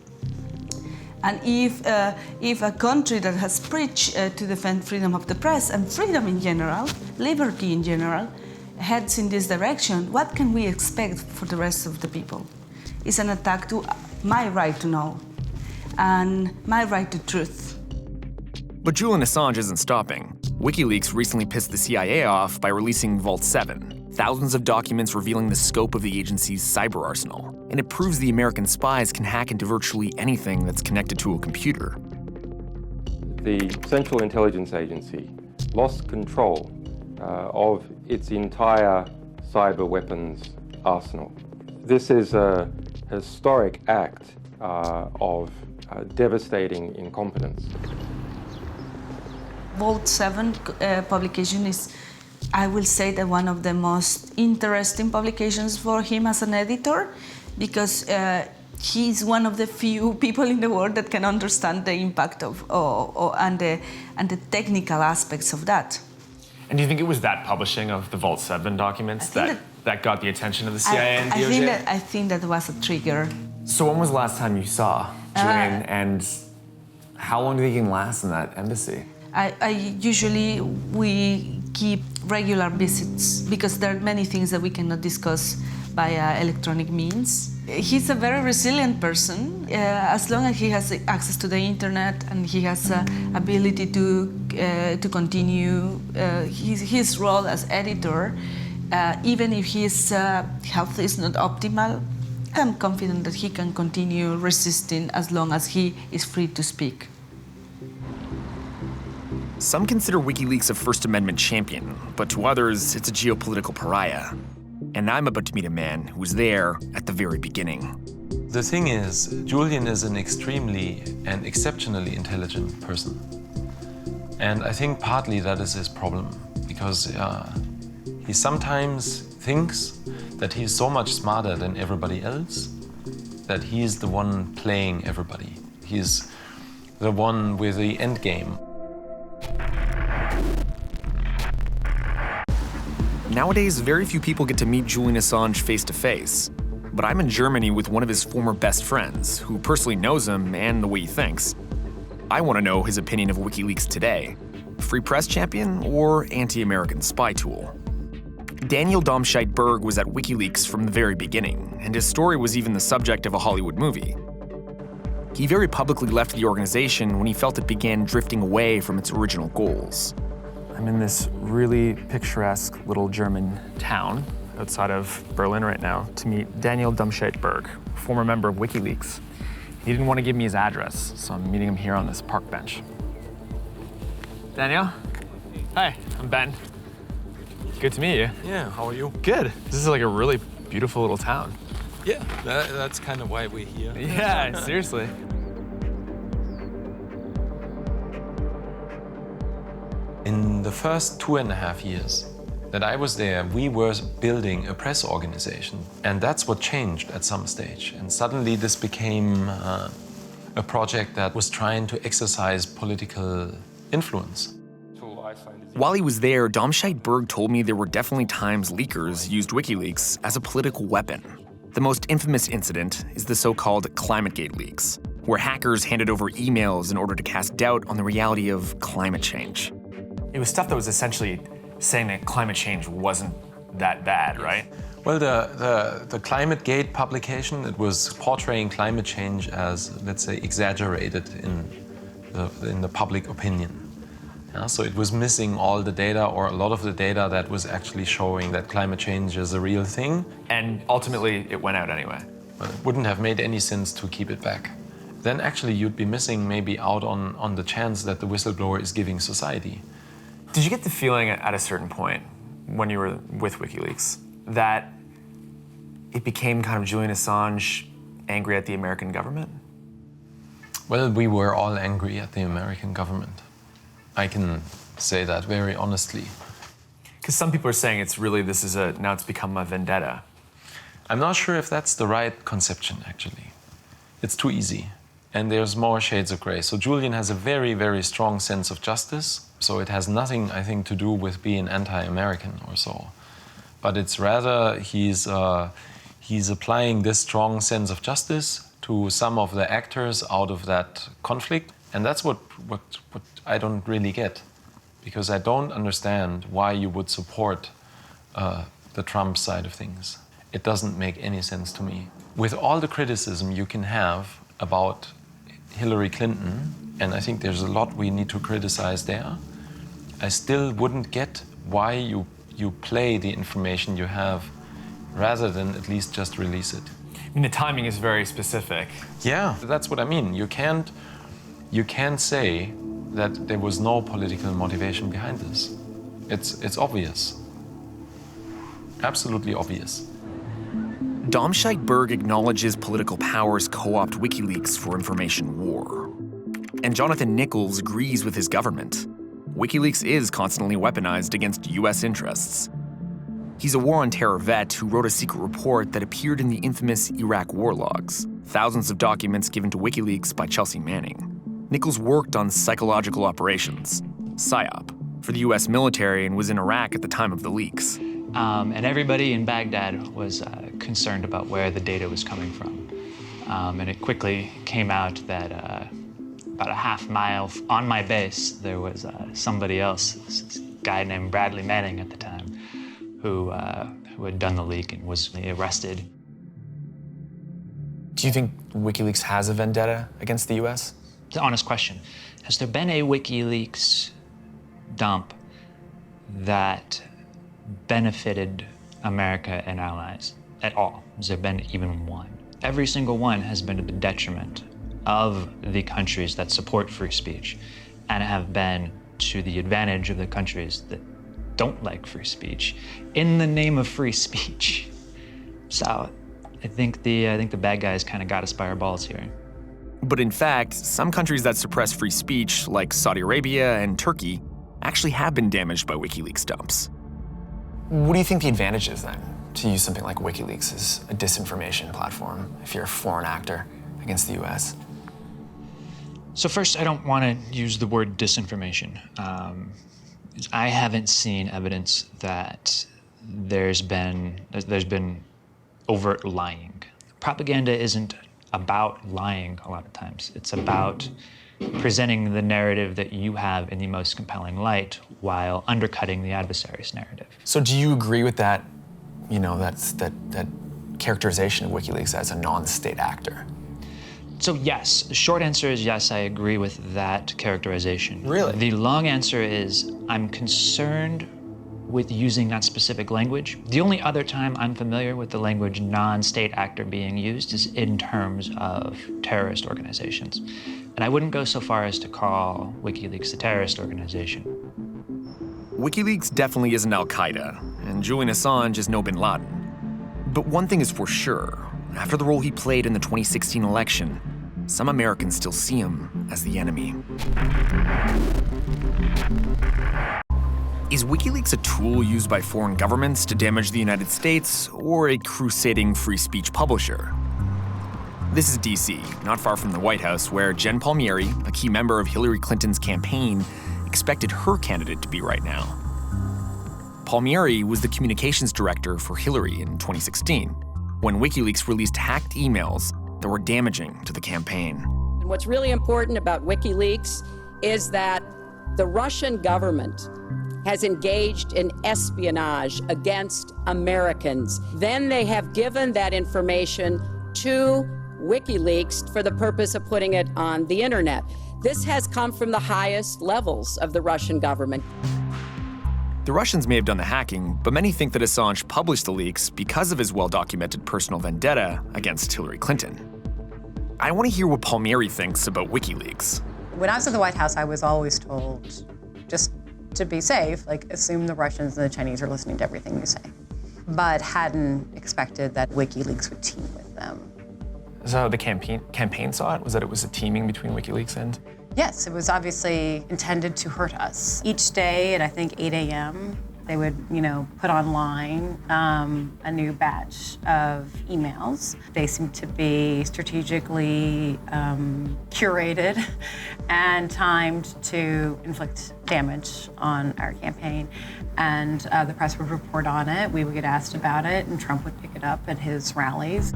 And if a country that has preached to defend freedom of the press and freedom in general, liberty in general, heads in this direction, what can we expect for the rest of the people? It's an attack to my right to know and my right to truth. But Julian Assange isn't stopping. WikiLeaks recently pissed the CIA off by releasing Vault 7, thousands of documents revealing the scope of the agency's cyber arsenal. And it proves the American spies can hack into virtually anything that's connected to a computer. The Central Intelligence Agency lost control of its entire cyber weapons arsenal. This is a historic act of devastating incompetence. Vault 7 publication is, I will say, that one of the most interesting publications for him as an editor, because he's one of the few people in the world that can understand the impact of and the technical aspects of that. And do you think it was that publishing of the Vault 7 documents that got the attention of the CIA and DOJ? I think that was a trigger. So when was the last time you saw Julian, and how long do you think he can last in that embassy? We keep regular visits because there are many things that we cannot discuss by electronic means. He's a very resilient person. As long as he has access to the internet and he has ability to continue his role as editor, even if his health is not optimal, I'm confident that he can continue resisting as long as he is free to speak. Some consider WikiLeaks a First Amendment champion, but to others, it's a geopolitical pariah. And I'm about to meet a man who was there at the very beginning. The thing is, Julian is an extremely and exceptionally intelligent person. And I think partly that is his problem, because he sometimes thinks that he's so much smarter than everybody else, that he is the one playing everybody. He's the one with the end game. Nowadays, very few people get to meet Julian Assange face to face. But I'm in Germany with one of his former best friends, who personally knows him and the way he thinks. I want to know his opinion of WikiLeaks today. Free press champion or anti-American spy tool? Daniel Domscheit-Berg was at WikiLeaks from the very beginning, and his story was even the subject of a Hollywood movie. He very publicly left the organization when he felt it began drifting away from its original goals. I'm in this really picturesque little German town outside of Berlin right now to meet Daniel Domscheit-Berg, former member of WikiLeaks. He didn't want to give me his address, so I'm meeting him here on this park bench. Daniel? Hi, I'm Ben. Good to meet you. Yeah, how are you? Good. This is like a really beautiful little town. Yeah, that's kind of why we're here. Yeah, seriously. In the first 2.5 years that I was there, we were building a press organization. And that's what changed at some stage. And suddenly this became a project that was trying to exercise political influence. While he was there, Domscheit-Berg told me there were definitely times leakers used WikiLeaks as a political weapon. The most infamous incident is the so-called ClimateGate leaks, where hackers handed over emails in order to cast doubt on the reality of climate change. It was stuff that was essentially saying that climate change wasn't that bad, right? Well, the Climate Gate publication, it was portraying climate change as, let's say, exaggerated in the public opinion. Yeah, so it was missing all the data, or a lot of the data that was actually showing that climate change is a real thing. And ultimately, it went out anyway. Well, it wouldn't have made any sense to keep it back. Then actually you'd be missing maybe out on the chance that the whistleblower is giving society. Did you get the feeling at a certain point when you were with WikiLeaks that it became kind of Julian Assange angry at the American government? Well, we were all angry at the American government. I can say that very honestly. Because some people are saying now it's become a vendetta. I'm not sure if that's the right conception, actually. It's too easy, and there's more shades of gray. So Julian has a very, very strong sense of justice, so it has nothing, I think, to do with being anti-American or so. But it's rather he's applying this strong sense of justice to some of the actors out of that conflict, and that's what I don't really get, because I don't understand why you would support the Trump side of things. It doesn't make any sense to me. With all the criticism you can have about Hillary Clinton, and I think there's a lot we need to criticize there, I still wouldn't get why you play the information you have rather than at least just release it. I mean, the timing is very specific. Yeah, that's what I mean. You can't say that there was no political motivation behind this. It's obvious. Absolutely obvious. Dom Scheid-Berg acknowledges political powers co-opt WikiLeaks for information war. And Jonathan Nichols agrees with his government. WikiLeaks is constantly weaponized against US interests. He's a war on terror vet who wrote a secret report that appeared in the infamous Iraq war logs, thousands of documents given to WikiLeaks by Chelsea Manning. Nichols worked on psychological operations, PSYOP, for the US military and was in Iraq at the time of the leaks. And everybody in Baghdad was concerned about where the data was coming from. And it quickly came out that about a half mile on my base, there was somebody else, this guy named Bradley Manning at the time, who had done the leak and was arrested. Do you think WikiLeaks has a vendetta against the US? It's an honest question. Has there been a WikiLeaks dump that benefited America and allies at all? Has there been even one? Every single one has been to the detriment of the countries that support free speech and have been to the advantage of the countries that don't like free speech in the name of free speech. So I think the bad guys kind of got us by our balls here. But in fact, some countries that suppress free speech, like Saudi Arabia and Turkey, actually have been damaged by WikiLeaks dumps. What do you think the advantage is then to use something like WikiLeaks as a disinformation platform if you're a foreign actor against the US? So first, I don't want to use the word disinformation. I haven't seen evidence that there's been overt lying. Propaganda isn't about lying a lot of times. It's about presenting the narrative that you have in the most compelling light while undercutting the adversary's narrative. So do you agree with that, that characterization of WikiLeaks as a non-state actor? So yes, the short answer is yes, I agree with that characterization. Really? The long answer is I'm concerned with using that specific language. The only other time I'm familiar with the language non-state actor being used is in terms of terrorist organizations. And I wouldn't go so far as to call WikiLeaks a terrorist organization. WikiLeaks definitely isn't Al-Qaeda, and Julian Assange is no bin Laden. But one thing is for sure, after the role he played in the 2016 election, some Americans still see him as the enemy. Is WikiLeaks a tool used by foreign governments to damage the United States, or a crusading free speech publisher? This is DC, not far from the White House, where Jen Palmieri, a key member of Hillary Clinton's campaign, expected her candidate to be right now. Palmieri was the communications director for Hillary in 2016, when WikiLeaks released hacked emails that were damaging to the campaign. And what's really important about WikiLeaks is that the Russian government has engaged in espionage against Americans. Then they have given that information to WikiLeaks for the purpose of putting it on the internet. This has come from the highest levels of the Russian government. The Russians may have done the hacking, but many think that Assange published the leaks because of his well-documented personal vendetta against Hillary Clinton. I want to hear what Palmieri thinks about WikiLeaks. When I was in the White House, I was always told, just to be safe, like, assume the Russians and the Chinese are listening to everything you say. But hadn't expected that WikiLeaks would team with them. So the campaign saw it? Was that it was a teaming between WikiLeaks and? Yes, it was obviously intended to hurt us. Each day at, I think, 8 a.m., they would, put online a new batch of emails. They seemed to be strategically curated and timed to inflict damage on our campaign. And the press would report on it, we would get asked about it, and Trump would pick it up at his rallies.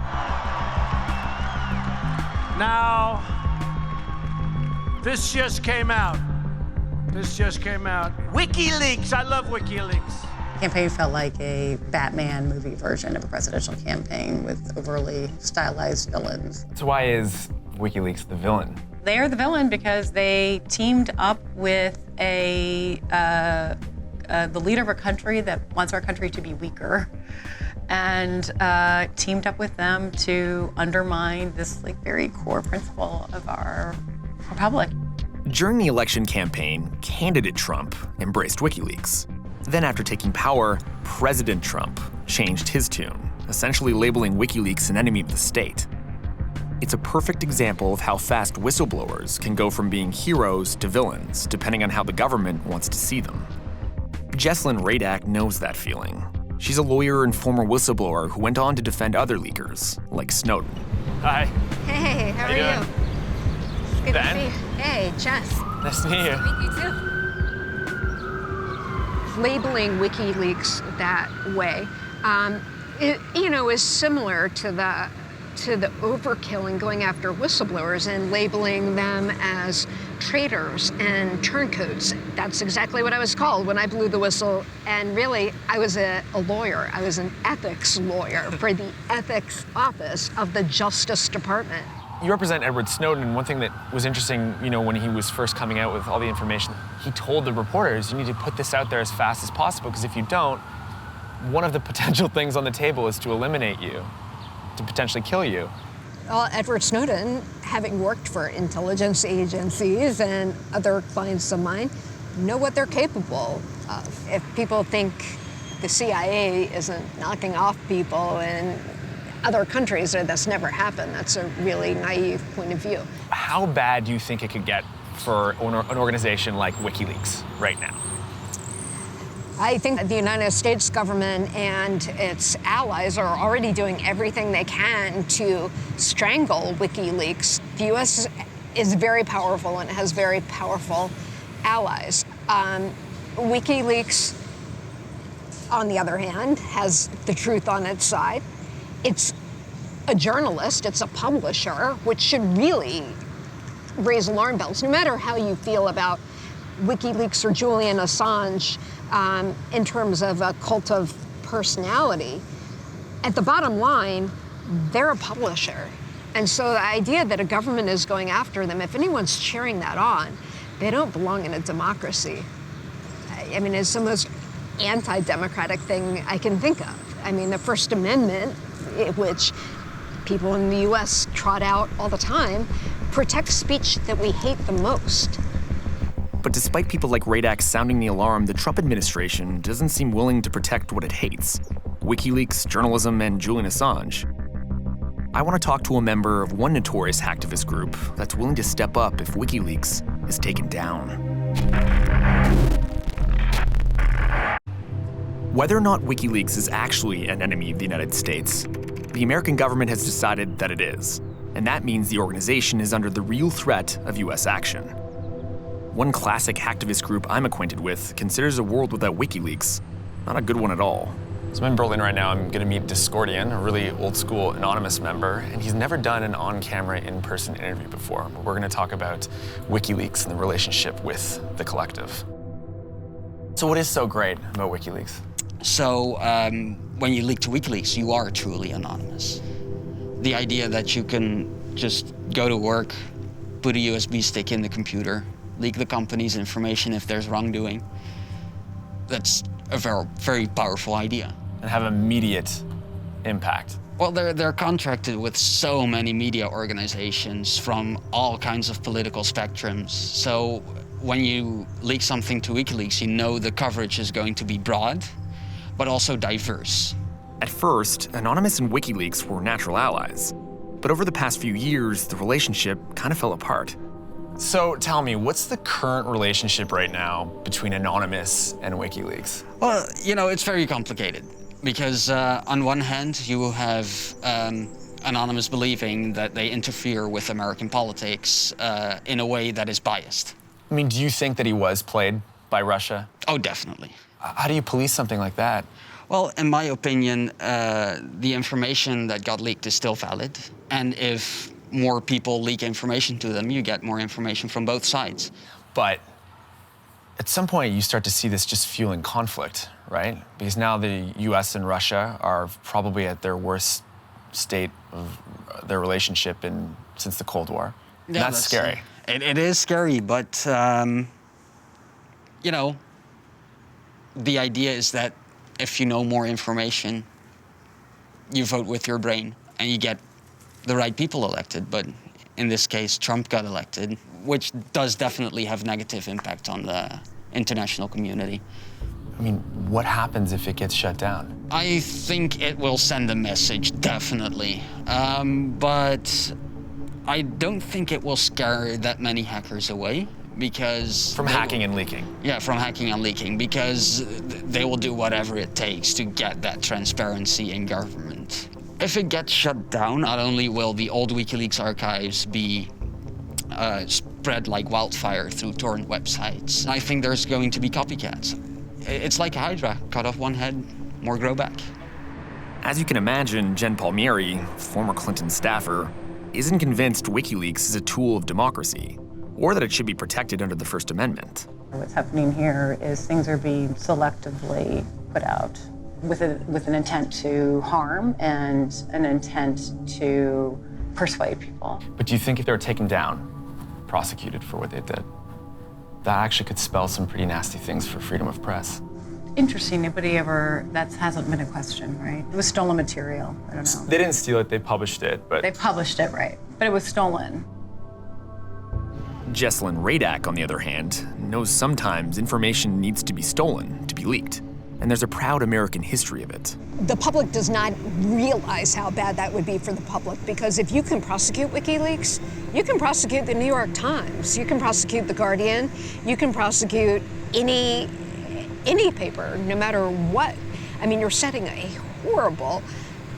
Now, this just came out. WikiLeaks, I love WikiLeaks. The campaign felt like a Batman movie version of a presidential campaign with overly stylized villains. So why is WikiLeaks the villain? They are the villain because they teamed up with the leader of a country that wants our country to be weaker, and teamed up with them to undermine this very core principle of our republic. During the election campaign, candidate Trump embraced WikiLeaks. Then after taking power, President Trump changed his tune, essentially labeling WikiLeaks an enemy of the state. It's a perfect example of how fast whistleblowers can go from being heroes to villains, depending on how the government wants to see them. Jesslyn Radak knows that feeling. She's a lawyer and former whistleblower who went on to defend other leakers, like Snowden. Hi. Hey, how are you? Good Ben? to see you. Hey, Jess. Nice to meet you. Nice to meet you too. Labeling WikiLeaks that way, is similar to the overkill in going after whistleblowers and labeling them as traitors and turncoats. That's exactly what I was called when I blew the whistle. And really, I was a lawyer. I was an ethics lawyer for the ethics office of the Justice Department. You represent Edward Snowden, and one thing that was interesting, when he was first coming out with all the information, he told the reporters, you need to put this out there as fast as possible, because if you don't, one of the potential things on the table is to eliminate you, to potentially kill you. Well, Edward Snowden, having worked for intelligence agencies and other clients of mine, know what they're capable of. If people think the CIA isn't knocking off people in other countries, that's never happened. That's a really naive point of view. How bad do you think it could get for an organization like WikiLeaks right now? I think the United States government and its allies are already doing everything they can to strangle WikiLeaks. The U.S. is very powerful and has very powerful allies. WikiLeaks, on the other hand, has the truth on its side. It's a journalist, it's a publisher, which should really raise alarm bells, no matter how you feel about WikiLeaks or Julian Assange in terms of a cult of personality. At the bottom line, they're a publisher. And so the idea that a government is going after them, if anyone's cheering that on, they don't belong in a democracy. I mean, it's the most anti-democratic thing I can think of. I mean, the First Amendment, which people in the US trot out all the time, protects speech that we hate the most. But despite people like Radak sounding the alarm, the Trump administration doesn't seem willing to protect what it hates: WikiLeaks, journalism, and Julian Assange. I want to talk to a member of one notorious hacktivist group that's willing to step up if WikiLeaks is taken down. Whether or not WikiLeaks is actually an enemy of the United States, the American government has decided that it is, and that means the organization is under the real threat of US action. One classic hacktivist group I'm acquainted with considers a world without WikiLeaks not a good one at all. So I'm in Berlin right now. I'm gonna meet Discordian, a really old school anonymous member, and he's never done an on-camera, in-person interview before. But we're gonna talk about WikiLeaks and the relationship with the collective. So what is so great about WikiLeaks? So when you leak to WikiLeaks, you are truly anonymous. The idea that you can just go to work, put a USB stick in the computer, leak the company's information if there's wrongdoing, that's a very, very powerful idea. And have immediate impact. Well, they're contracted with so many media organizations from all kinds of political spectrums. So when you leak something to WikiLeaks, you know the coverage is going to be broad, but also diverse. At first, Anonymous and WikiLeaks were natural allies. But over the past few years, the relationship kind of fell apart. So tell me, what's the current relationship right now between Anonymous and WikiLeaks? Well, you know, it's very complicated because on one hand, you have Anonymous believing that they interfere with American politics in a way that is biased. I mean, do you think that he was played by Russia? Oh, definitely. How do you police something like that? Well, in my opinion, the information that got leaked is still valid. And if more people leak information to them, you get more information from both sides. But at some point, you start to see this just fueling conflict, right? Because now the US and Russia are probably at their worst state of their relationship since the Cold War. Yeah, that's scary. It is scary, but, you know, the idea is that if you know more information, you vote with your brain and you get the right people elected. But in this case, Trump got elected, which does definitely have negative impact on the international community. I mean, what happens if it gets shut down? I think it will send a message, definitely. But I don't think it will scare that many hackers away. Because from hacking and leaking. Yeah, from hacking and leaking, because they will do whatever it takes to get that transparency in government. If it gets shut down, not only will the old WikiLeaks archives be spread like wildfire through torrent websites, I think there's going to be copycats. It's like a hydra, cut off one head, more grow back. As you can imagine, Jen Palmieri, former Clinton staffer, isn't convinced WikiLeaks is a tool of democracy, or that it should be protected under the First Amendment. What's happening here is things are being selectively put out with an intent to harm and an intent to persuade people. But do you think if they were taken down, prosecuted for what they did, that actually could spell some pretty nasty things for freedom of press? Interesting, that hasn't been a question, right? It was stolen material, I don't know. They didn't steal it, they published it, but... They published it, right, but it was stolen. Jesselyn Radak, on the other hand, knows sometimes information needs to be stolen to be leaked. And there's a proud American history of it. The public does not realize how bad that would be for the public, because if you can prosecute WikiLeaks, you can prosecute the New York Times, you can prosecute The Guardian, you can prosecute any paper, no matter what. I mean, you're setting a horrible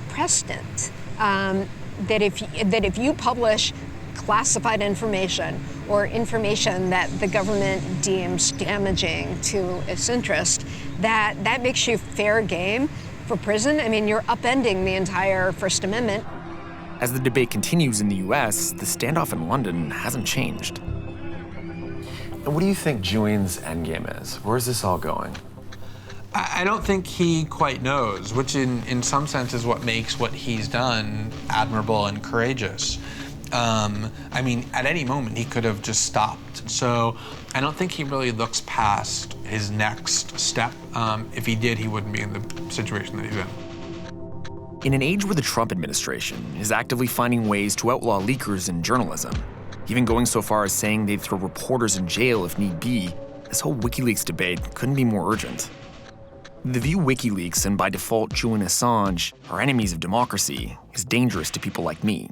precedent that if you publish classified information or information that the government deems damaging to its interest, that makes you fair game for prison. I mean, you're upending the entire First Amendment. As the debate continues in the US, the standoff in London hasn't changed. And what do you think Julian's endgame is? Where's this all going? I don't think he quite knows, which in some sense is what makes what he's done admirable and courageous. I mean, at any moment, he could have just stopped. So I don't think he really looks past his next step. If he did, he wouldn't be in the situation that he's in. In an age where the Trump administration is actively finding ways to outlaw leakers in journalism, even going so far as saying they'd throw reporters in jail if need be, this whole WikiLeaks debate couldn't be more urgent. The view WikiLeaks, and by default Julian Assange, are enemies of democracy is dangerous to people like me,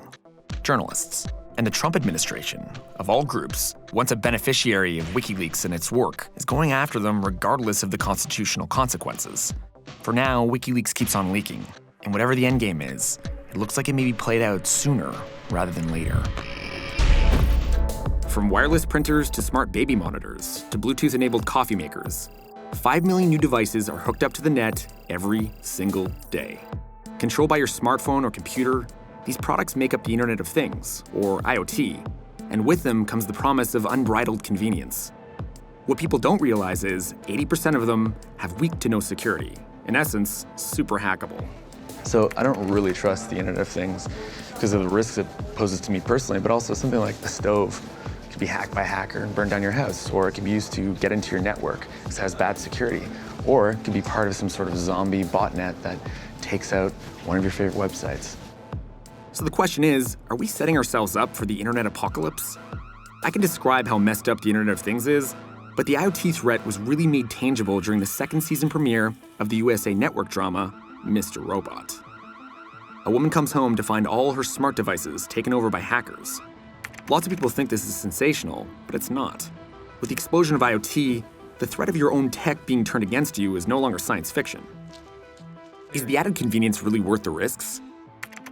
journalists. And the Trump administration, of all groups, once a beneficiary of WikiLeaks and its work, is going after them regardless of the constitutional consequences. For now, WikiLeaks keeps on leaking, and whatever the endgame is, it looks like it may be played out sooner rather than later. From wireless printers to smart baby monitors to Bluetooth-enabled coffee makers, 5 million new devices are hooked up to the net every single day. Controlled by your smartphone or computer, these products make up the Internet of Things, or IoT, and with them comes the promise of unbridled convenience. What people don't realize is 80% of them have weak to no security. In essence, super hackable. So I don't really trust the Internet of Things because of the risks it poses to me personally, but also something like the stove could be hacked by a hacker and burn down your house, or it can be used to get into your network because it has bad security, or it could be part of some sort of zombie botnet that takes out one of your favorite websites. So the question is, are we setting ourselves up for the internet apocalypse? I can describe how messed up the Internet of Things is, but the IoT threat was really made tangible during the second season premiere of the USA Network drama, Mr. Robot. A woman comes home to find all her smart devices taken over by hackers. Lots of people think this is sensational, but it's not. With the explosion of IoT, the threat of your own tech being turned against you is no longer science fiction. Is the added convenience really worth the risks?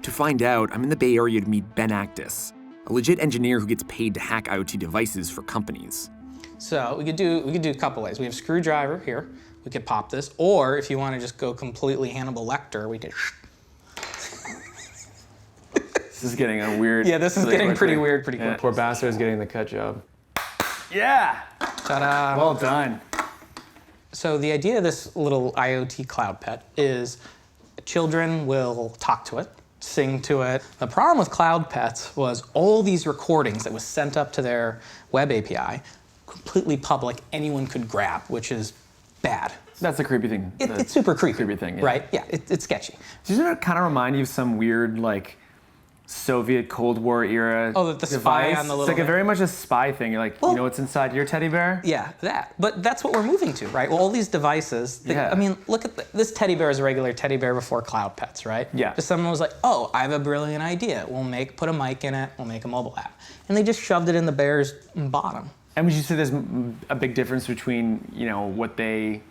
To find out, I'm in the Bay Area to meet Ben Actis, a legit engineer who gets paid to hack IoT devices for companies. So we could do a couple ways. We have a screwdriver here. We could pop this, or if you want to just go completely Hannibal Lecter, we could. This is getting a weird. Yeah, this is getting pretty weird pretty quick. Poor bastard is getting the cut job. Yeah. Ta-da. Well done. So the idea of this little IoT cloud pet is children will talk to it, sing to it. The problem with cloud pets was all these recordings that was sent up to their web API, completely public, anyone could grab, which is bad. That's the creepy thing. It's super creepy, thing, yeah. right? Yeah, it's sketchy. Doesn't it kind of remind you of some weird, like, Soviet Cold War era Oh, the spy device? on the little... It's like very much a spy thing. You're like, you know what's inside your teddy bear? Yeah, that. But that's what we're moving to, right? Well, all these devices, Yeah. I mean, look at this teddy bear is a regular teddy bear before cloud pets, right? Yeah. Just someone was like, oh, I have a brilliant idea. We'll put a mic in it, we'll make a mobile app. And they just shoved it in the bear's bottom. And would you say there's a big difference between, you know, what they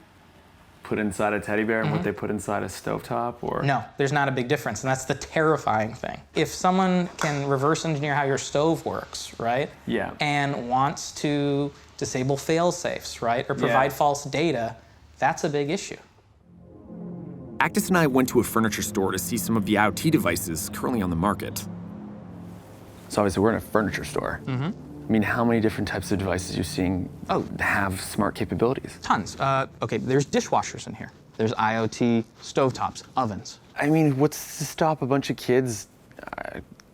put inside a teddy bear and what they put inside a stovetop, or? No, there's not a big difference, and that's the terrifying thing. If someone can reverse engineer how your stove works, right? Yeah. And wants to disable fail-safes, right? Or provide false data, that's a big issue. Actis and I went to a furniture store to see some of the IoT devices currently on the market. So obviously we're in a furniture store. Mm-hmm. I mean, how many different types of devices you're seeing have smart capabilities? Tons. Okay, there's dishwashers in here. There's IoT stovetops, ovens. I mean, what's to stop a bunch of kids?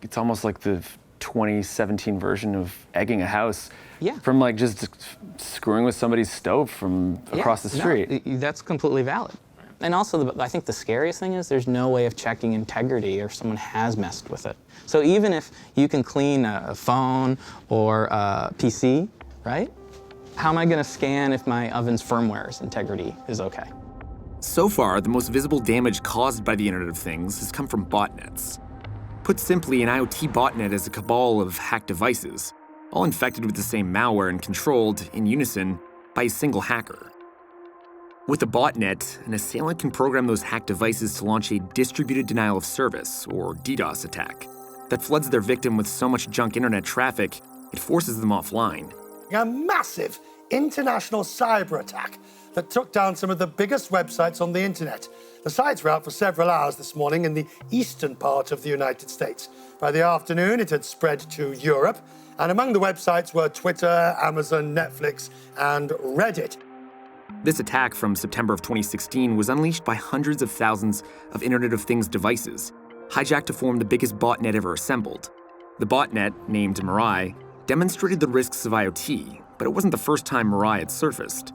It's almost like the 2017 version of egging a house. Yeah. From like just screwing with somebody's stove from across the street. No, that's completely valid. And also, I think the scariest thing is there's no way of checking integrity or if someone has messed with it. So even if you can clean a phone or a PC, right? How am I going to scan if my oven's firmware's integrity is okay? So far, the most visible damage caused by the Internet of Things has come from botnets. Put simply, an IoT botnet is a cabal of hacked devices, all infected with the same malware and controlled, in unison, by a single hacker. With a botnet, an assailant can program those hacked devices to launch a distributed denial of service, or DDoS attack, that floods their victim with so much junk internet traffic, it forces them offline. A massive international cyber attack that took down some of the biggest websites on the internet. The sites were out for several hours this morning in the eastern part of the United States. By the afternoon, it had spread to Europe, and among the websites were Twitter, Amazon, Netflix, and Reddit. This attack from September of 2016 was unleashed by hundreds of thousands of Internet of Things devices, hijacked to form the biggest botnet ever assembled. The botnet, named Mirai, demonstrated the risks of IoT, but it wasn't the first time Mirai had surfaced.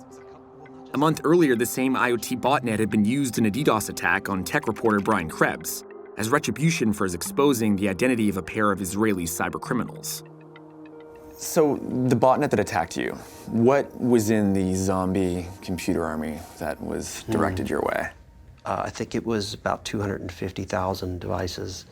A month earlier, the same IoT botnet had been used in a DDoS attack on tech reporter Brian Krebs, as retribution for his exposing the identity of a pair of Israeli cybercriminals. So the botnet that attacked you, what was in the zombie computer army that was directed your way? I think it was about 250,000 devices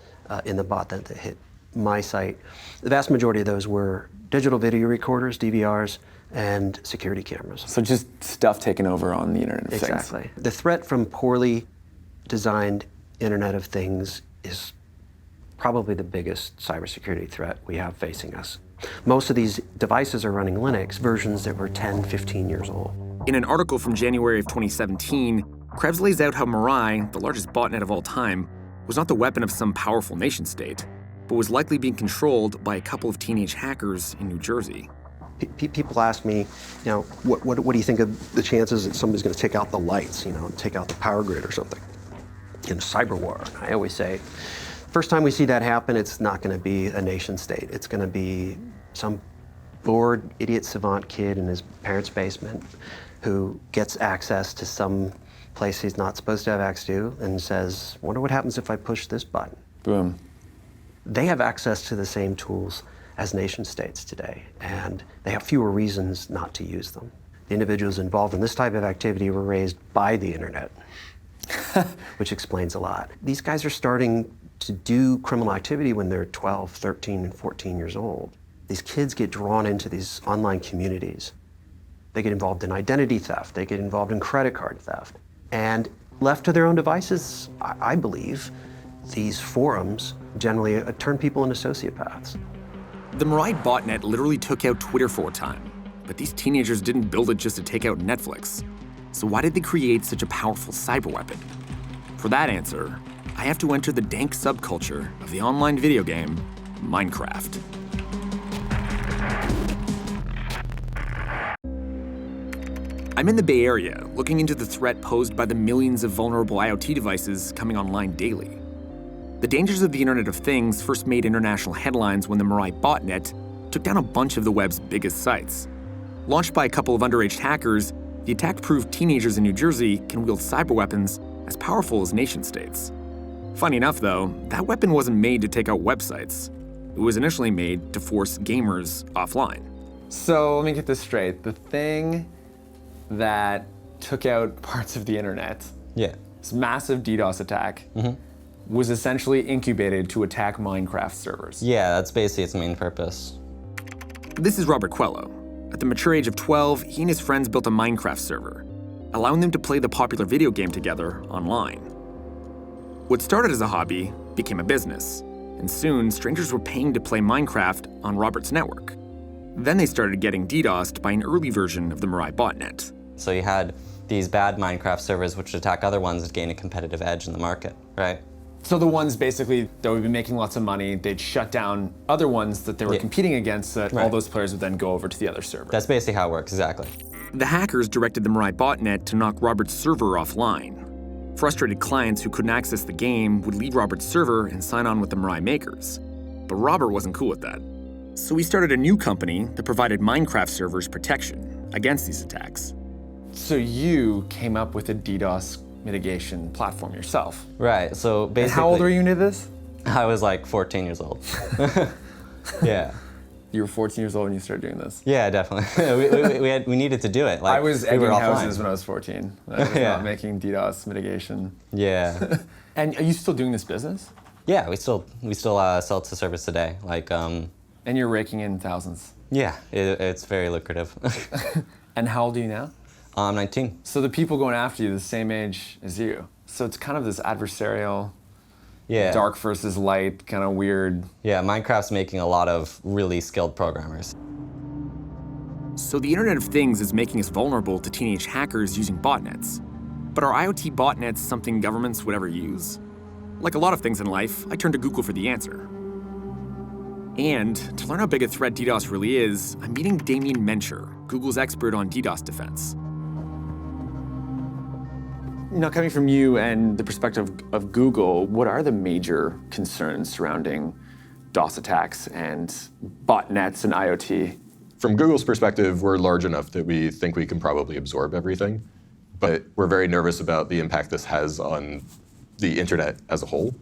in the botnet that hit my site. The vast majority of those were digital video recorders, DVRs, and security cameras. So just stuff taken over on the Internet of Things. Exactly. The threat from poorly designed Internet of Things is probably the biggest cybersecurity threat we have facing us. Most of these devices are running Linux versions that were 10, 15 years old. In an article from January of 2017, Krebs lays out how Mirai, the largest botnet of all time, was not the weapon of some powerful nation-state, but was likely being controlled by a couple of teenage hackers in New Jersey. People ask me, what do you think of the chances that somebody's going to take out the lights, take out the power grid or something in Cyberwar? And I always say, first time we see that happen, it's not going to be a nation state. It's going to be some bored, idiot savant kid in his parents' basement who gets access to some place he's not supposed to have access to and says, wonder what happens if I push this button. Boom. They have access to the same tools as nation states today, and they have fewer reasons not to use them. The individuals involved in this type of activity were raised by the internet, which explains a lot. These guys are starting to do criminal activity when they're 12, 13, and 14 years old. These kids get drawn into these online communities. They get involved in identity theft, they get involved in credit card theft. And left to their own devices, I believe, these forums generally turn people into sociopaths. The Mirai botnet literally took out Twitter for a time, but these teenagers didn't build it just to take out Netflix. So why did they create such a powerful cyber weapon? For that answer, I have to enter the dank subculture of the online video game, Minecraft. I'm in the Bay Area, looking into the threat posed by the millions of vulnerable IoT devices coming online daily. The dangers of the Internet of Things first made international headlines when the Mirai botnet took down a bunch of the web's biggest sites. Launched by a couple of underage hackers, the attack proved teenagers in New Jersey can wield cyber weapons as powerful as nation-states. Funny enough, though, that weapon wasn't made to take out websites. It was initially made to force gamers offline. So let me get this straight. The thing that took out parts of the internet, this massive DDoS attack, was essentially incubated to attack Minecraft servers. Yeah, that's basically its main purpose. This is Robert Quello. At the mature age of 12, he and his friends built a Minecraft server, allowing them to play the popular video game together online. What started as a hobby became a business, and soon strangers were paying to play Minecraft on Robert's network. Then they started getting DDoSed by an early version of the Mirai botnet. So you had these bad Minecraft servers which would attack other ones that gain a competitive edge in the market, right? So the ones basically that would be making lots of money, they'd shut down other ones that they were competing against, that all those players would then go over to the other server. That's basically how it works, exactly. The hackers directed the Mirai botnet to knock Robert's server offline. Frustrated clients who couldn't access the game would leave Robert's server and sign on with the Mirai makers. But Robert wasn't cool with that. So he started a new company that provided Minecraft servers protection against these attacks. So you came up with a DDoS mitigation platform yourself. Right, so basically— And how old were you when you did this? I was like 14 years old. Yeah. You were 14 years old when you started doing this? Yeah, definitely. we needed to do it. Like, I was we egging were houses when I was 14. I was not making DDoS mitigation. Yeah. And are you still doing this business? Yeah, we still sell to service today. Like, and you're raking in thousands? Yeah, it's very lucrative. And how old are you now? I'm 19. So the people going after you are the same age as you. So it's kind of this adversarial, dark versus light, kind of weird. Yeah, Minecraft's making a lot of really skilled programmers. So the Internet of Things is making us vulnerable to teenage hackers using botnets. But are IoT botnets something governments would ever use? Like a lot of things in life, I turn to Google for the answer. And to learn how big a threat DDoS really is, I'm meeting Damien Mencher, Google's expert on DDoS defense. Now, coming from you and the perspective of Google, what are the major concerns surrounding DOS attacks and botnets and IoT? From Google's perspective, we're large enough that we think we can probably absorb everything, but we're very nervous about the impact this has on the internet as a whole.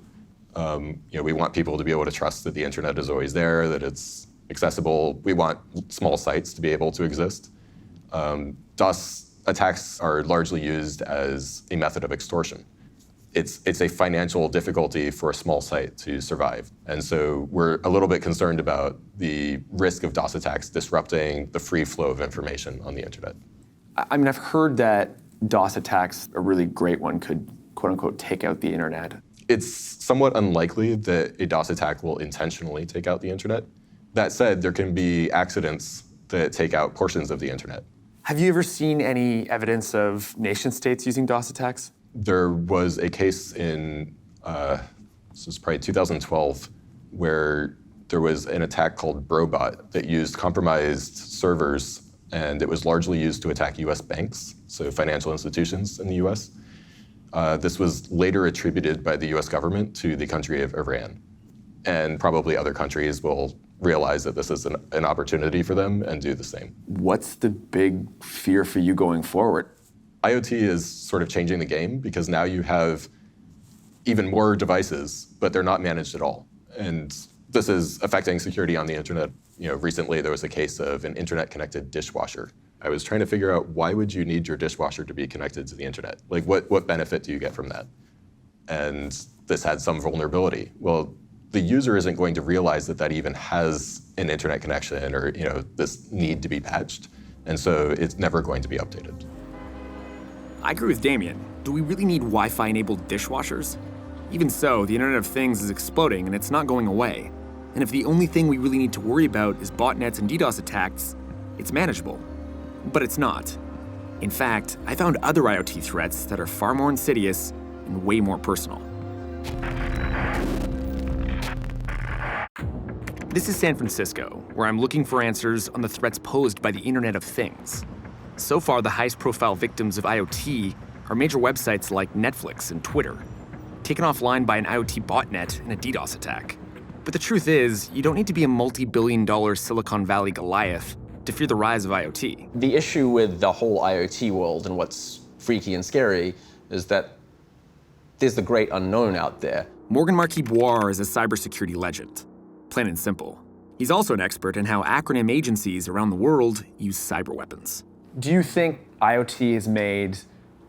We want people to be able to trust that the internet is always there, that it's accessible. We want small sites to be able to exist. DOS attacks are largely used as a method of extortion. It's a financial difficulty for a small site to survive. And so we're a little bit concerned about the risk of DOS attacks disrupting the free flow of information on the internet. I mean, I've heard that DOS attacks, a really great one, could quote unquote take out the internet. It's somewhat unlikely that a DOS attack will intentionally take out the internet. That said, there can be accidents that take out portions of the internet. Have you ever seen any evidence of nation states using DOS attacks? There was a case in, this was probably 2012, where there was an attack called Brobot that used compromised servers, and it was largely used to attack US banks, so financial institutions in the US. This was later attributed by the US government to the country of Iran. And probably other countries will realize that this is an opportunity for them and do the same. What's the big fear for you going forward? IoT is sort of changing the game because now you have even more devices, but they're not managed at all. And this is affecting security on the internet. Recently there was a case of an internet-connected dishwasher. I was trying to figure out, why would you need your dishwasher to be connected to the internet? Like, what benefit do you get from that? And this had some vulnerability. Well, the user isn't going to realize that that even has an internet connection or this need to be patched. And so it's never going to be updated. I agree with Damien. Do we really need Wi-Fi enabled dishwashers? Even so, the Internet of Things is exploding and it's not going away. And if the only thing we really need to worry about is botnets and DDoS attacks, it's manageable. But it's not. In fact, I found other IoT threats that are far more insidious and way more personal. This is San Francisco, where I'm looking for answers on the threats posed by the Internet of Things. So far, the highest profile victims of IoT are major websites like Netflix and Twitter, taken offline by an IoT botnet in a DDoS attack. But the truth is, you don't need to be a multi-billion-dollar Silicon Valley Goliath to fear the rise of IoT. The issue with the whole IoT world and what's freaky and scary is that there's the great unknown out there. Morgan Marquis-Boire is a cybersecurity legend, plain and simple. He's also an expert in how acronym agencies around the world use cyber weapons. Do you think IoT has made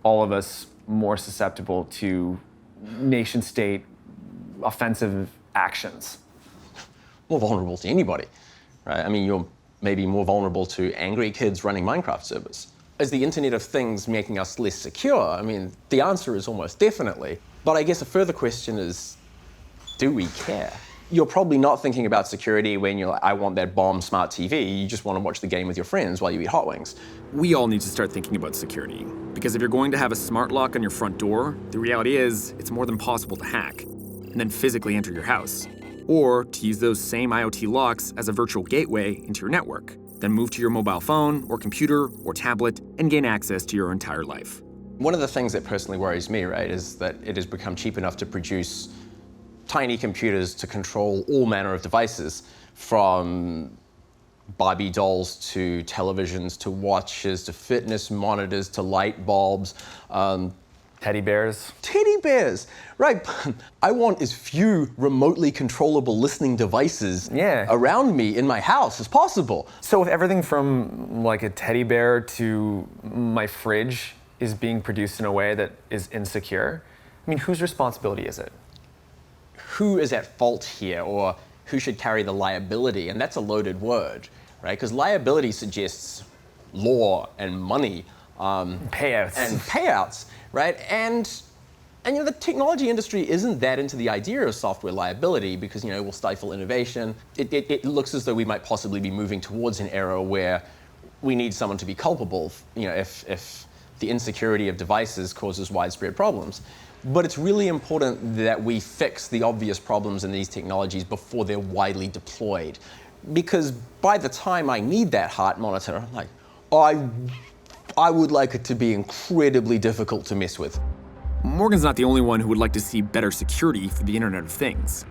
all of us more susceptible to nation-state offensive actions? More vulnerable to anybody, right? I mean, you're maybe more vulnerable to angry kids running Minecraft servers. Is the Internet of Things making us less secure? I mean, the answer is almost definitely. But I guess a further question is, do we care? You're probably not thinking about security when you're like, I want that bomb smart TV. You just want to watch the game with your friends while you eat hot wings. We all need to start thinking about security, because if you're going to have a smart lock on your front door, the reality is it's more than possible to hack and then physically enter your house, or to use those same IoT locks as a virtual gateway into your network, then move to your mobile phone or computer or tablet and gain access to your entire life. One of the things that personally worries me, right, is that it has become cheap enough to produce tiny computers to control all manner of devices, from Barbie dolls to televisions to watches to fitness monitors to light bulbs. Teddy bears. Teddy bears, right. I want as few remotely controllable listening devices around me in my house as possible. So if everything from like a teddy bear to my fridge is being produced in a way that is insecure, I mean, whose responsibility is it? Who is at fault here, or who should carry the liability? And that's a loaded word, right? Because liability suggests law and money. Payouts, right? And the technology industry isn't that into the idea of software liability because, we'll stifle innovation. It looks as though we might possibly be moving towards an era where we need someone to be culpable, if the insecurity of devices causes widespread problems. But it's really important that we fix the obvious problems in these technologies before they're widely deployed. Because by the time I need that heart monitor, I'm like, I would like it to be incredibly difficult to mess with. Morgan's not the only one who would like to see better security for the Internet of Things.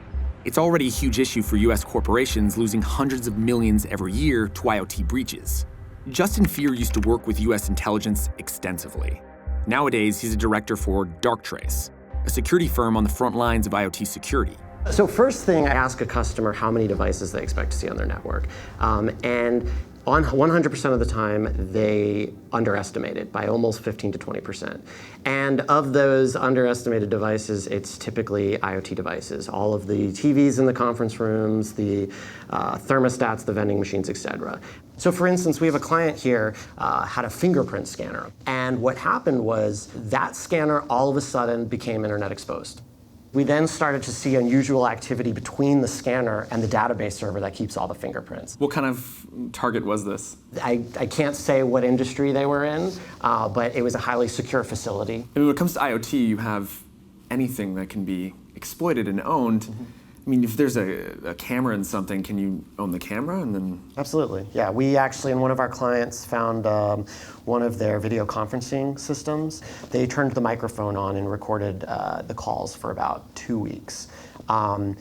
It's already a huge issue for US corporations losing hundreds of millions every year to IoT breaches. Justin Fear used to work with US intelligence extensively. Nowadays, he's a director for Darktrace, a security firm on the front lines of IoT security. So first thing, I ask a customer how many devices they expect to see on their network. And on 100% of the time, they underestimate it by almost 15 to 20%. And of those underestimated devices, it's typically IoT devices. All of the TVs in the conference rooms, the thermostats, the vending machines, etc. So for instance, we have a client here had a fingerprint scanner. And what happened was that scanner all of a sudden became internet exposed. We then started to see unusual activity between the scanner and the database server that keeps all the fingerprints. What kind of target was this? I can't say what industry they were in, but it was a highly secure facility. I mean, when it comes to IoT, you have anything that can be exploited and owned. I mean, if there's a camera in something, can you own the camera and then? Absolutely, yeah. We actually, in one of our clients, found one of their video conferencing systems. They turned the microphone on and recorded the calls for about 2 weeks. And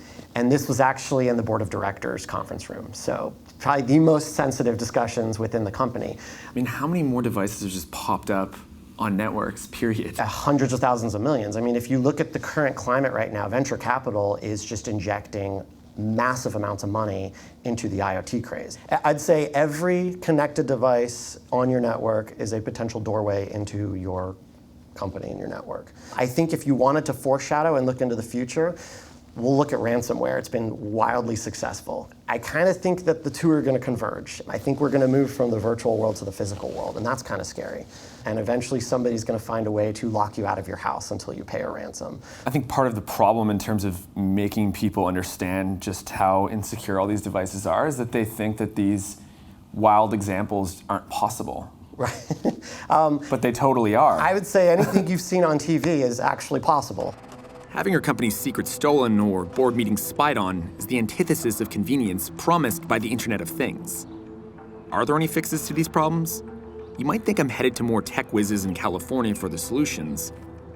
this was actually in the board of directors conference room. So probably the most sensitive discussions within the company. I mean, how many more devices have just popped up on networks, period? Hundreds of thousands of millions. I mean, if you look at the current climate right now, venture capital is just injecting massive amounts of money into the IoT craze. I'd say every connected device on your network is a potential doorway into your company and your network. I think if you wanted to foreshadow and look into the future, we'll look at ransomware. It's been wildly successful. I kind of think that the two are going to converge. I think we're going to move from the virtual world to the physical world, and that's kind of scary. And eventually somebody's going to find a way to lock you out of your house until you pay a ransom. I think part of the problem in terms of making people understand just how insecure all these devices are is that they think that these wild examples aren't possible. Right. But they totally are. I would say anything you've seen on TV is actually possible. Having your company's secrets stolen or board meetings spied on is the antithesis of convenience promised by the Internet of Things. Are there any fixes to these problems? You might think I'm headed to more tech whizzes in California for the solutions,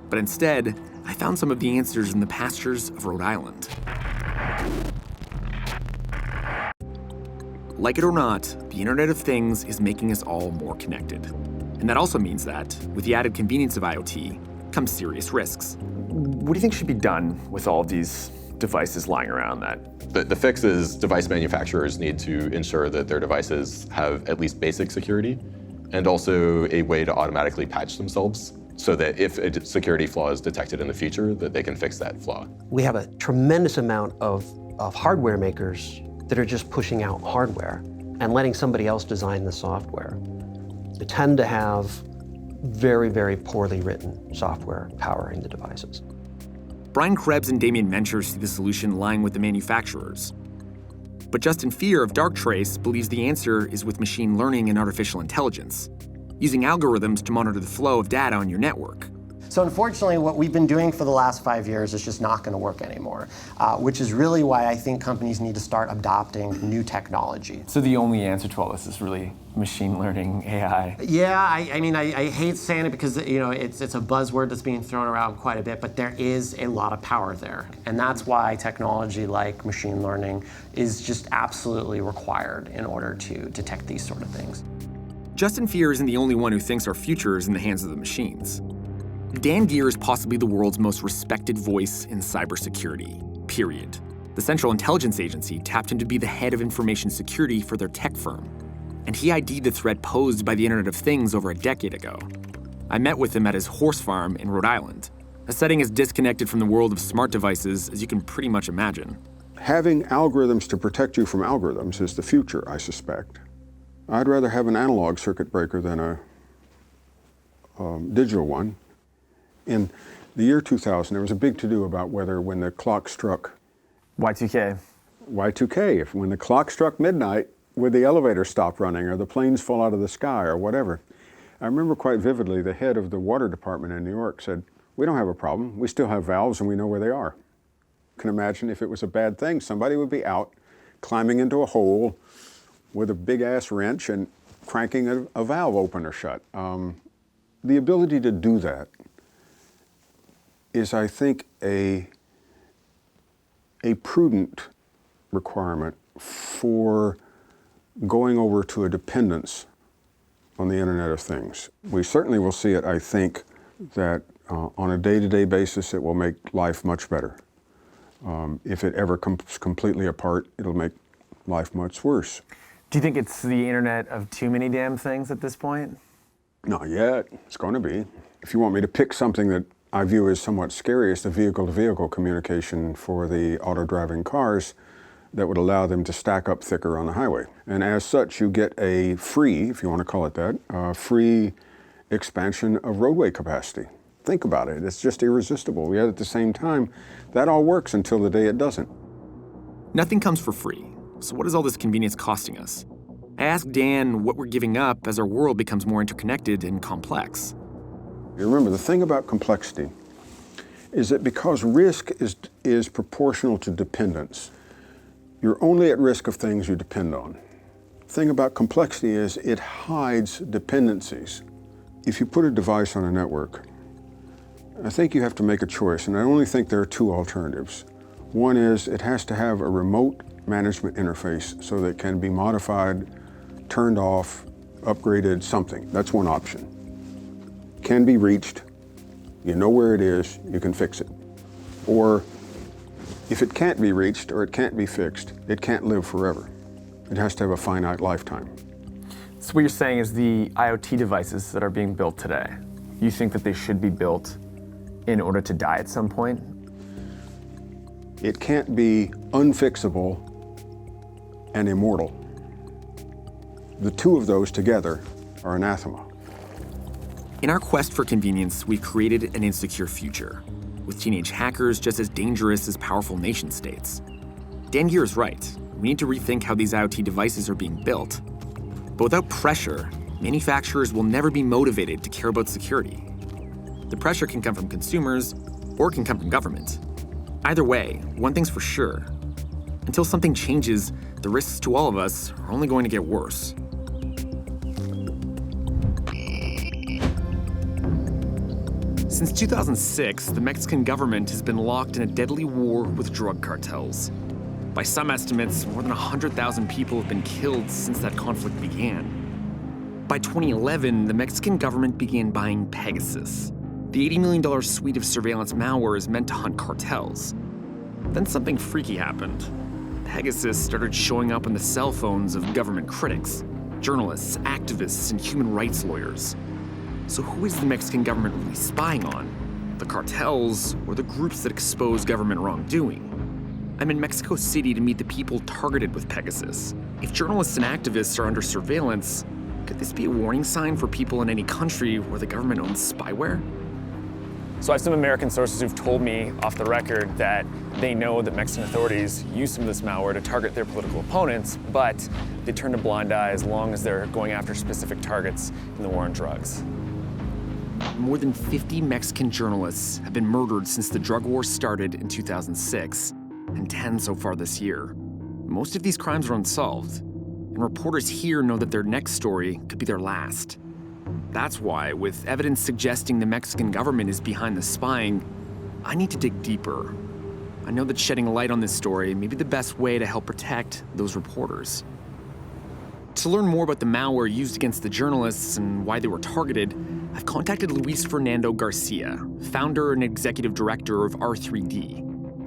but instead, I found some of the answers in the pastures of Rhode Island. Like it or not, the Internet of Things is making us all more connected. And that also means that, with the added convenience of IoT, comes serious risks. What do you think should be done with all of these devices lying around that? The fix is device manufacturers need to ensure that their devices have at least basic security and also a way to automatically patch themselves so that if a security flaw is detected in the future, that they can fix that flaw. We have a tremendous amount of hardware makers that are just pushing out hardware and letting somebody else design the software. They tend to have very, very poorly written software powering the devices. Brian Krebs and Damien Mencher see the solution lying with the manufacturers. But Justin Fear of Darktrace believes the answer is with machine learning and artificial intelligence, using algorithms to monitor the flow of data on your network. So unfortunately, what we've been doing for the last 5 years is just not going to work anymore, which is really why I think companies need to start adopting new technology. So the only answer to all this is really machine learning, AI. Yeah, I mean, I hate saying it because it's a buzzword that's being thrown around quite a bit, but there is a lot of power there. And that's why technology like machine learning is just absolutely required in order to detect these sort of things. Justin Fear isn't the only one who thinks our future is in the hands of the machines. Dan Geer is possibly the world's most respected voice in cybersecurity, period. The Central Intelligence Agency tapped him to be the head of information security for their tech firm, and he ID'd the threat posed by the Internet of Things over a decade ago. I met with him at his horse farm in Rhode Island, a setting as disconnected from the world of smart devices as you can pretty much imagine. Having algorithms to protect you from algorithms is the future, I suspect. I'd rather have an analog circuit breaker than a digital one. In the year 2000, there was a big to-do about whether when the clock struck Y2K, when the clock struck midnight, would the elevator stop running or the planes fall out of the sky or whatever. I remember quite vividly the head of the water department in New York said, "We don't have a problem. We still have valves and we know where they are." You can imagine if it was a bad thing, somebody would be out climbing into a hole with a big-ass wrench and cranking a valve open or shut. The ability to do that is, I think, a prudent requirement for going over to a dependence on the Internet of Things. We certainly will see it, I think, that on a day-to-day basis it will make life much better. If it ever comes completely apart, it'll make life much worse. Do you think it's the Internet of too many damn things at this point? Not yet. It's going to be. If you want me to pick something that I view as somewhat scary, it's the vehicle-to-vehicle communication for the auto-driving cars that would allow them to stack up thicker on the highway. And as such, you get a free, if you want to call it that, free expansion of roadway capacity. Think about it. It's just irresistible. Yet at the same time, that all works until the day it doesn't. Nothing comes for free. So what is all this convenience costing us? I asked Dan what we're giving up as our world becomes more interconnected and complex. You remember, the thing about complexity is that because risk is proportional to dependence, you're only at risk of things you depend on. The thing about complexity is it hides dependencies. If you put a device on a network, I think you have to make a choice, and I only think there are two alternatives. One is it has to have a remote management interface so that it can be modified, turned off, upgraded, something. That's one option. Can be reached, you know where it is, you can fix it. Or if it can't be reached or it can't be fixed, it can't live forever. It has to have a finite lifetime. So what you're saying is the IoT devices that are being built today, you think that they should be built in order to die at some point? It can't be unfixable and immortal. The two of those together are anathema. In our quest for convenience, we've created an insecure future, with teenage hackers just as dangerous as powerful nation states. Dan Geer is right. We need to rethink how these IoT devices are being built. But without pressure, manufacturers will never be motivated to care about security. The pressure can come from consumers, or it can come from government. Either way, one thing's for sure. Until something changes, the risks to all of us are only going to get worse. Since 2006, the Mexican government has been locked in a deadly war with drug cartels. By some estimates, more than 100,000 people have been killed since that conflict began. By 2011, the Mexican government began buying Pegasus. The $80 million suite of surveillance malware is meant to hunt cartels. Then something freaky happened. Pegasus started showing up on the cell phones of government critics, journalists, activists, and human rights lawyers. So who is the Mexican government really spying on? The cartels, or the groups that expose government wrongdoing? I'm in Mexico City to meet the people targeted with Pegasus. If journalists and activists are under surveillance, could this be a warning sign for people in any country where the government owns spyware? So I have some American sources who've told me off the record that they know that Mexican authorities use some of this malware to target their political opponents, but they turn a blind eye as long as they're going after specific targets in the war on drugs. More than 50 Mexican journalists have been murdered since the drug war started in 2006, and 10 so far this year. Most of these crimes are unsolved, and reporters here know that their next story could be their last. That's why, with evidence suggesting the Mexican government is behind the spying, I need to dig deeper. I know that shedding light on this story may be the best way to help protect those reporters. To learn more about the malware used against the journalists and why they were targeted, I've contacted Luis Fernando Garcia, founder and executive director of R3D,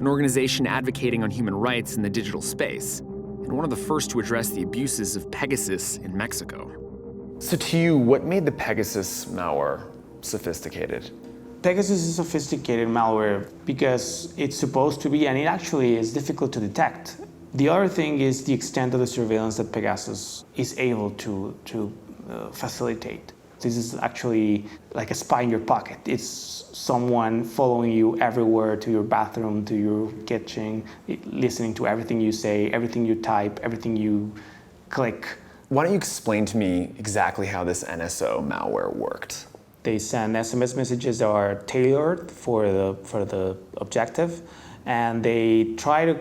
an organization advocating on human rights in the digital space, and one of the first to address the abuses of Pegasus in Mexico. So to you, what made the Pegasus malware sophisticated? Pegasus is sophisticated malware because it's supposed to be, and it actually is difficult to detect. The other thing is the extent of the surveillance that Pegasus is able to facilitate. This is actually like a spy in your pocket. It's someone following you everywhere, to your bathroom, to your kitchen, listening to everything you say, everything you type, everything you click. Why don't you explain to me exactly how this NSO malware worked? They send SMS messages that are tailored for the objective, and they try to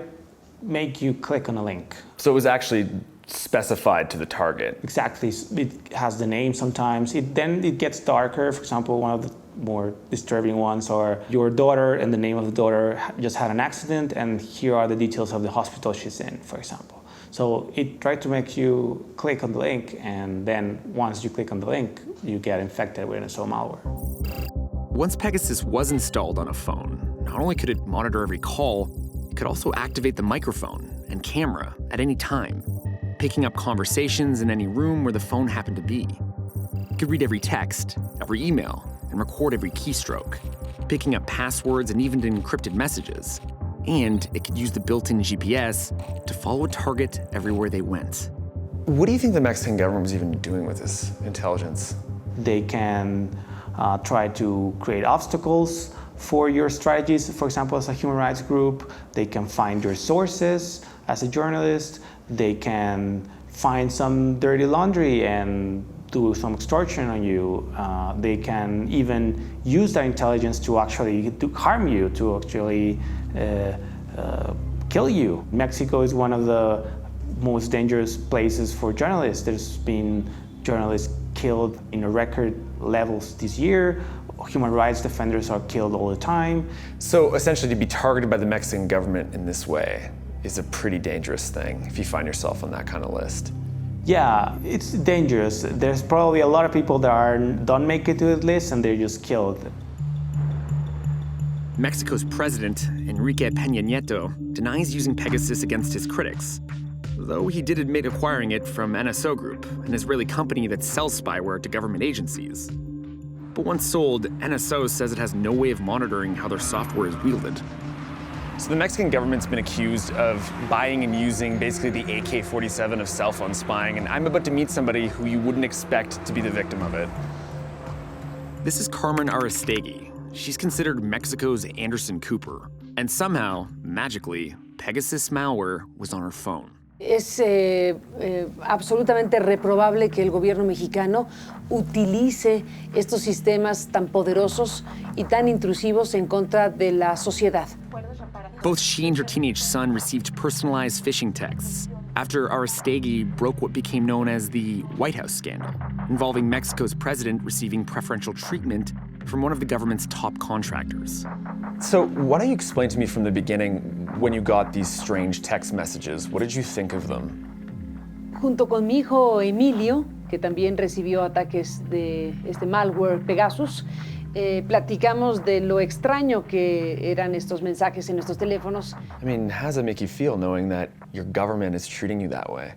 make you click on a link. So it was actually specified to the target. Exactly. It has the name sometimes. Then it gets darker. For example, one of the more disturbing ones are your daughter and the name of the daughter just had an accident, and here are the details of the hospital she's in, for example. So it tried to make you click on the link, and then once you click on the link, you get infected with NSO malware. Once Pegasus was installed on a phone, not only could it monitor every call, it could also activate the microphone and camera at any time, picking up conversations in any room where the phone happened to be. It could read every text, every email, and record every keystroke, picking up passwords and even encrypted messages. And it could use the built-in GPS to follow a target everywhere they went. What do you think the Mexican government was even doing with this intelligence? They can try to create obstacles for your strategies. For example, as a human rights group, they can find your sources as a journalist. They can find some dirty laundry and do some extortion on you. They can even use that intelligence to actually harm you, to actually kill you. Mexico is one of the most dangerous places for journalists. There's been journalists killed in a record levels this year. Human rights defenders are killed all the time. So essentially, to be targeted by the Mexican government in this way is a pretty dangerous thing if you find yourself on that kind of list. Yeah, it's dangerous. There's probably a lot of people that don't make it to the list and they're just killed. Mexico's president, Enrique Peña Nieto, denies using Pegasus against his critics, though he did admit acquiring it from NSO Group, an Israeli company that sells spyware to government agencies. But once sold, NSO says it has no way of monitoring how their software is wielded. So the Mexican government's been accused of buying and using basically the AK-47 of cell phone spying, and I'm about to meet somebody who you wouldn't expect to be the victim of it. This is Carmen Aristegui. She's considered Mexico's Anderson Cooper, and somehow, magically, Pegasus malware was on her phone. Es absolutamente reprobable que el gobierno mexicano utilice estos sistemas tan poderosos y tan intrusivos en contra de la sociedad. Both she and her teenage son received personalized phishing texts after Aristegui broke what became known as the White House scandal, involving Mexico's president receiving preferential treatment from one of the government's top contractors. So why don't you explain to me from the beginning when you got these strange text messages? What did you think of them? Junto con mi hijo Emilio, que también recibió ataques de este malware Pegasus, platicamos de lo extraño que eran estos mensajes en nuestros teléfonos. I mean, how does it make you feel knowing that your government is treating you that way?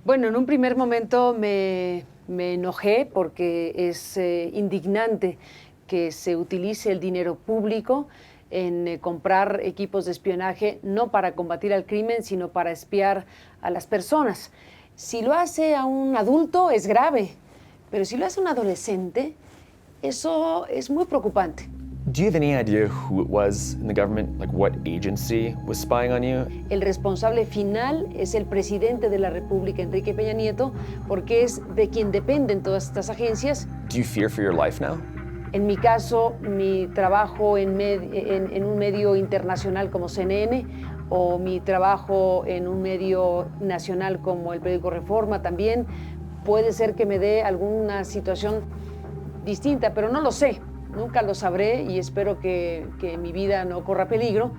Bueno, en un primer momento me enojé porque es indignante que se utilice el dinero público en comprar equipos de espionaje no para combatir al crimen, sino para espiar a las personas. Si lo hace a un adulto es grave, pero si lo hace a un adolescente, eso es muy preocupante. Do you have any idea who it was in the government, like what agency was spying on you? El responsable final es el presidente de la República, Enrique Peña Nieto, porque es de quien dependen todas estas agencias. Do you fear for your life now? En mi caso, mi trabajo en un medio internacional como CNN o mi trabajo en un medio nacional como el periódico Reforma también, puede ser que me dé alguna situación distinta, pero no lo sé. Nunca lo sabré y espero que mi vida no corra peligro.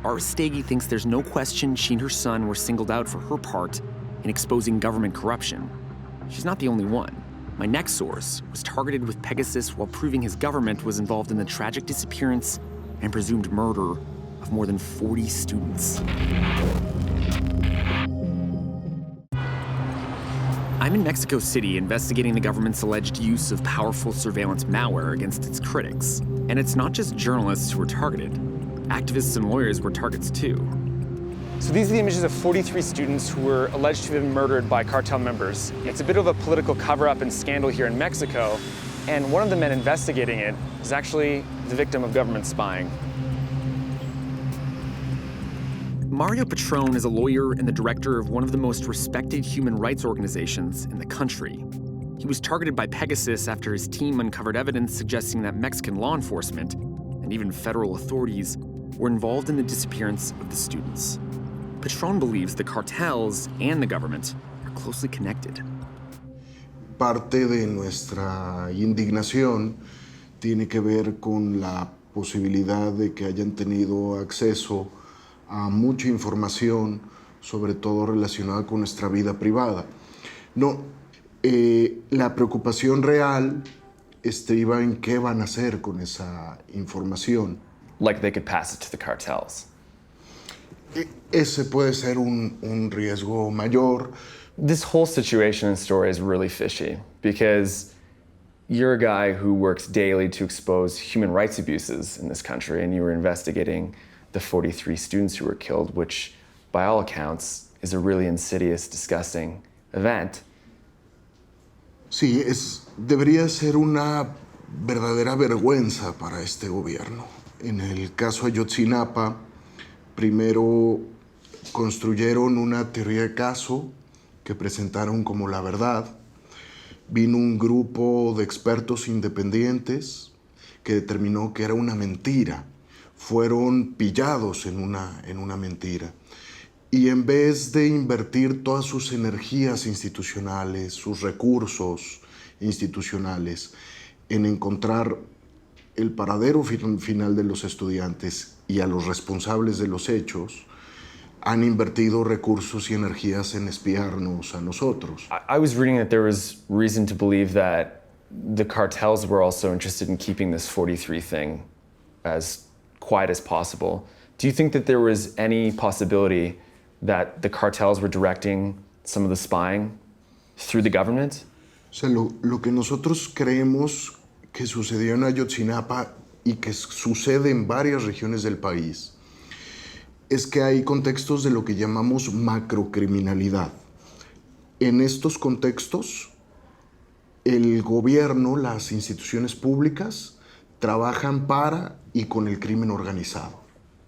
Aristegui thinks there's no question she and her son were singled out for her part in exposing government corruption. She's not the only one. My next source was targeted with Pegasus while proving his government was involved in the tragic disappearance and presumed murder of more than 40 students. I'm in Mexico City investigating the government's alleged use of powerful surveillance malware against its critics. And it's not just journalists who were targeted. Activists and lawyers were targets too. So these are the images of 43 students who were alleged to have been murdered by cartel members. It's a bit of a political cover-up and scandal here in Mexico, and one of the men investigating it is actually the victim of government spying. Mario Patron is a lawyer and the director of one of the most respected human rights organizations in the country. He was targeted by Pegasus after his team uncovered evidence suggesting that Mexican law enforcement, and even federal authorities, were involved in the disappearance of the students. Patron believes the cartels and the government are closely connected. Parte de nuestra indignación tiene que ver con la posibilidad de que hayan tenido acceso a mucha información, sobre todo relacionada con nuestra vida privada. No, la preocupación real iba en qué van a hacer con esa información. Like they could pass it to the cartels. Ese puede ser un riesgo mayor. This whole situation and story is really fishy because you're a guy who works daily to expose human rights abuses in this country, and you were investigating the 43 students who were killed, which, by all accounts, is a really insidious, disgusting event. Sí, debería ser una verdadera vergüenza para este gobierno. En el caso Ayotzinapa, primero construyeron una teoría de caso que presentaron como la verdad. Vino un grupo de expertos independientes que determinó que era una mentira. Fueron pillados en una mentira. Y en vez de invertir todas sus energías institucionales, sus recursos institucionales, en encontrar el paradero final de los estudiantes y a los responsables de los hechos, han invertido recursos y energías en espiarnos a nosotros. I was reading that there was reason to believe that the cartels were also interested in keeping this 43 thing as quiet as possible. Do you think that there was any possibility that the cartels were directing some of the spying through the government? O sea, lo que nosotros creemos que sucedió en Ayotzinapa y que sucede en varias regiones del país es que hay contextos de lo que llamamos macrocriminalidad. En estos contextos, el gobierno, las instituciones públicas, trabajan para y con el crimen organizado.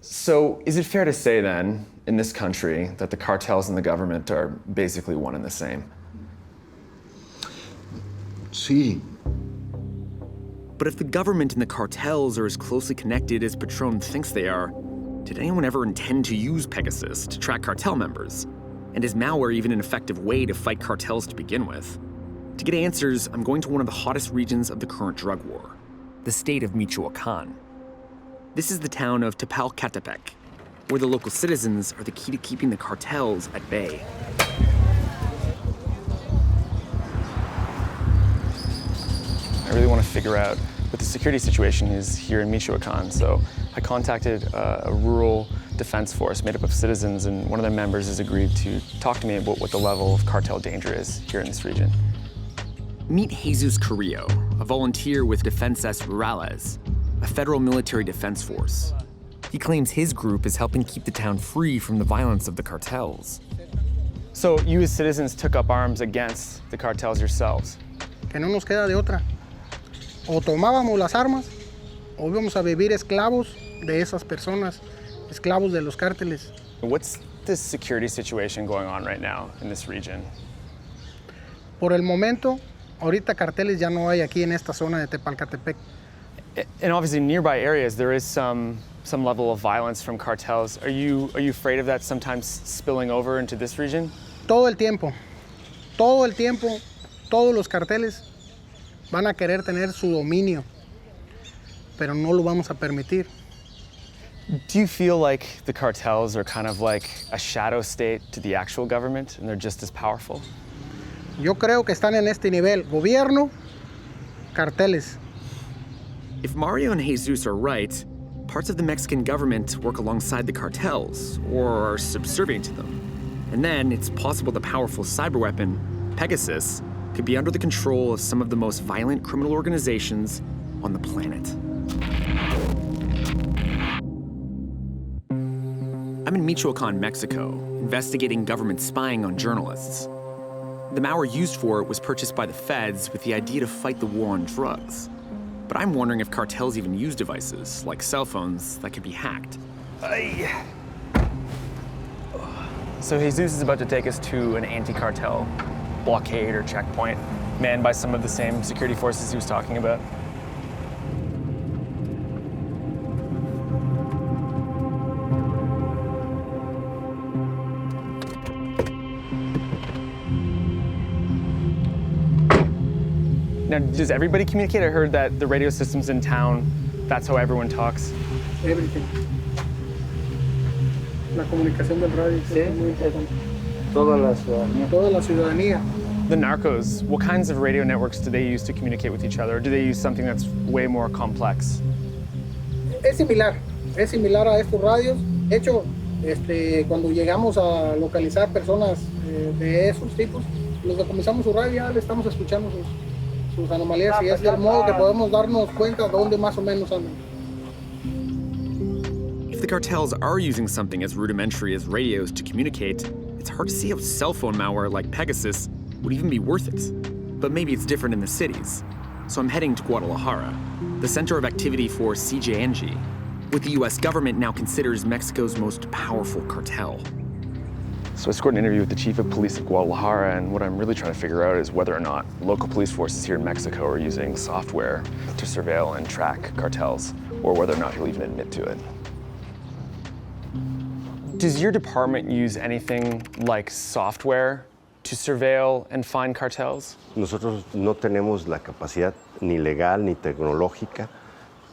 So, is it fair to say then, in this country, that the cartels and the government are basically one and the same? Sí. But if the government and the cartels are as closely connected as Patron thinks they are, did anyone ever intend to use Pegasus to track cartel members? And is malware even an effective way to fight cartels to begin with? To get answers, I'm going to one of the hottest regions of the current drug war, the state of Michoacan. This is the town of Tepalcatepec, where the local citizens are the key to keeping the cartels at bay. I really want to figure out what the security situation is here in Michoacan, so I contacted a rural defense force made up of citizens, and one of their members has agreed to talk to me about what the level of cartel danger is here in this region. Meet Jesus Carrillo, a volunteer with Defensas Rurales, a federal military defense force. He claims his group is helping keep the town free from the violence of the cartels. So you as citizens took up arms against the cartels yourselves? Que no nos queda de otra. O tomábamos las armas, o íbamos a vivir esclavos de esas personas, esclavos de los cárteles. What's the security situation going on right now in this region? Por el momento, ahorita carteles ya no hay aquí en esta zona de Tepalcatepec. And obviously nearby areas, there is some level of violence from cartels. Are you afraid of that sometimes spilling over into this region? Todo el tiempo, todos los carteles van a querer tener su dominio, pero no lo vamos a permitir. Do you feel like the cartels are kind of like a shadow state to the actual government and they're just as powerful? Yo creo que están en este nivel, gobierno, carteles. If Mario and Jesus are right, parts of the Mexican government work alongside the cartels or are subservient to them. And then it's possible the powerful cyber weapon, Pegasus, could be under the control of some of the most violent criminal organizations on the planet. I'm in Michoacan, Mexico, investigating government spying on journalists. The malware used for it was purchased by the feds with the idea to fight the war on drugs. But I'm wondering if cartels even use devices, like cell phones, that could be hacked. So Jesus is about to take us to an anti-cartel blockade or checkpoint manned by some of the same security forces he was talking about. Now, does everybody communicate? I heard that the radio systems in town, that's how everyone talks. Everything. La comunicación del radio es muy importante. Toda la ciudadanía. The narcos, what kinds of radio networks do they use to communicate with each other? Or do they use something that's way more complex? Es similar a estos radios. De hecho, cuando llegamos a localizar personas de esos tipos, los decomisamos su radio, ya le estamos escuchando sus anomalías y es del modo que podemos darnos cuenta dónde más o menos andan. If the cartels are using something as rudimentary as radios to communicate, it's hard to see how cell phone malware like Pegasus would even be worth it. But maybe it's different in the cities. So I'm heading to Guadalajara, the center of activity for CJNG, what the US government now considers Mexico's most powerful cartel. So I scored an interview with the chief of police of Guadalajara, and what I'm really trying to figure out is whether or not local police forces here in Mexico are using software to surveil and track cartels, or whether or not he'll even admit to it. Does your department use anything like software to surveil and find cartels? Nosotros no tenemos la capacidad ni legal ni tecnológica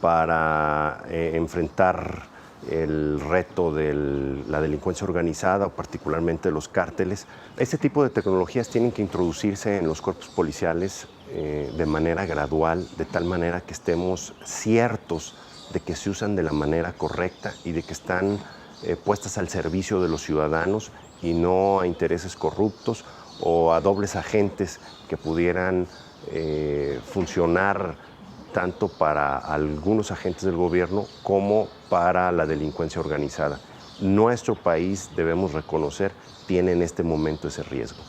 para enfrentar el reto de la delincuencia organizada, o particularmente los cárteles. Este tipo de tecnologías tienen que introducirse en los cuerpos policiales de manera gradual, de tal manera que estemos ciertos de que se usan de la manera correcta y de que están puestas al servicio de los ciudadanos y no a intereses corruptos o a dobles agentes que pudieran funcionar tanto para algunos agentes del gobierno como para la delincuencia organizada. Nuestro país, debemos reconocer, tiene en este momento ese riesgo.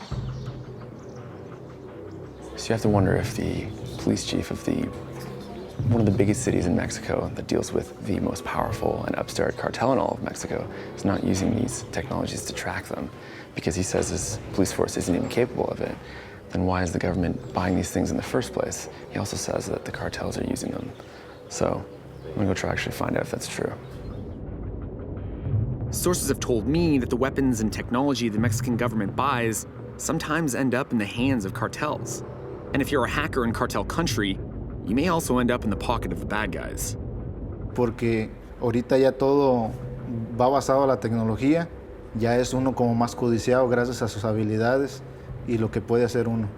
So you have to wonder if the police chief of one of the biggest cities in Mexico that deals with the most powerful and upstart cartel in all of Mexico is not using these technologies to track them because he says his police force isn't even capable of it. Then why is the government buying these things in the first place? He also says that the cartels are using them. So I'm gonna go try to actually find out if that's true. Sources have told me that the weapons and technology the Mexican government buys sometimes end up in the hands of cartels. And if you're a hacker in cartel country, you may also end up in the pocket of the bad guys. Porque ahorita ya todo va basado a la tecnología, ya es uno como más codiciado gracias a sus habilidades y lo que puede hacer uno.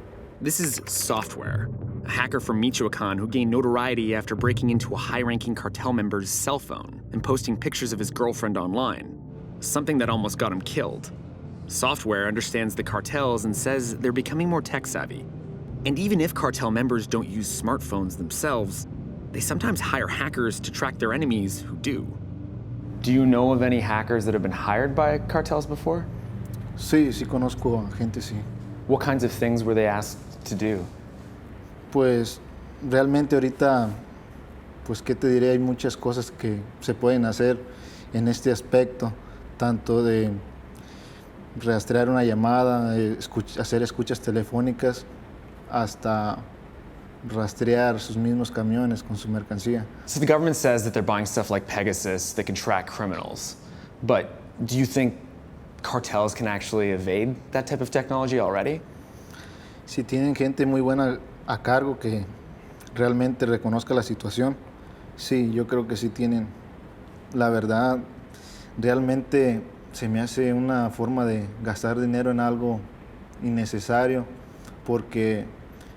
This is Software, a hacker from Michoacan who gained notoriety after breaking into a high-ranking cartel member's cell phone and posting pictures of his girlfriend online, something that almost got him killed. Software understands the cartels and says they're becoming more tech-savvy. And even if cartel members don't use smartphones themselves, they sometimes hire hackers to track their enemies who do. Do you know of any hackers that have been hired by cartels before? Sí, sí conozco a gente, sí. What kinds of things were they asked to do? Pues realmente ahorita, pues qué te diré, hay muchas cosas que se pueden hacer en este aspecto, tanto de rastrear una llamada, hacer escuchas telefónicas, hasta rastrear sus mismos camiones con su mercancía. So the government says that they're buying stuff like Pegasus that can track criminals. But do you think cartels can actually evade that type of technology already? Si tienen gente muy buena a cargo que realmente reconozca la situación, sí, yo creo que sí tienen. La verdad, realmente se me hace una forma de gastar dinero en algo innecesario, porque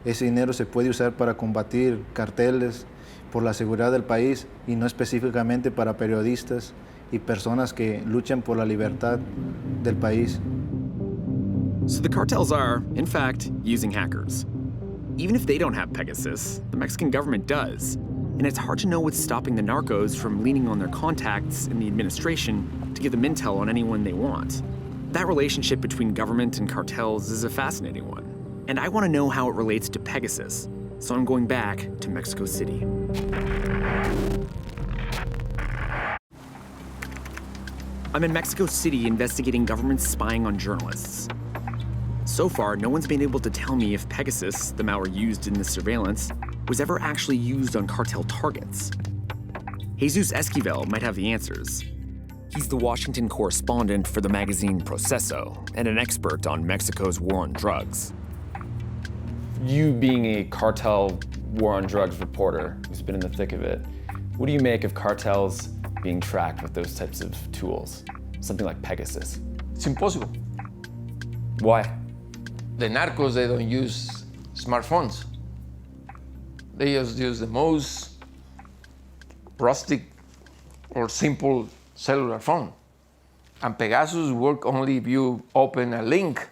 ese dinero se puede usar para combatir carteles, por la seguridad del país y no específicamente para periodistas y personas que luchan por la libertad del país. So the cartels are, in fact, using hackers. Even if they don't have Pegasus, the Mexican government does. And it's hard to know what's stopping the narcos from leaning on their contacts in the administration to give them intel on anyone they want. That relationship between government and cartels is a fascinating one. And I want to know how it relates to Pegasus, so I'm going back to Mexico City. I'm in Mexico City investigating government spying on journalists. So far, no one's been able to tell me if Pegasus, the malware used in this surveillance, was ever actually used on cartel targets. Jesus Esquivel might have the answers. He's the Washington correspondent for the magazine Proceso and an expert on Mexico's war on drugs. You being a cartel war on drugs reporter who's been in the thick of it, what do you make of cartels being tracked with those types of tools? Something like Pegasus. It's impossible. Why? The narcos, they don't use smartphones. They just use the most rustic or simple cellular phone. And Pegasus work only if you open a link.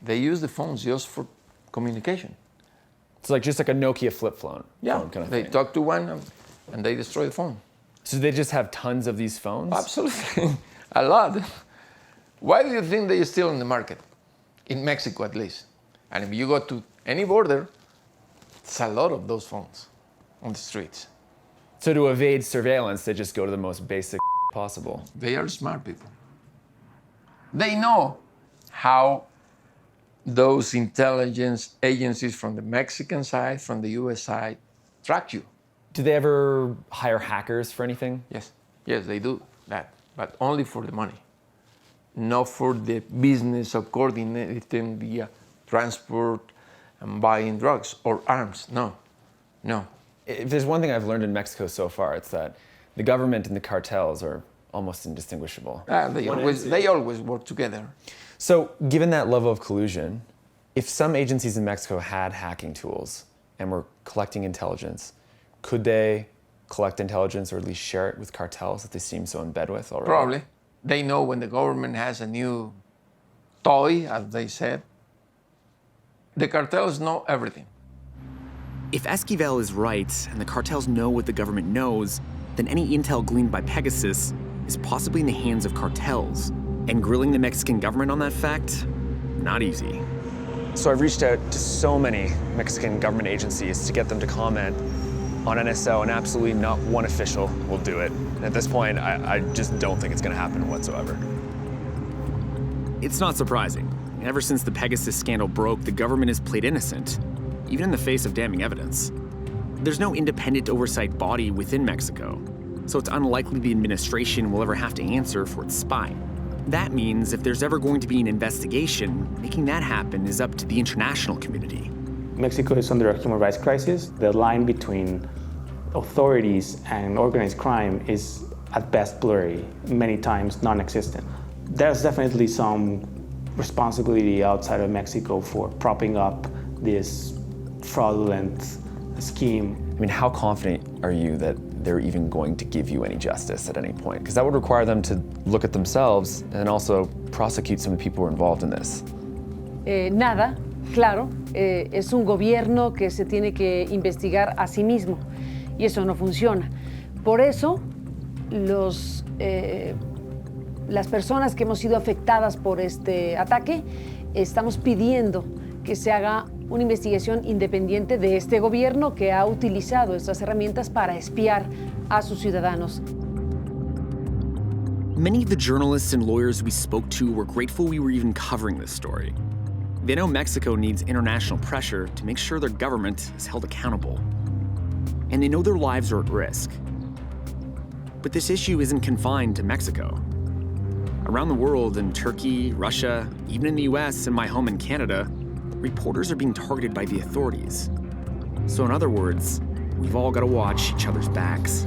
They use the phones just for communication. It's like just like a Nokia flip phone. Yeah, phone kind of they thing. talk to one and they destroy the phone. So they just have tons of these phones? Absolutely, a lot. Why do you think they're still in the market? In Mexico, at least. And if you go to any border, it's a lot of those phones on the streets. So to evade surveillance, they just go to the most basic possible. They are smart people. They know how those intelligence agencies from the Mexican side, from the US side, track you. Do they ever hire hackers for anything? Yes, yes, they do that, but only for the money, not for the business of coordinating the transport and buying drugs or arms. No, no. If there's one thing I've learned in Mexico so far, it's that the government and the cartels are almost indistinguishable. They always work together. So, given that level of collusion, if some agencies in Mexico had hacking tools and were collecting intelligence, could they collect intelligence or at least share it with cartels that they seem so in bed with already? Probably. They know when the government has a new toy, as they said. The cartels know everything. If Esquivel is right, and the cartels know what the government knows, then any intel gleaned by Pegasus is possibly in the hands of cartels. And grilling the Mexican government on that fact, not easy. So I've reached out to so many Mexican government agencies to get them to comment on NSO, and absolutely not one official will do it. And at this point, I just don't think it's going to happen whatsoever. It's not surprising. Ever since the Pegasus scandal broke, the government has played innocent, even in the face of damning evidence. There's no independent oversight body within Mexico, so it's unlikely the administration will ever have to answer for its spying. That means if there's ever going to be an investigation, making that happen is up to the international community. Mexico is under a human rights crisis. The line between authorities and organized crime is at best blurry, many times non-existent. There's definitely some responsibility outside of Mexico for propping up this fraudulent scheme. I mean, how confident are you that they're even going to give you any justice at any point? Because that would require them to look at themselves and also prosecute some of the people who are involved in this. Nada, claro, es un gobierno que se tiene que investigar a sí mismo y eso no funciona. Por eso, las personas que hemos sido afectadas por este ataque, estamos pidiendo que se haga una investigación independiente de este gobierno que ha utilizado estas herramientas para espiar a sus ciudadanos. Many of the journalists and lawyers we spoke to were grateful we were even covering this story. They know Mexico needs international pressure to make sure their government is held accountable. And they know their lives are at risk. But this issue isn't confined to Mexico. Around the world, in Turkey, Russia, even in the US and my home in Canada, reporters are being targeted by the authorities. So in other words, we've all got to watch each other's backs.